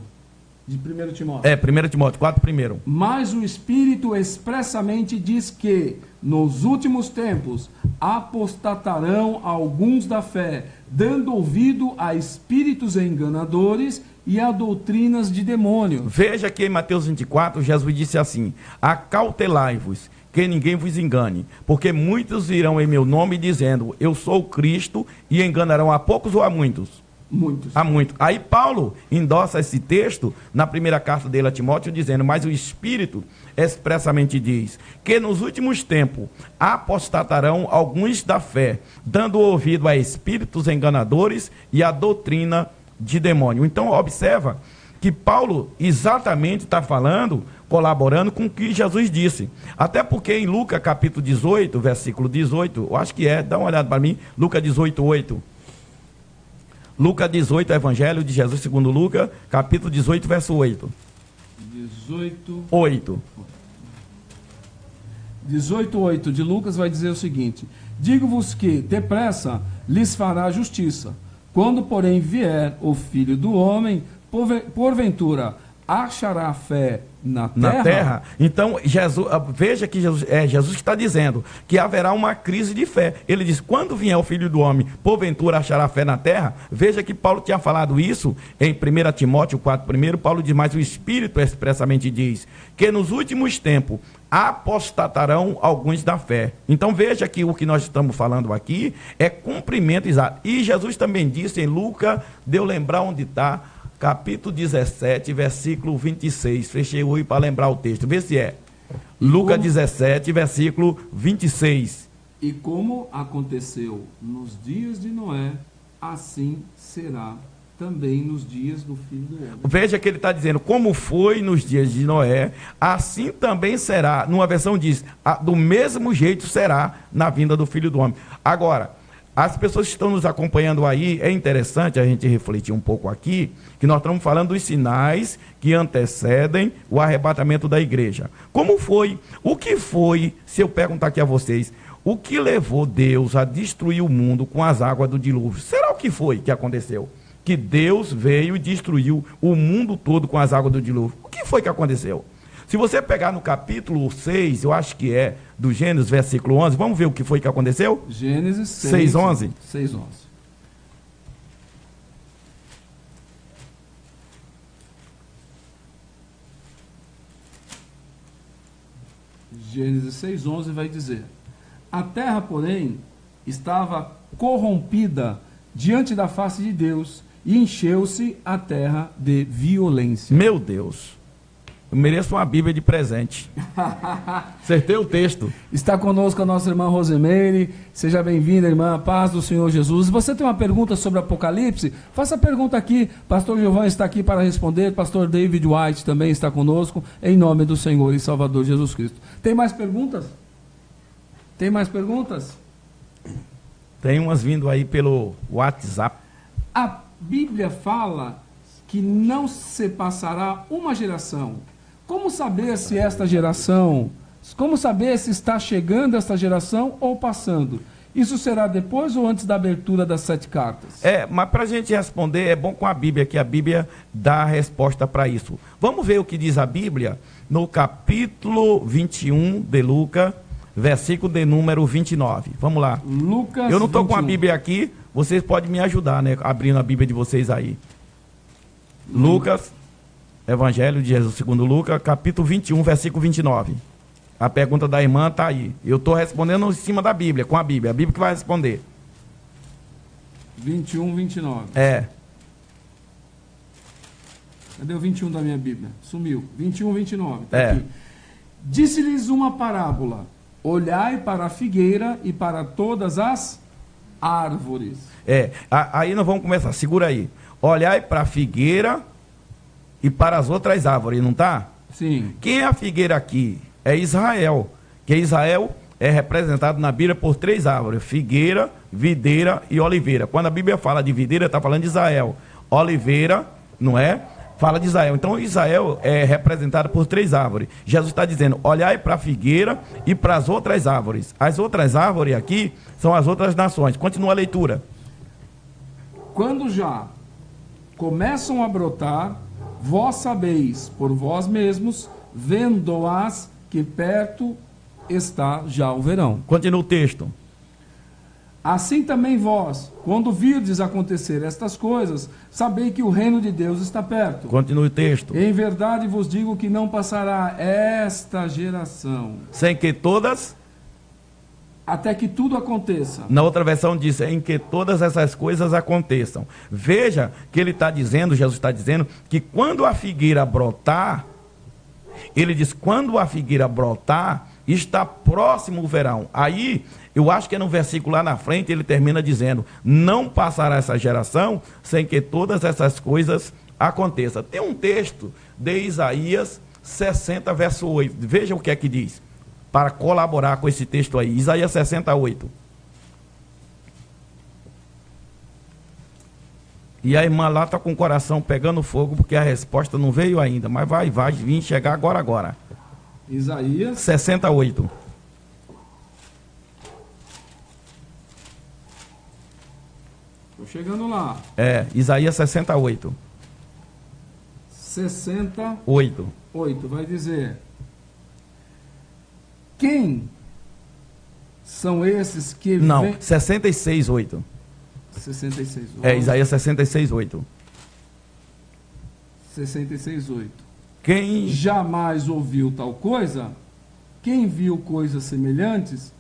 De 1 Timóteo. 1 Timóteo 4, 1. Mas o Espírito expressamente diz que, nos últimos tempos, apostatarão alguns da fé, dando ouvido a espíritos enganadores e a doutrinas de demônio. Veja que em Mateus 24, Jesus disse assim, acautelai-vos, que ninguém vos engane, porque muitos irão em meu nome dizendo, eu sou o Cristo, e enganarão a poucos ou a muitos? Muitos. Há muito. Aí Paulo endossa esse texto na primeira carta dele a Timóteo, dizendo, mas o Espírito expressamente diz, que nos últimos tempos apostatarão alguns da fé, dando ouvido a espíritos enganadores e a doutrina de demônio. Então observa que Paulo exatamente está falando, colaborando com o que Jesus disse. Até porque em Lucas capítulo 18, versículo 18, eu acho que dá uma olhada para mim, Lucas 18, 8. Lucas 18, Evangelho de Jesus segundo Lucas, capítulo 18, verso 8. 8. 18:8 de Lucas vai dizer o seguinte: digo-vos que, depressa, lhes fará justiça. Quando, porém, vier o Filho do Homem, porventura, achará fé na terra? Então, veja que Jesus que está dizendo que haverá uma crise de fé. Ele diz, quando vier o Filho do Homem, porventura achará fé na terra? Veja que Paulo tinha falado isso em 1 Timóteo 4, Paulo diz, mas o Espírito expressamente diz que nos últimos tempos apostatarão alguns da fé. Então veja que o que nós estamos falando aqui é cumprimento exato. E Jesus também disse em Lucas, deu lembrar onde está, capítulo 17, versículo 26. Fechei o olho para lembrar o texto. Vê se é. Lucas 17, versículo 26. E como aconteceu nos dias de Noé, assim será também nos dias do Filho do Homem. Veja que ele está dizendo, como foi nos dias de Noé, assim também será. Numa versão diz, do mesmo jeito será na vinda do Filho do Homem. Agora, as pessoas que estão nos acompanhando aí, é interessante a gente refletir um pouco aqui, que nós estamos falando dos sinais que antecedem o arrebatamento da igreja. Como foi? O que foi, se eu perguntar aqui a vocês, o que levou Deus a destruir o mundo com as águas do dilúvio? Será o que foi que aconteceu? Que Deus veio e destruiu o mundo todo com as águas do dilúvio. O que foi que aconteceu? Se você pegar no capítulo 6, eu acho que é, do Gênesis, versículo 11, vamos ver o que foi que aconteceu? Gênesis 6, 11. 6, 11. Gênesis 6, 11 vai dizer, a terra, porém, estava corrompida diante da face de Deus, e encheu-se a terra de violência. Meu Deus, eu mereço uma Bíblia de presente. Acertei o texto. Está conosco a nossa irmã Rosemeire. Seja bem-vinda, irmã. Paz do Senhor Jesus. Se você tem uma pergunta sobre Apocalipse, faça a pergunta aqui. Pastor Giovanni está aqui para responder. Pastor David White também está conosco. Em nome do Senhor e Salvador Jesus Cristo. Tem mais perguntas? Tem mais perguntas? Tem umas vindo aí pelo WhatsApp. A Bíblia fala que não se passará uma geração Como saber se esta geração, como saber se está chegando esta geração ou passando? Isso será depois ou antes da abertura das 7 cartas? Mas para a gente responder, é bom com a Bíblia, que a Bíblia dá a resposta para isso. Vamos ver o que diz a Bíblia no capítulo 21 de Lucas, versículo de número 29. Vamos lá. Lucas Eu não estou 21. com a Bíblia aqui, vocês podem me ajudar, né? Abrindo a Bíblia de vocês aí. Lucas, Evangelho de Jesus segundo Lucas, capítulo 21, versículo 29. A pergunta da irmã está aí. Eu estou respondendo em cima da Bíblia, com a Bíblia que vai responder. 21, 29. Cadê o 21 da minha Bíblia? Sumiu. 21, 29. Tá aqui. Disse-lhes uma parábola. Olhai para a figueira e para todas as árvores. Aí nós vamos começar. Segura aí. Olhai para a figueira e para as outras árvores, não está? Sim. Quem é a figueira aqui? É Israel. Que Israel é representado na Bíblia por 3 árvores: figueira, videira e oliveira. Quando a Bíblia fala de videira, está falando de Israel. Oliveira, não é? Fala de Israel. Então Israel é representado por 3 árvores. Jesus está dizendo: olhai para a figueira e para as outras árvores. As outras árvores aqui são as outras nações. Continua a leitura. Quando já começam a brotar, vós sabeis por vós mesmos, vendo-as, que perto está já o verão. Continua o texto. Assim também vós, quando virdes acontecer estas coisas, sabei que o reino de Deus está perto. Continue o texto. Em verdade vos digo que não passará esta geração, sem que todas... até que tudo aconteça. Na outra versão diz, em que todas essas coisas aconteçam. Veja que ele está dizendo, Jesus está dizendo, que quando a figueira brotar, ele diz, quando a figueira brotar, está próximo o verão. Aí, eu acho que é no versículo lá na frente, ele termina dizendo, não passará essa geração sem que todas essas coisas aconteçam. Tem um texto de Isaías 60, verso 8. Veja o que é que diz, para colaborar com esse texto aí. Isaías 68. E a irmã lá está com o coração pegando fogo, porque a resposta não veio ainda, mas vai vir chegar agora. Isaías 68. Estou chegando lá. Isaías 68. 68. Vai dizer: quem são esses que... Não, 66, 8. 66. Isaías 66, 8. 66, 8. Quem jamais ouviu tal coisa, quem viu coisas semelhantes,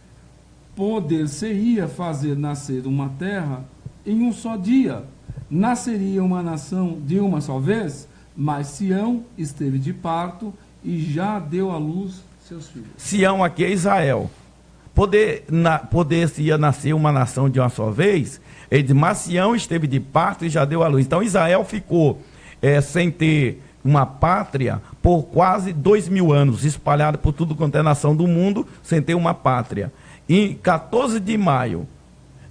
poder-se-ia fazer nascer uma terra em um só dia. Nasceria uma nação de uma só vez, mas Sião esteve de parto e já deu à luz seus filhos. Sião aqui é Israel. Poder-se-ia nascer uma nação de uma só vez, ele diz, mas Sião esteve de parto e já deu à luz. Então Israel ficou sem ter uma pátria por quase 2000 anos, espalhada por tudo quanto é nação do mundo, sem ter uma pátria. Em 14 de maio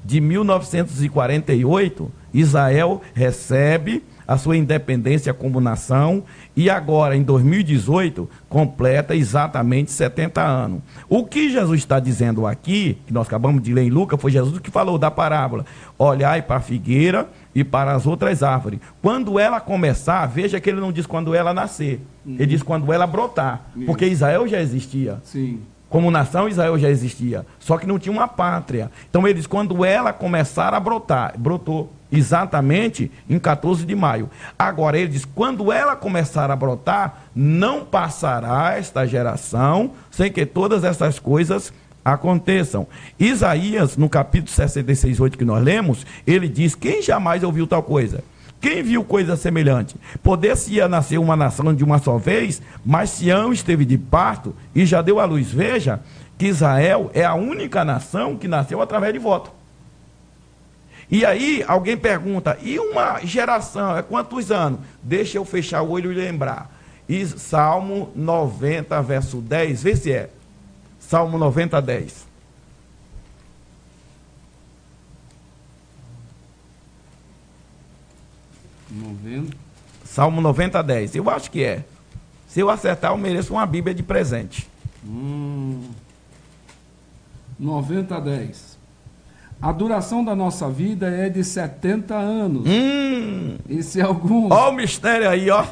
de 1948, Israel recebe a sua independência como nação e agora, em 2018, completa exatamente 70 anos. O que Jesus está dizendo aqui, que nós acabamos de ler em Lucas, foi Jesus que falou da parábola. Olhai para a figueira e para as outras árvores. Quando ela começar, veja que ele não diz quando ela nascer. Ele diz quando ela brotar. Porque Israel já existia. Sim. Como nação, Israel já existia. Só que não tinha uma pátria. Então ele diz quando ela começar a brotar. Brotou exatamente em 14 de maio. Agora ele diz, quando ela começar a brotar, não passará esta geração sem que todas essas coisas aconteçam. Isaías, no capítulo 66, 8 que nós lemos, ele diz, quem jamais ouviu tal coisa? Quem viu coisa semelhante? Poder-se-ia nascer uma nação de uma só vez, mas Sião esteve de parto e já deu à luz. Veja que Israel é a única nação que nasceu através de voto. E aí alguém pergunta, e uma geração, é quantos anos? Deixa eu fechar o olho e lembrar. E Salmo 90, verso 10, vê se é. Salmo 90, 10. Salmo 90, 10. Eu acho que é. Se eu acertar, eu mereço uma Bíblia de presente. 90-10. A duração da nossa vida é de 70 anos. E se alguns... Ó o mistério aí, ó.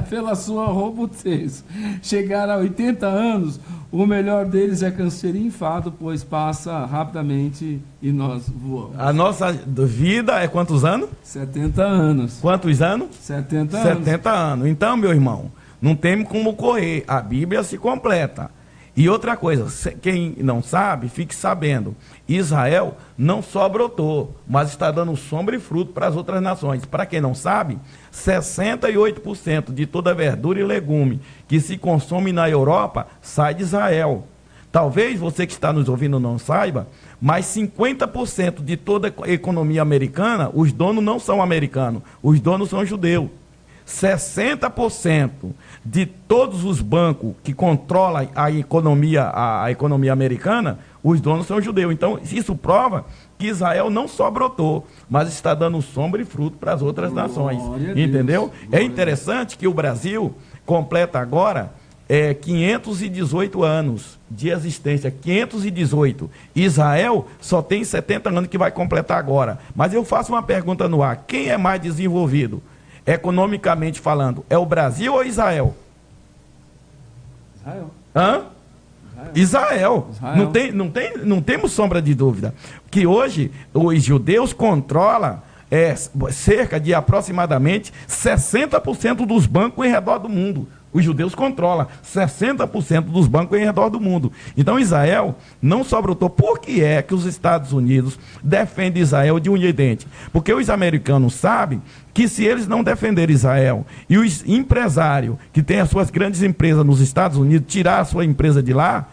pela sua robustez, chegar a 80 anos, o melhor deles é câncer e enfado, pois passa rapidamente e nós voamos. A nossa vida é quantos anos? 70 anos. Quantos anos? 70 anos. 70 anos. Então, meu irmão, não tem como correr. A Bíblia se completa. E outra coisa, quem não sabe, fique sabendo. Israel não só brotou, mas está dando sombra e fruto para as outras nações. Para quem não sabe, 68% de toda verdura e legume que se consome na Europa sai de Israel. Talvez você que está nos ouvindo não saiba, mas 50% de toda a economia americana, os donos não são americanos, os donos são judeus. 60% de todos os bancos que controlam a economia americana, os donos são judeus. Então, isso prova que Israel não só brotou, mas está dando sombra e fruto para as outras nações. Entendeu? É interessante que o Brasil completa agora 518 anos de existência. 518. Israel só tem 70 anos que vai completar agora. Mas eu faço uma pergunta no ar. Quem é mais desenvolvido? Economicamente falando, é o Brasil ou Israel? Israel. Hã? Israel. Não temos sombra de dúvida. Que hoje os judeus controlam cerca de aproximadamente 60% dos bancos em redor do mundo. Os judeus controlam 60% dos bancos em redor do mundo. Então Israel não só brotou. Por que é que os Estados Unidos defendem Israel de unha e dente? Porque os americanos sabem que se eles não defenderem Israel e os empresários que têm as suas grandes empresas nos Estados Unidos tirar a sua empresa de lá,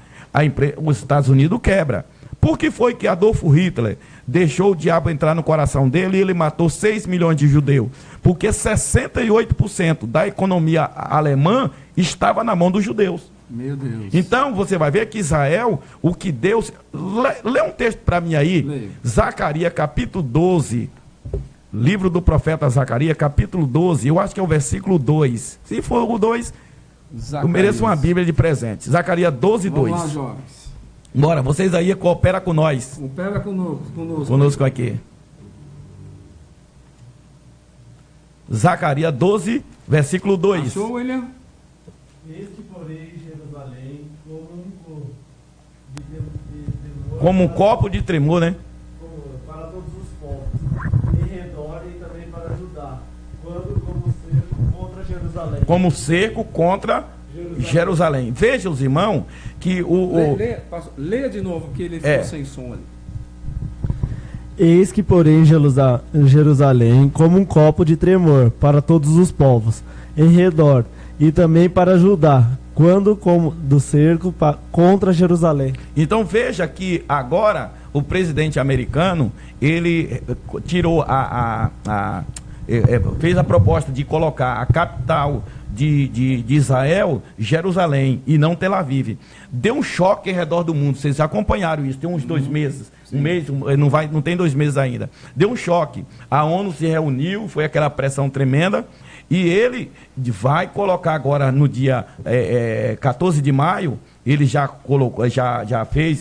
os Estados Unidos quebra. Por que foi que Adolfo Hitler deixou o diabo entrar no coração dele e ele matou 6 milhões de judeus? Porque 68% da economia alemã estava na mão dos judeus. Meu Deus. Então, você vai ver que Israel, o que Deus... Lê um texto para mim aí. Leio. Zacarias, capítulo 12. Livro do profeta Zacarias, capítulo 12. Eu acho que é o versículo 2. Se for o 2, eu mereço uma Bíblia de presente. Zacarias 12, 2. Vamos lá, jovens. Bora, vocês aí cooperam com nós. Coopera conosco. Conosco aqui. Zacarias 12, versículo 2. Achou, William? Eis que porém Jerusalém Como um copo de tremor, né? para todos os povos, em redor e também para Judá, quando como cerco contra Jerusalém. Como cerco contra Jerusalém. Veja, os irmãos, que Leia de novo, que ele ficou sem som ali. Eis que, porém, Jerusalém, como um copo de tremor para todos os povos, em redor, e também para Judá, quando como do cerco contra Jerusalém. Então veja que agora o presidente americano, ele tirou fez a proposta de colocar a capital de Israel, Jerusalém, e não Tel Aviv. Deu um choque em redor do mundo. Vocês acompanharam isso, tem uns 2 meses. Um mês, não tem 2 meses ainda. Deu um choque. A ONU se reuniu, foi aquela pressão tremenda, e ele vai colocar agora no dia 14 de maio, ele já colocou, já fez,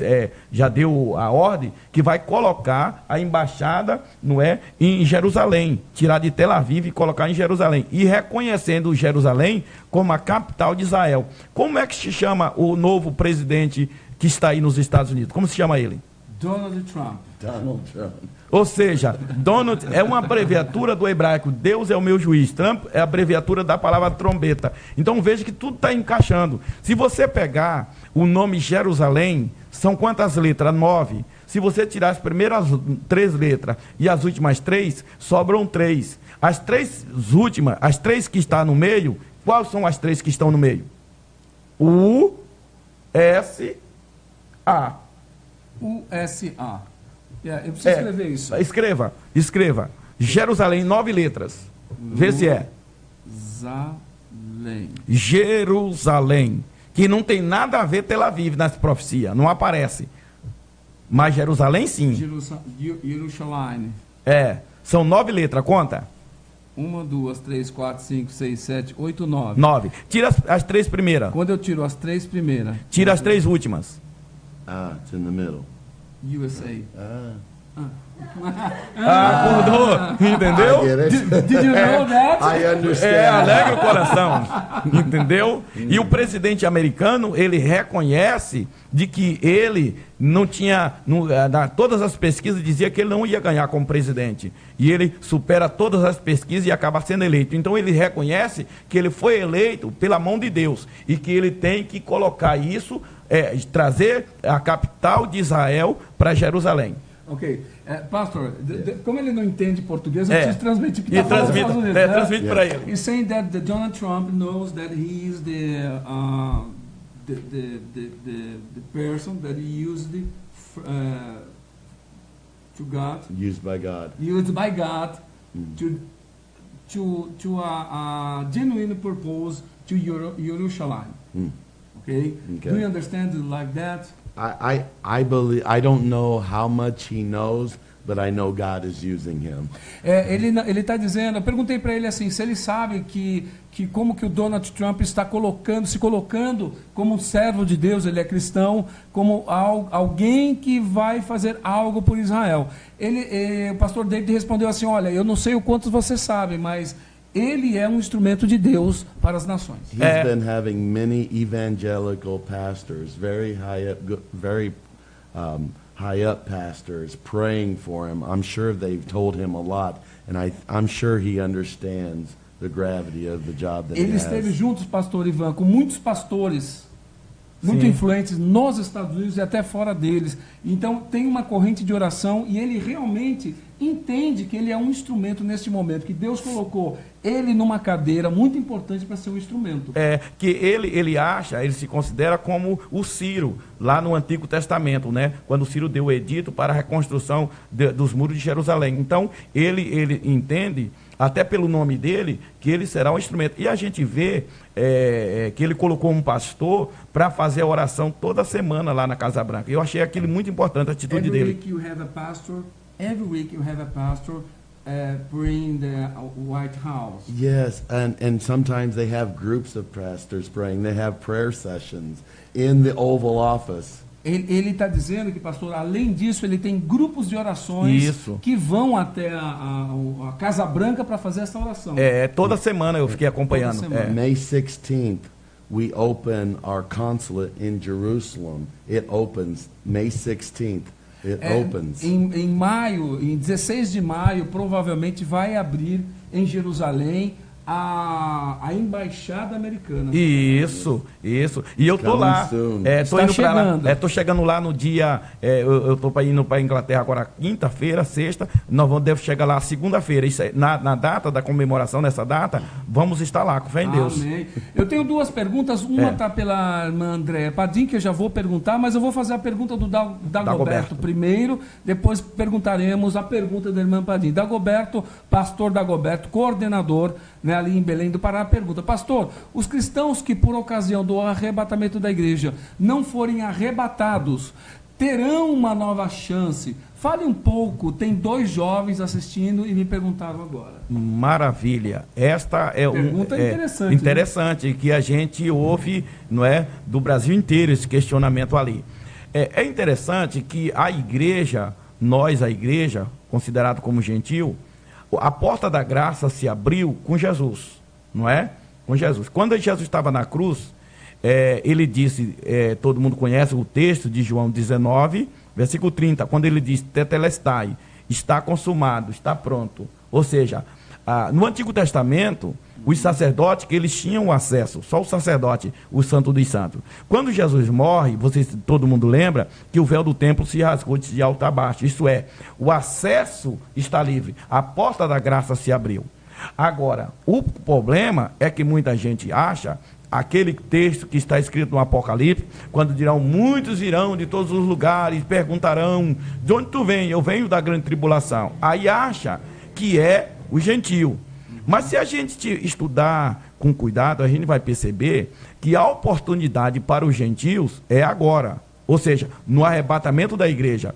já deu a ordem que vai colocar a embaixada, não é, em Jerusalém, tirar de Tel Aviv e colocar em Jerusalém, e reconhecendo Jerusalém como a capital de Israel. Como é que se chama o novo presidente que está aí nos Estados Unidos? Como se chama ele? Donald Trump. Donald Trump. Ou seja, Donald é uma abreviatura do hebraico. Deus é o meu juiz. Trump é a abreviatura da palavra trombeta. Então veja que tudo está encaixando. Se você pegar o nome Jerusalém, são quantas letras? 9. Se você tirar as primeiras 3 letras e as últimas 3, sobram 3. As 3 últimas, as 3 que estão no meio, quais são as 3 que estão no meio? U-S-A. USA. Eu preciso escrever isso. Escreva. Jerusalém, 9 letras. Vê se é. Jerusalém. Que não tem nada a ver Tel Aviv nas profecias. Não aparece. Mas Jerusalém, sim. Jerusalém. São 9 letras. Conta. 1, 2, 3, 4, 5, 6, 7, 8, 9. 9. Tira as 3 primeiras. Quando eu tiro as 3 primeiras. Tira as 3 últimas. It's in the middle. USA. Acordou, entendeu? Did you know that? I understand. Alegra o coração, entendeu? E o presidente americano, ele reconhece de que ele não tinha, todas as pesquisas dizia que ele não ia ganhar como presidente. E ele supera todas as pesquisas e acaba sendo eleito. Então ele reconhece que ele foi eleito pela mão de Deus e que ele tem que colocar isso, trazer a capital de Israel para Jerusalém. Ok. Pastor, como ele não entende português, eu preciso transmitir o que está falando. Transmite para ele. He's saying that Donald Trump knows that he is the person that he used to God. Used by God. Used by God to a genuine purpose to Jerusalem. Okay? Do you understand it like that? I believe. I don't know how much he knows, but I know God is using him. Ele está dizendo. Eu perguntei para ele assim, se ele sabe que como que o Donald Trump está se colocando como um servo de Deus, ele é cristão, como alguém que vai fazer algo por Israel. O pastor David respondeu assim: olha, eu não sei o quanto você sabe, mas ele é um instrumento de Deus para as nações. He's been having many evangelical pastors, very high up pastors, praying for him. I'm sure they've told him a lot, and I'm sure he understands the gravity of the job that he has. Ele esteve juntos, pastor Ivan, com muitos pastores muito influentes nos Estados Unidos e até fora deles. Então tem uma corrente de oração e ele realmente entende que ele é um instrumento neste momento, que Deus colocou ele numa cadeira muito importante para ser um instrumento. Que ele se considera como o Ciro, lá no Antigo Testamento, né? Quando o Ciro deu o edito para a reconstrução dos muros de Jerusalém. Então, ele entende, até pelo nome dele, que ele será um instrumento. E a gente vê que ele colocou um pastor para fazer a oração toda semana lá na Casa Branca. Eu achei aquilo muito importante, a atitude dele. Every week you have a pastor praying the White House. Yes, and sometimes they have groups of pastors praying. They have prayer sessions in the Oval Office. Ele está dizendo que, pastor, além disso, ele tem grupos de orações que vão até a Casa Branca para fazer essa oração. Toda semana eu fiquei acompanhando. May 16th, we open our consulate in Jerusalem. It opens May 16th. Em maio, em 16 de maio, provavelmente vai abrir em Jerusalém a embaixada americana. Isso. E eu tô lá. Tô indo para lá. Tô chegando lá no dia. Eu tô indo para a Inglaterra agora quinta-feira, sexta. Nós devo chegar lá segunda-feira. Na data da comemoração, nessa data, vamos estar lá, com fé em Deus. Amém. Eu tenho 2 perguntas. Uma está pela irmã Andréa Padim, que eu já vou perguntar, mas eu vou fazer a pergunta do Dagoberto primeiro, depois perguntaremos a pergunta da irmã Padim. Dagoberto, pastor Dagoberto, coordenador, né, ali em Belém do Pará, pergunta: pastor, os cristãos que por ocasião do arrebatamento da igreja não forem arrebatados, terão uma nova chance? Fale um pouco, tem 2 jovens assistindo e me perguntaram agora. Maravilha. Esta é pergunta interessante, né? Que a gente ouve, não é, do Brasil inteiro, esse questionamento ali. É interessante que a igreja, a igreja, considerado como gentil, a porta da graça se abriu com Jesus, não é? Com Jesus. Quando Jesus estava na cruz, ele disse, todo mundo conhece o texto de João 19, versículo 30, quando ele diz, tetelestai, está consumado, está pronto. Ou seja, no Antigo Testamento, os sacerdotes, que eles tinham acesso, só o sacerdote, o Santo dos Santos. Quando Jesus morre, todo mundo lembra que o véu do templo se rasgou de alto a baixo. Isso é, o acesso está livre, a porta da graça se abriu. Agora, o problema é que muita gente acha aquele texto que está escrito no Apocalipse, quando dirão, muitos virão de todos os lugares, perguntarão, de onde tu vem? Eu venho da grande tribulação. Aí acha que é o gentio. Mas se a gente estudar com cuidado, a gente vai perceber que a oportunidade para os gentios é agora. Ou seja, no arrebatamento da igreja.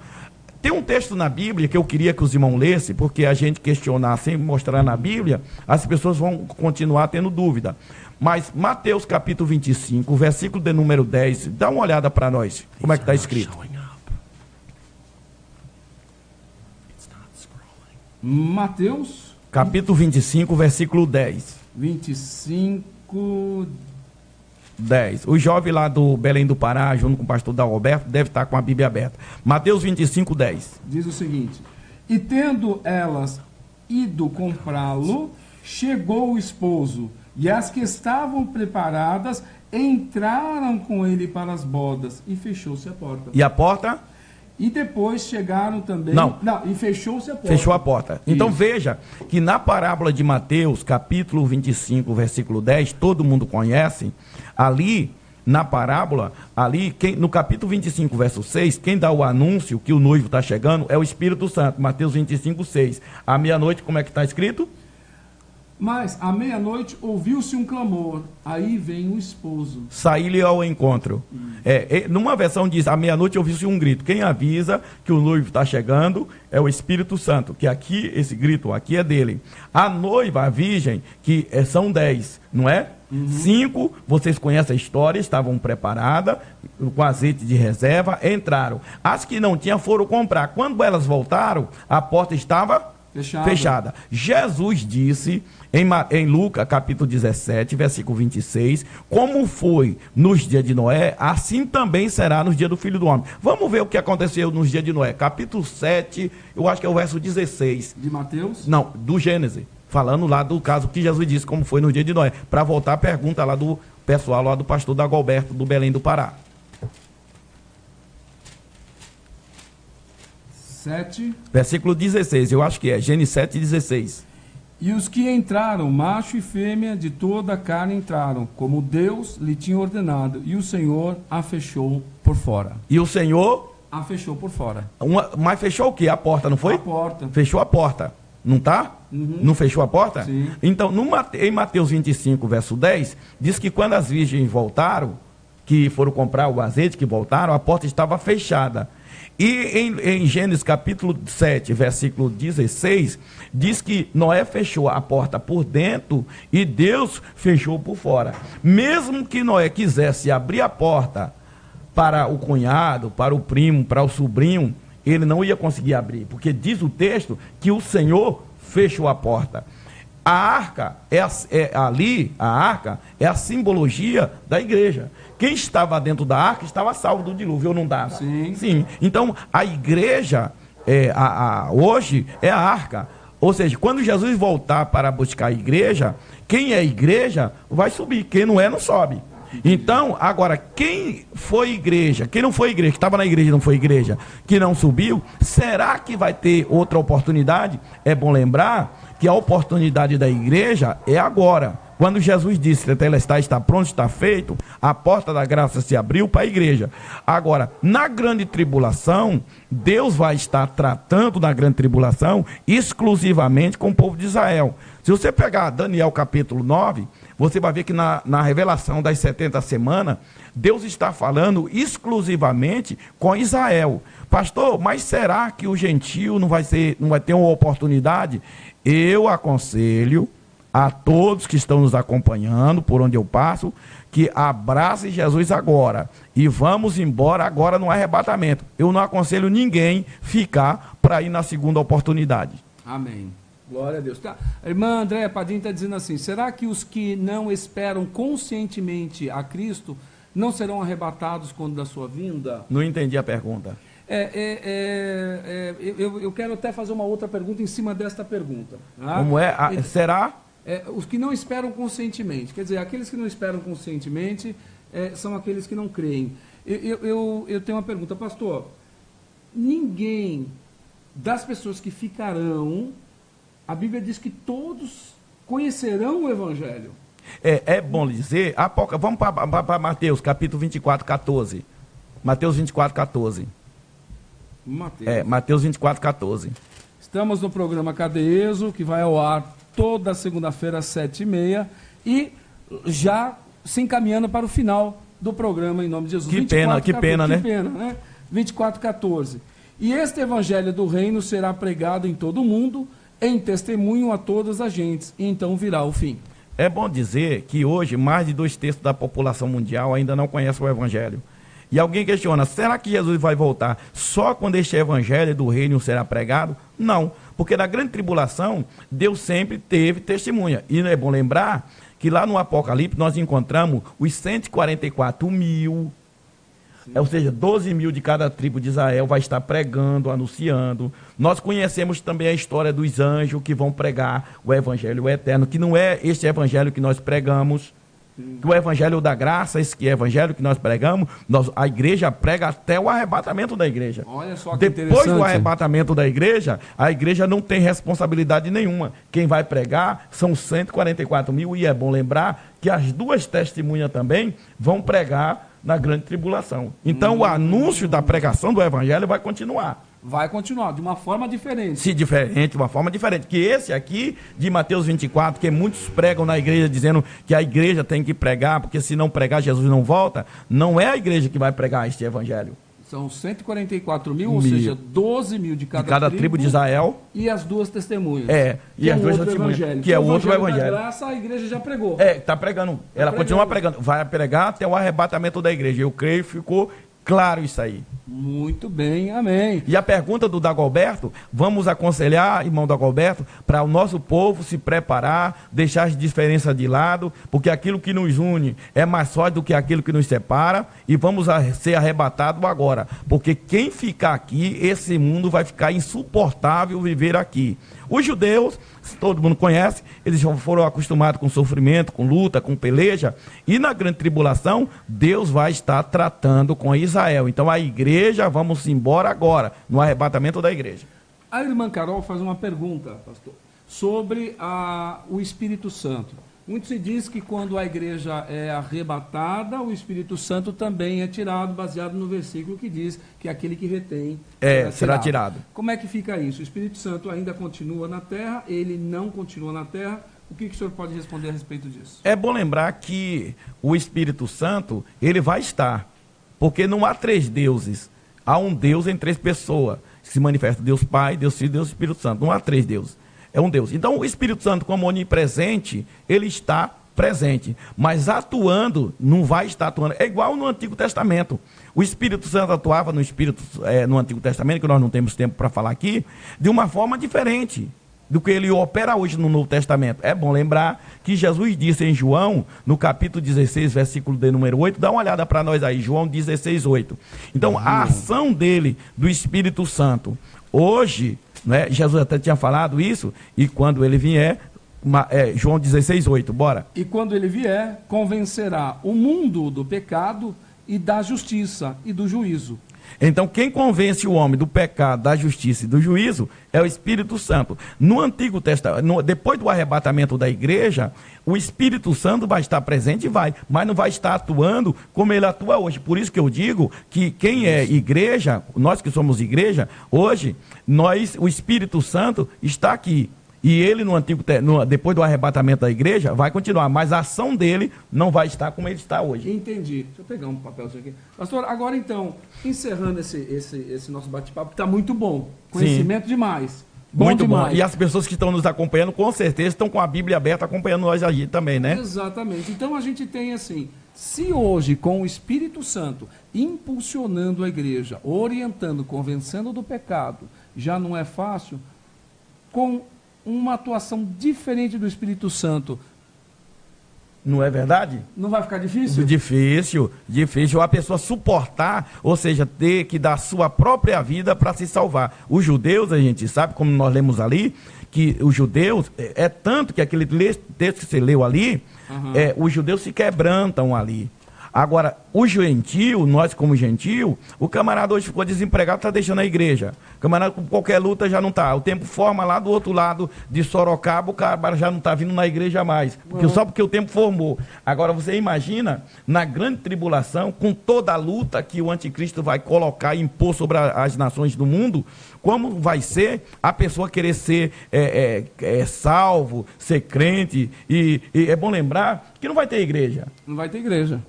Tem um texto na Bíblia que eu queria que os irmãos lessem, porque a gente questionar sem mostrar na Bíblia, as pessoas vão continuar tendo dúvida. Mas Mateus capítulo 25, versículo de número 10, dá uma olhada para nós, como é que está escrito. Mateus capítulo 25, versículo 10. 25, 10. O jovem lá do Belém do Pará, junto com o pastor Dalroberto, deve estar com a Bíblia aberta. Mateus 25, 10. Diz o seguinte: e tendo elas ido comprá-lo, chegou o esposo, e as que estavam preparadas entraram com ele para as bodas, e fechou-se a porta. E a porta? E depois chegaram também... Não, e fechou-se a porta. Fechou a porta. Então Isso. veja que na parábola de Mateus, capítulo 25, versículo 10, todo mundo conhece, ali, na parábola, ali, no capítulo 25, verso 6, quem dá o anúncio que o noivo está chegando é o Espírito Santo. Mateus 25, 6. À meia-noite, como é que está escrito? Mas, à meia-noite, ouviu-se um clamor. Aí vem o esposo. Saí-lhe ao encontro. Numa versão diz, à meia-noite ouviu-se um grito. Quem avisa que o noivo está chegando é o Espírito Santo. Que aqui, esse grito aqui é dele. A noiva, a virgem, que são 10, não é? 5, vocês conhecem a história, estavam preparadas, com azeite de reserva, entraram. As que não tinham foram comprar. Quando elas voltaram, a porta estava... Fechada. Jesus disse em Lucas capítulo 17, versículo 26, como foi nos dias de Noé, assim também será nos dias do Filho do Homem. Vamos ver o que aconteceu nos dias de Noé. Capítulo 7, eu acho que é o verso 16. De Mateus? Não, do Gênesis. Falando lá do caso que Jesus disse, como foi nos dias de Noé. Para voltar à pergunta lá do pessoal, lá do pastor Dagoberto, do Belém do Pará. 7. Versículo 16, eu acho que é, Gênesis 7, 16. E os que entraram, macho e fêmea, de toda a carne entraram, como Deus lhe tinha ordenado, e o Senhor a fechou por fora. E o Senhor? A fechou por fora. Mas fechou o quê? A porta, não foi? A porta. Fechou a porta, não tá? Não fechou a porta? Sim. Então, em Mateus 25, verso 10, diz que quando as virgens voltaram, que foram comprar o azeite, que voltaram, a porta estava fechada. E em Gênesis capítulo 7, versículo 16, diz que Noé fechou a porta por dentro e Deus fechou por fora. Mesmo que Noé quisesse abrir a porta para o cunhado, para o primo, para o sobrinho, ele não ia conseguir abrir, porque diz o texto que o Senhor fechou a porta. A arca a arca é a simbologia da igreja. Quem estava dentro da arca estava salvo do dilúvio, ou não dava? Sim. Então, a igreja, hoje, é a arca. Ou seja, quando Jesus voltar para buscar a igreja, quem é igreja vai subir, quem não é, não sobe. Então, agora, quem foi igreja, quem não foi igreja, que estava na igreja e não foi igreja, que não subiu, será que vai ter outra oportunidade? É bom lembrar que a oportunidade da igreja é agora. Quando Jesus disse que está pronto, está feito, a porta da graça se abriu para a igreja. Agora, na grande tribulação, Deus vai estar tratando na grande tribulação exclusivamente com o povo de Israel. Se você pegar Daniel capítulo 9, você vai ver que na revelação das 70 semanas, Deus está falando exclusivamente com Israel. Pastor, mas será que o gentio não vai ter uma oportunidade? Eu aconselho a todos que estão nos acompanhando, por onde eu passo, que abracem Jesus agora e vamos embora agora no arrebatamento. Eu não aconselho ninguém ficar para ir na segunda oportunidade. Amém. Glória a Deus. Tá. A irmã Andréa Padim está dizendo assim, será que os que não esperam conscientemente a Cristo não serão arrebatados quando da sua vinda? Não entendi a pergunta. Eu quero até fazer uma outra pergunta em cima desta pergunta. Tá? Como é? Será? Os que não esperam conscientemente. Quer dizer, aqueles que não esperam conscientemente são aqueles que não creem. Eu tenho uma pergunta, pastor. Ninguém das pessoas que ficarão, a Bíblia diz que todos conhecerão o Evangelho. É bom dizer, vamos para Mateus, capítulo 24, 14. Mateus 24, 14. Mateus 24, 14. Estamos no programa Cadeeso, que vai ao ar toda segunda-feira às 7h30 e já se encaminhando para o final do programa, em nome de Jesus. Que pena, né? 24, 14. E este evangelho do reino será pregado em todo o mundo, em testemunho a todas as gentes, e então virá o fim. É bom dizer que hoje mais de 2/3 da população mundial ainda não conhece o evangelho. E alguém questiona, será que Jesus vai voltar só quando este evangelho do reino será pregado? Não, porque na grande tribulação, Deus sempre teve testemunha. E é bom lembrar que lá no Apocalipse nós encontramos os 144 mil, ou seja, 12 mil de cada tribo de Israel vai estar pregando, anunciando. Nós conhecemos também a história dos anjos que vão pregar o evangelho eterno, que não é este evangelho que nós pregamos. Que o evangelho da graça, esse que é evangelho que nós pregamos, a igreja prega até o arrebatamento da igreja. Olha só que depois do arrebatamento da igreja, a igreja não tem responsabilidade nenhuma. Quem vai pregar são 144 mil, e é bom lembrar que as duas testemunhas também vão pregar na grande tribulação. Então o anúncio da pregação do evangelho vai continuar. Vai continuar, de uma forma diferente. Sim, diferente, de uma forma diferente. Que esse aqui, de Mateus 24, que muitos pregam na igreja dizendo que a igreja tem que pregar, porque se não pregar, Jesus não volta, não é a igreja que vai pregar este evangelho. São 144 mil, ou seja, 12 mil de cada tribo de Israel. E as duas testemunhas. E as duas testemunhas. Que é o outro evangelho. Da graça, a igreja já pregou. Está pregando. Ela continua pregando. Vai pregar até o arrebatamento da igreja. Eu creio que ficou claro isso aí. Muito bem, amém. E a pergunta do Dagoberto, vamos aconselhar, irmão Dagoberto, para o nosso povo se preparar, deixar as diferenças de lado, porque aquilo que nos une é mais forte do que aquilo que nos separa, e vamos ser arrebatados agora, porque quem ficar aqui, esse mundo vai ficar insuportável viver aqui. Os judeus, todo mundo conhece, eles já foram acostumados com sofrimento, com luta, com peleja, e na grande tribulação, Deus vai estar tratando com Israel. Então a igreja, vamos embora agora, no arrebatamento da igreja. A irmã Carol faz uma pergunta, pastor, sobre o Espírito Santo. Muito se diz que quando a igreja é arrebatada, o Espírito Santo também é tirado, baseado no versículo que diz que aquele que retém será tirado. Como é que fica isso? O Espírito Santo ainda continua na terra, ele não continua na terra? O que o senhor pode responder a respeito disso? É bom lembrar que o Espírito Santo, ele vai estar, porque não há 3 deuses, há um Deus em 3 pessoas. Se manifesta Deus Pai, Deus Filho e Deus Espírito Santo. Não há 3 deuses. É um Deus. Então, o Espírito Santo, como onipresente, ele está presente. Mas atuando, não vai estar atuando. É igual no Antigo Testamento. O Espírito Santo atuava no Antigo Testamento, que nós não temos tempo para falar aqui, de uma forma diferente do que ele opera hoje no Novo Testamento. É bom lembrar que Jesus disse em João, no capítulo 16, versículo de número 8, dá uma olhada para nós aí, João 16, 8. Então, a ação dele, do Espírito Santo, hoje, né, Jesus até tinha falado isso, e quando ele vier, João 16, 8, bora. E quando ele vier, convencerá o mundo do pecado e da justiça e do juízo. Então, quem convence o homem do pecado, da justiça e do juízo é o Espírito Santo. No Antigo Testamento, depois do arrebatamento da igreja, o Espírito Santo vai estar presente e mas não vai estar atuando como ele atua hoje. Por isso que eu digo que quem é igreja, nós que somos igreja, hoje, o Espírito Santo está aqui. E ele, depois do arrebatamento da igreja, vai continuar, mas a ação dele não vai estar como ele está hoje. Entendi. Deixa eu pegar um papelzinho aqui. Pastor, agora então, encerrando esse nosso bate-papo, que está muito bom. Conhecimento demais. Muito bom. E as pessoas que estão nos acompanhando, com certeza, estão com a Bíblia aberta acompanhando nós aqui também, né? Exatamente. Então a gente tem assim, se hoje com o Espírito Santo impulsionando a igreja, orientando, convencendo do pecado, já não é fácil, com uma atuação diferente do Espírito Santo, não é verdade? Não vai ficar difícil? Difícil a pessoa suportar, ou seja, ter que dar sua própria vida para se salvar. Os judeus, a gente sabe, como nós lemos ali, que os judeus, é tanto que aquele texto que você leu ali, os judeus se quebrantam ali. Agora, o gentio, nós como gentio, o camarada hoje ficou desempregado, está deixando a igreja. O camarada com qualquer luta já não está. O tempo forma lá do outro lado de Sorocaba, o cara já não está vindo na igreja mais. Só porque o tempo formou. Agora, você imagina, na grande tribulação, com toda a luta que o anticristo vai colocar e impor sobre as nações do mundo, como vai ser a pessoa querer ser salvo, ser crente. E é bom lembrar que não vai ter igreja. Não vai ter igreja.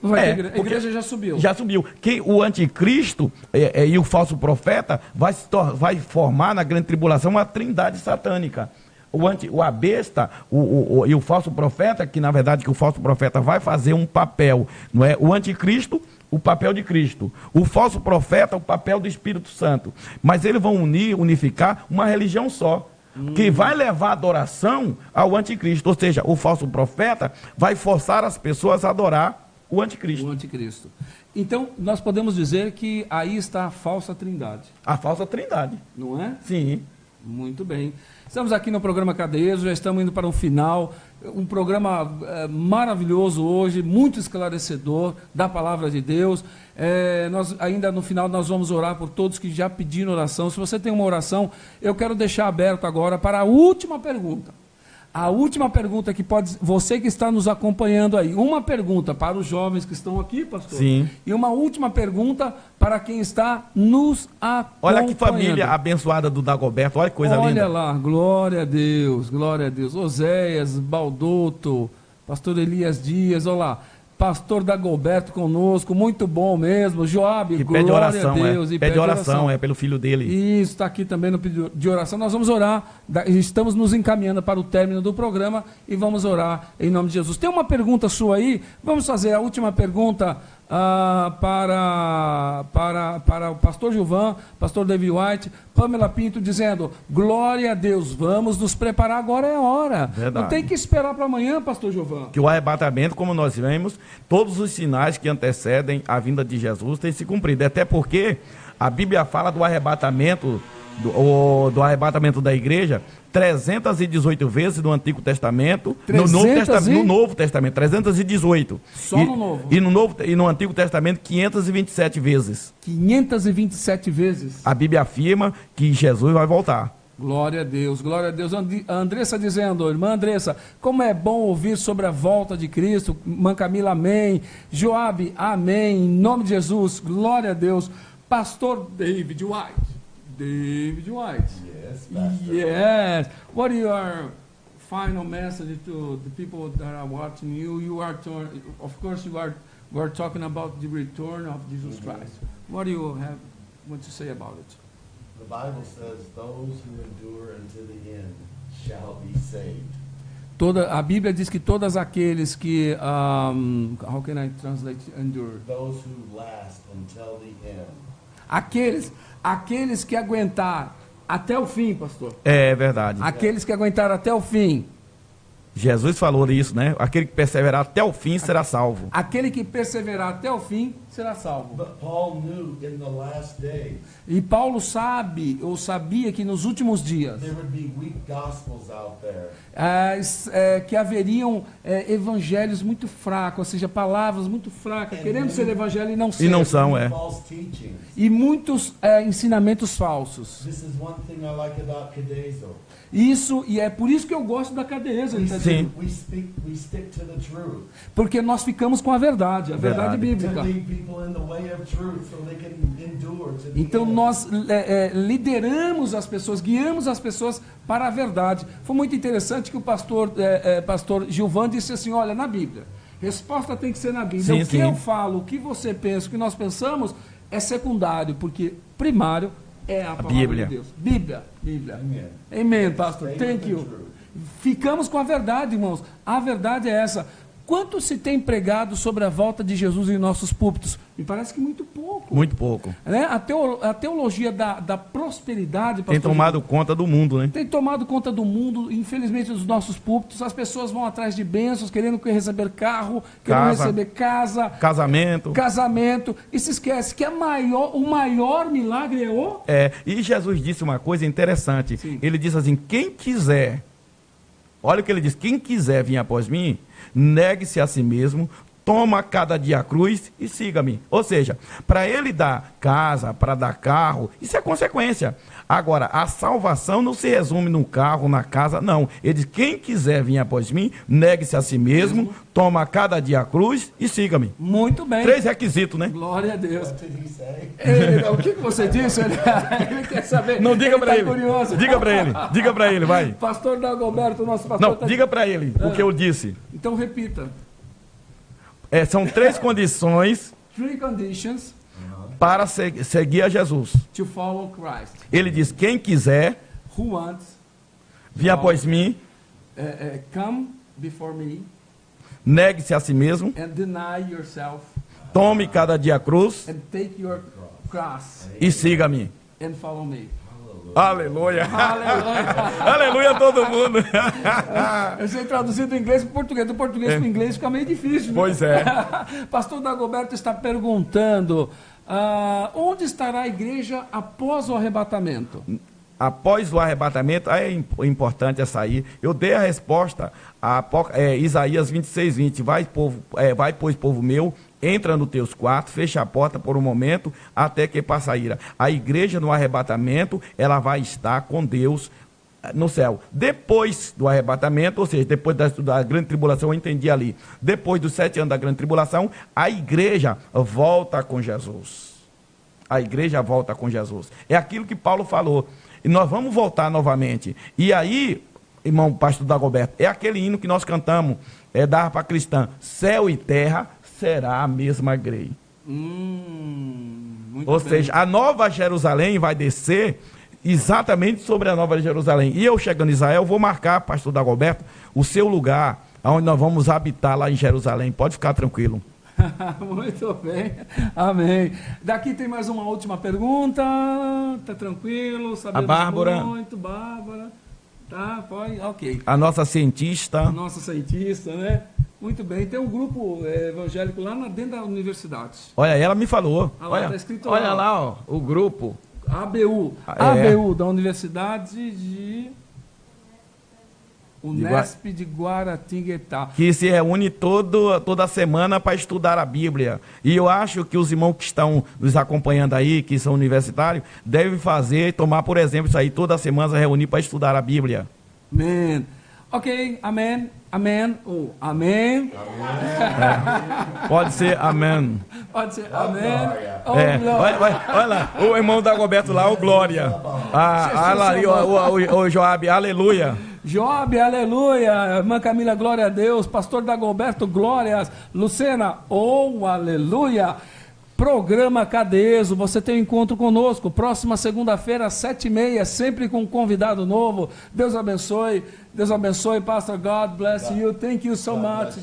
Não vai ter igreja. A igreja já subiu. Já subiu. O anticristo e o falso profeta vai formar na grande tribulação uma trindade satânica. A besta e o falso profeta, que na verdade que o falso profeta vai fazer um papel, não é? O anticristo, o papel de Cristo. O falso profeta, o papel do Espírito Santo. Mas eles vão unificar uma religião só, que vai levar a adoração ao anticristo. Ou seja, o falso profeta vai forçar as pessoas a adorar o anticristo. O anticristo. Então, nós podemos dizer que aí está a falsa trindade. A falsa trindade. Não é? Sim. Muito bem. Estamos aqui no programa Cadeeso, já estamos indo para o final. Um programa maravilhoso hoje, muito esclarecedor da palavra de Deus. Nós ainda no final nós vamos orar por todos que já pediram oração. Se você tem uma oração, eu quero deixar aberto agora para a última pergunta. A última pergunta que você que está nos acompanhando aí, uma pergunta para os jovens que estão aqui, pastor. Sim. E uma última pergunta para quem está nos acompanhando. Olha que família abençoada do Dagoberto, olha que coisa linda. Olha lá, glória a Deus, glória a Deus. Oséias, Baldoto, pastor Elias Dias, olha lá. Pastor Dagoberto conosco, muito bom mesmo. Joab, que glória pede oração, a Deus. E pede oração, pelo filho dele. Isso, está aqui também no pedido de oração. Nós vamos orar, estamos nos encaminhando para o término do programa e vamos orar em nome de Jesus. Tem uma pergunta sua aí? Vamos fazer a última pergunta para o pastor Gilvan, pastor David White, Pamela Pinto, dizendo, glória a Deus, vamos nos preparar, agora é a hora. Verdade. Não tem que esperar para amanhã, pastor Gilvan. Que o arrebatamento, como nós vemos, todos os sinais que antecedem a vinda de Jesus têm se cumprido. Até porque a Bíblia fala do arrebatamento, do arrebatamento da igreja 318 vezes no Antigo Testamento, no Novo Testamento, 318. Só no Novo. E no Antigo Testamento, 527 vezes. 527 vezes. A Bíblia afirma que Jesus vai voltar. Glória a Deus, glória a Deus. A Andressa dizendo, irmã Andressa, como é bom ouvir sobre a volta de Cristo. Irmã Camila, amém. Joabe, amém. Em nome de Jesus, glória a Deus. Pastor David White. David White. Yes, Pastor. Yes. What is your final message to the people that are watching you? You are, of course, we're talking about the return of Jesus Christ. What do you want to say about it? The Bible says, those who endure unto the end shall be saved. A Bíblia diz que todos aqueles que, how can I translate endure? Those who last until the end. Aqueles que aguentar até o fim, pastor. É verdade. Aqueles que aguentaram até o fim. Jesus falou isso, né? Aquele que perseverar até o fim será salvo. Aquele que perseverar até o fim será salvo. But Paul knew in the last days, e Paulo sabia que nos últimos dias there would be weak gospels out there. Que haveriam evangelhos muito fracos, ou seja, palavras muito fracas, querendo ser evangelho e não ser. E não são, E muitos ensinamentos falsos. This is one thing I like about Cadezo. Isso, e é por isso que eu gosto da Cadezo. Sim. We stick to the truth. Porque nós ficamos com a verdade bíblica. Então nós lideramos as pessoas, guiamos as pessoas para a verdade. Foi muito interessante que o pastor Gilvan disse assim, olha, na Bíblia, resposta tem que ser na Bíblia. Sim, eu falo, o que você pensa, o que nós pensamos é secundário, porque primário é a palavra Bíblia. de Deus. Bíblia. Amen, pastor. Thank you. Ficamos com a verdade, irmãos. A verdade é essa. Quanto se tem pregado sobre a volta de Jesus em nossos púlpitos? Me parece que muito pouco. Muito pouco. Né? A teologia da prosperidade... Tem tomado conta do mundo, né? Tem tomado conta do mundo, infelizmente, dos nossos púlpitos. As pessoas vão atrás de bênçãos, querendo receber carro, querendo receber casa... Casamento. E se esquece que o maior milagre é o... E Jesus disse uma coisa interessante. Sim. Ele disse assim, quem quiser... Olha o que ele diz, quem quiser vir após mim, negue-se a si mesmo, toma cada dia a cruz e siga-me. Ou seja, para ele dar casa, para dar carro, isso é consequência. Agora, a salvação não se resume num carro, na casa, não. Ele diz, quem quiser vir após mim, negue-se a si mesmo, toma cada dia a cruz e siga-me. Muito bem. 3 requisitos, né? Glória a Deus. O que você disse? Ele quer saber. Não, diga para ele. Curioso. Diga para ele, vai. Pastor Dagoberto, nosso pastor... Não, diga para ele o que eu disse. Então repita. São 3 condições 3 conditions para seguir a Jesus. to follow Christ. Ele diz, quem quiser Who wants vir após mim, come before me negue-se a si mesmo, and deny yourself tome cada dia a cruz and take your cross e siga-me. and follow me. Aleluia. Aleluia. Aleluia todo mundo. Eu sei traduzir do inglês para o português. Do português para o inglês fica meio difícil. Né? Pois é. Pastor Dagoberto está perguntando, onde estará a igreja após o arrebatamento? Após o arrebatamento, é importante essa aí. Eu dei a resposta a Isaías 26:20. Vai, pois, povo meu, entra nos teus quartos, fecha a porta por um momento, até que passe a ira. A igreja no arrebatamento, ela vai estar com Deus no céu. Depois do arrebatamento, ou seja, depois da grande tribulação, eu entendi ali. Depois dos 7 anos da grande tribulação, a igreja volta com Jesus. A igreja volta com Jesus. É aquilo que Paulo falou. E nós vamos voltar novamente. E aí, irmão pastor Dagoberto, é aquele hino que nós cantamos, da harpa cristã, céu e terra será a mesma grei. Ou seja, a nova Jerusalém vai descer exatamente sobre a nova Jerusalém. E eu chegando em Israel, vou marcar, pastor Dagoberto, o seu lugar, onde nós vamos habitar lá em Jerusalém. Pode ficar tranquilo. Muito bem, amém. Daqui tem mais uma última pergunta. Tá tranquilo? Sabemos a Bárbara. Muito, Bárbara. Tá, pode, ok. A nossa cientista. A nossa cientista, né? Muito bem. Tem um grupo evangélico lá dentro da universidade. Olha, ela me falou. Olha, tá escrito olha lá, ó, o grupo. ABU. ABU, da Universidade de Unesp de Guaratinguetá. Que se reúne toda semana para estudar a Bíblia. E eu acho que os irmãos que estão nos acompanhando aí, que são universitários, devem fazer, tomar por exemplo isso aí, toda semana se reunir para estudar a Bíblia. Amém. Ok, amém. Amém. Amém. Pode ser amém. Pode ser amém. Olha lá, o irmão Dagoberto lá, o Glória. O Joab, aleluia. Joab, aleluia. Irmã Camila, glória a Deus. Pastor Dagoberto, glórias. Lucena, aleluia. Programa Cadezo, você tem um encontro conosco, próxima segunda-feira, às 7h30, sempre com um convidado novo. Deus abençoe, Pastor. God bless you. Thank you so much.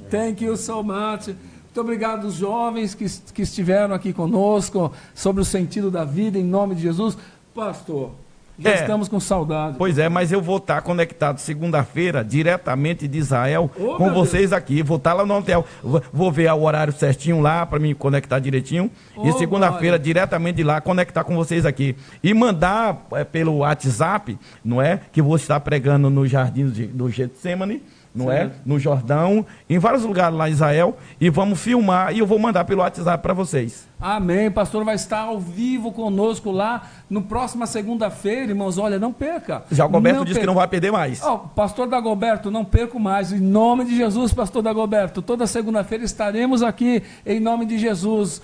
Thank you so much. Muito obrigado aos jovens que estiveram aqui conosco, sobre o sentido da vida, em nome de Jesus. Pastor, já estamos com saudade. Pois é, mas eu vou estar conectado segunda-feira, diretamente de Israel, com vocês aqui. Vou estar lá no hotel. Vou ver o horário certinho lá, para me conectar direitinho. E segunda-feira, diretamente de lá, conectar com vocês aqui. E mandar pelo WhatsApp, não é? Que vou estar pregando no jardim do Getsemane, não é? No Jordão, em vários lugares lá em Israel. E vamos filmar e eu vou mandar pelo WhatsApp para vocês. Amém. Pastor vai estar ao vivo conosco lá no próxima segunda-feira, irmãos. Olha, não perca. Já o Dagoberto disse que não vai perder mais. Pastor Dagoberto, não perco mais. Em nome de Jesus, Pastor Dagoberto. Toda segunda-feira estaremos aqui em nome de Jesus.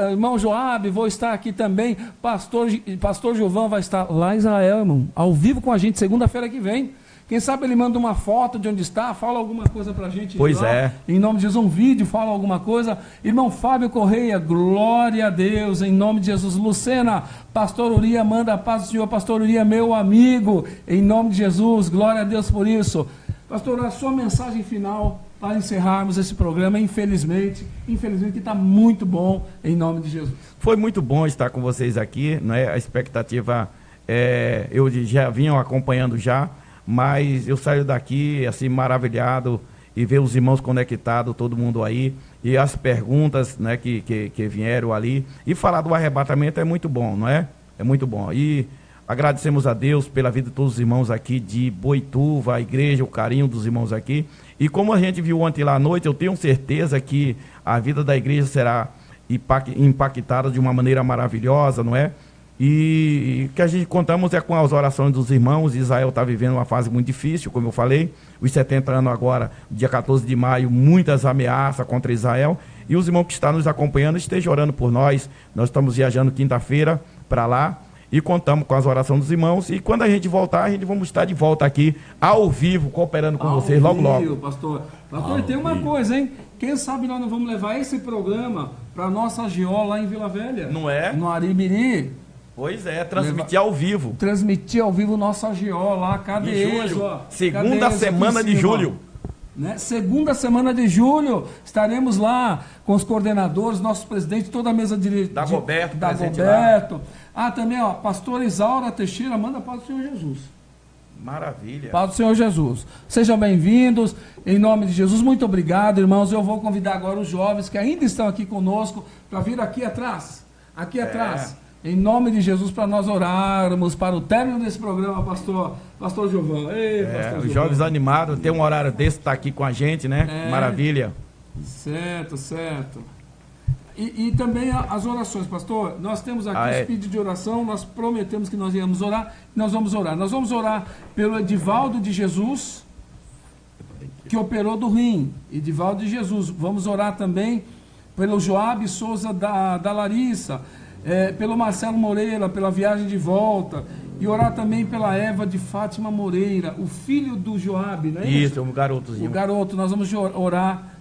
Irmão Joab, vou estar aqui também. Pastor Gilvan vai estar lá em Israel, irmão, ao vivo com a gente segunda-feira que vem. Quem sabe ele manda uma foto de onde está, fala alguma coisa pra gente. Pois lá. é. Em nome de Jesus, um vídeo, fala alguma coisa. Irmão Fábio Correia, glória a Deus, em nome de Jesus. Lucena, Pastor Uria, manda a paz do Senhor. Pastor Uria, meu amigo, em nome de Jesus, glória a Deus por isso. Pastor, a sua mensagem final para encerrarmos esse programa, infelizmente está muito bom, em nome de Jesus. Foi muito bom estar com vocês aqui, né? A expectativa, eu já vinha acompanhando já, mas eu saio daqui assim maravilhado e ver os irmãos conectados, todo mundo aí, e as perguntas, né, que vieram ali, e falar do arrebatamento é muito bom, não é? É muito bom. E agradecemos a Deus pela vida de todos os irmãos aqui de Boituva, a igreja, o carinho dos irmãos aqui. E como a gente viu ontem lá à noite, eu tenho certeza que a vida da igreja será impactada de uma maneira maravilhosa, não é? E que a gente contamos com as orações dos irmãos. Israel está vivendo uma fase muito difícil, como eu falei, os 70 anos agora, dia 14 de maio, muitas ameaças contra Israel, e os irmãos que estão nos acompanhando estejam orando por nós. Nós estamos viajando quinta-feira para lá, e contamos com as orações dos irmãos. E quando a gente voltar, a gente vamos estar de volta aqui, ao vivo, cooperando com vocês logo, logo. Pastor, tem uma coisa, hein? Quem sabe nós não vamos levar esse programa para nossa AGO lá em Vila Velha. Não é? No Aribiri. Pois é, transmitir ao vivo. Transmitir ao vivo nossa AGO lá, cadê julho, segunda semana de julho. Né? Segunda semana de julho, estaremos lá com os coordenadores, nossos presidentes, toda a mesa de Dagoberto, Dagoberto. Também, ó, pastora Isaura Teixeira, manda paz do Senhor Jesus. Maravilha. Paz do Senhor Jesus. Sejam bem-vindos, em nome de Jesus. Muito obrigado, irmãos. Eu vou convidar agora os jovens que ainda estão aqui conosco para vir aqui atrás. Atrás. Em nome de Jesus, para nós orarmos para o término desse programa, pastor Gilvan. Os jovens animados, tem um horário desse, tá aqui com a gente, né? Maravilha. Certo. E também as orações, pastor. Nós temos aqui os pedidos de oração, nós prometemos que nós íamos orar, nós vamos orar. Nós vamos orar pelo Edivaldo de Jesus, que operou do rim. Edivaldo de Jesus. Vamos orar também pelo Joabe Souza da Larissa, pelo Marcelo Moreira, pela viagem de volta, e orar também pela Eva de Fátima Moreira, o filho do Joabe, não é isso? Isso, um garotozinho. O garoto, nós vamos orar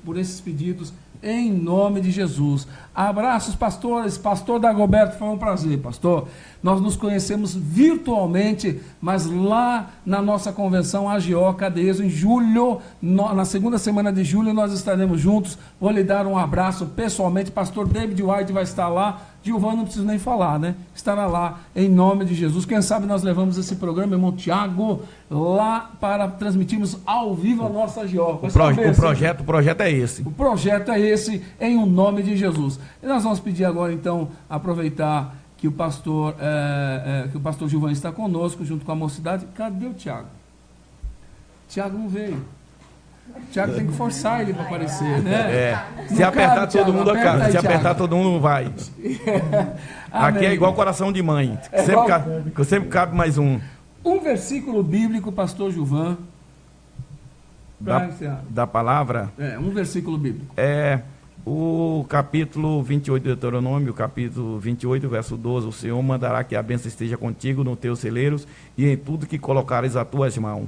por esses pedidos, em nome de Jesus. Abraços, pastores. Pastor Dagoberto, foi um prazer, pastor. Nós nos conhecemos virtualmente, mas lá na nossa convenção AGO Cadezo, em julho, na segunda semana de julho, nós estaremos juntos. Vou lhe dar um abraço pessoalmente. Pastor David White vai estar lá. Gilvan, não preciso nem falar, né? Estará lá, em nome de Jesus. Quem sabe nós levamos esse programa, irmão Tiago, lá para transmitirmos ao vivo a nossa AGO. O projeto é esse. O projeto é esse, em o nome de Jesus. E nós vamos pedir agora, então, aproveitar que o pastor Gilvan está conosco, junto com a mocidade. Cadê o Tiago? Tiago não veio. O Tiago tem que forçar ele para aparecer, né? Se apertar todo mundo, se apertar todo mundo, vai. Aqui é igual coração de mãe. Sempre cabe mais um. Um versículo bíblico, pastor Gilvan. Da palavra? Um versículo bíblico. O capítulo 28 de Deuteronômio, capítulo 28, verso 12. O Senhor mandará que a bênção esteja contigo nos teus celeiros e em tudo que colocares as tuas mãos.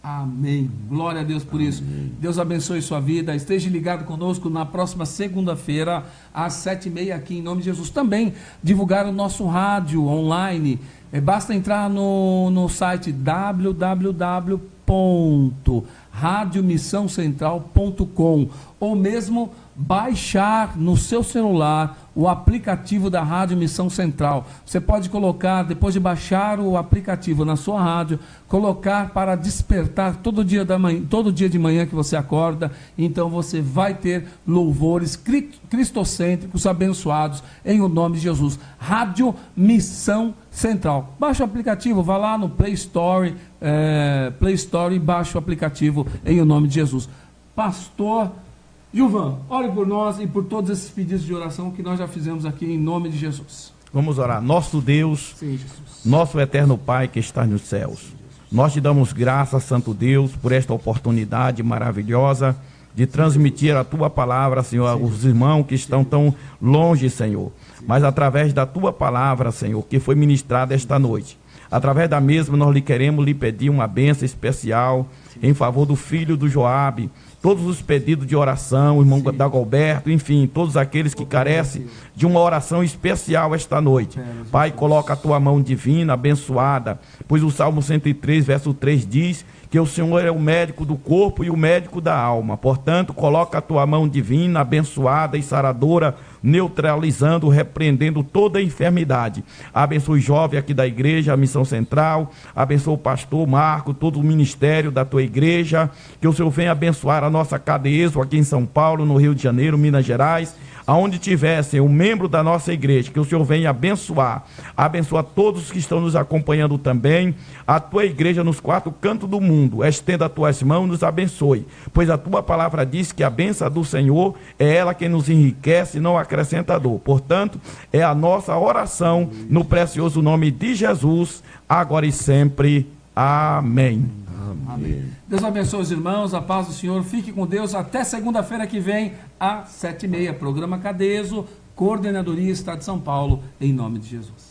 Amém. Glória a Deus por isso. Deus abençoe sua vida. Esteja ligado conosco na próxima segunda-feira, às 7h30, aqui em nome de Jesus. Também divulgar o nosso rádio online. Basta entrar no site www.radiomissãocentral.com ou mesmo baixar no seu celular o aplicativo da Rádio Missão Central. Você pode colocar, depois de baixar o aplicativo na sua rádio, colocar para despertar todo dia de manhã que você acorda. Então você vai ter louvores cristocêntricos abençoados em o nome de Jesus. Rádio Missão Central. Baixa o aplicativo, vá lá no Play Store e baixa o aplicativo em o nome de Jesus. Pastor Gilvan, ore por nós e por todos esses pedidos de oração que nós já fizemos aqui em nome de Jesus. Vamos orar. Nosso Deus, sim, Jesus. Nosso eterno Pai que está nos céus, nós te damos graças, Santo Deus, por esta oportunidade maravilhosa de transmitir a tua palavra, Senhor, aos irmãos que estão tão longe, Senhor, mas através da tua palavra, Senhor, que foi ministrada esta noite. Através da mesma, nós queremos lhe pedir uma bênção especial em favor do filho do Joabe. Todos os pedidos de oração, irmão Dagoberto, enfim, todos aqueles que carecem de uma oração especial esta noite. Pai, coloca a tua mão divina, abençoada, pois o Salmo 103, verso 3 diz que o Senhor é o médico do corpo e o médico da alma. Portanto, coloca a tua mão divina, abençoada e saradora, neutralizando, repreendendo toda a enfermidade. Abençoe o jovem aqui da igreja, a Missão Central, abençoe o pastor Marco, todo o ministério da tua igreja, que o Senhor venha abençoar a nossa Cadezo aqui em São Paulo, no Rio de Janeiro, Minas Gerais, aonde tivessem um membro da nossa igreja, que o Senhor venha abençoar. Abençoa todos que estão nos acompanhando também, a tua igreja nos 4 cantos do mundo. Estenda as tuas mãos, nos abençoe, pois a tua palavra diz que a bênção do Senhor é ela quem nos enriquece, não acrescenta dor. Portanto, é a nossa oração no precioso nome de Jesus, agora e sempre. Amém. Amém. Deus abençoe os irmãos, a paz do Senhor, fique com Deus, até segunda-feira que vem, às 7h30, programa Cadezo, Coordenadoria Estado de São Paulo, em nome de Jesus.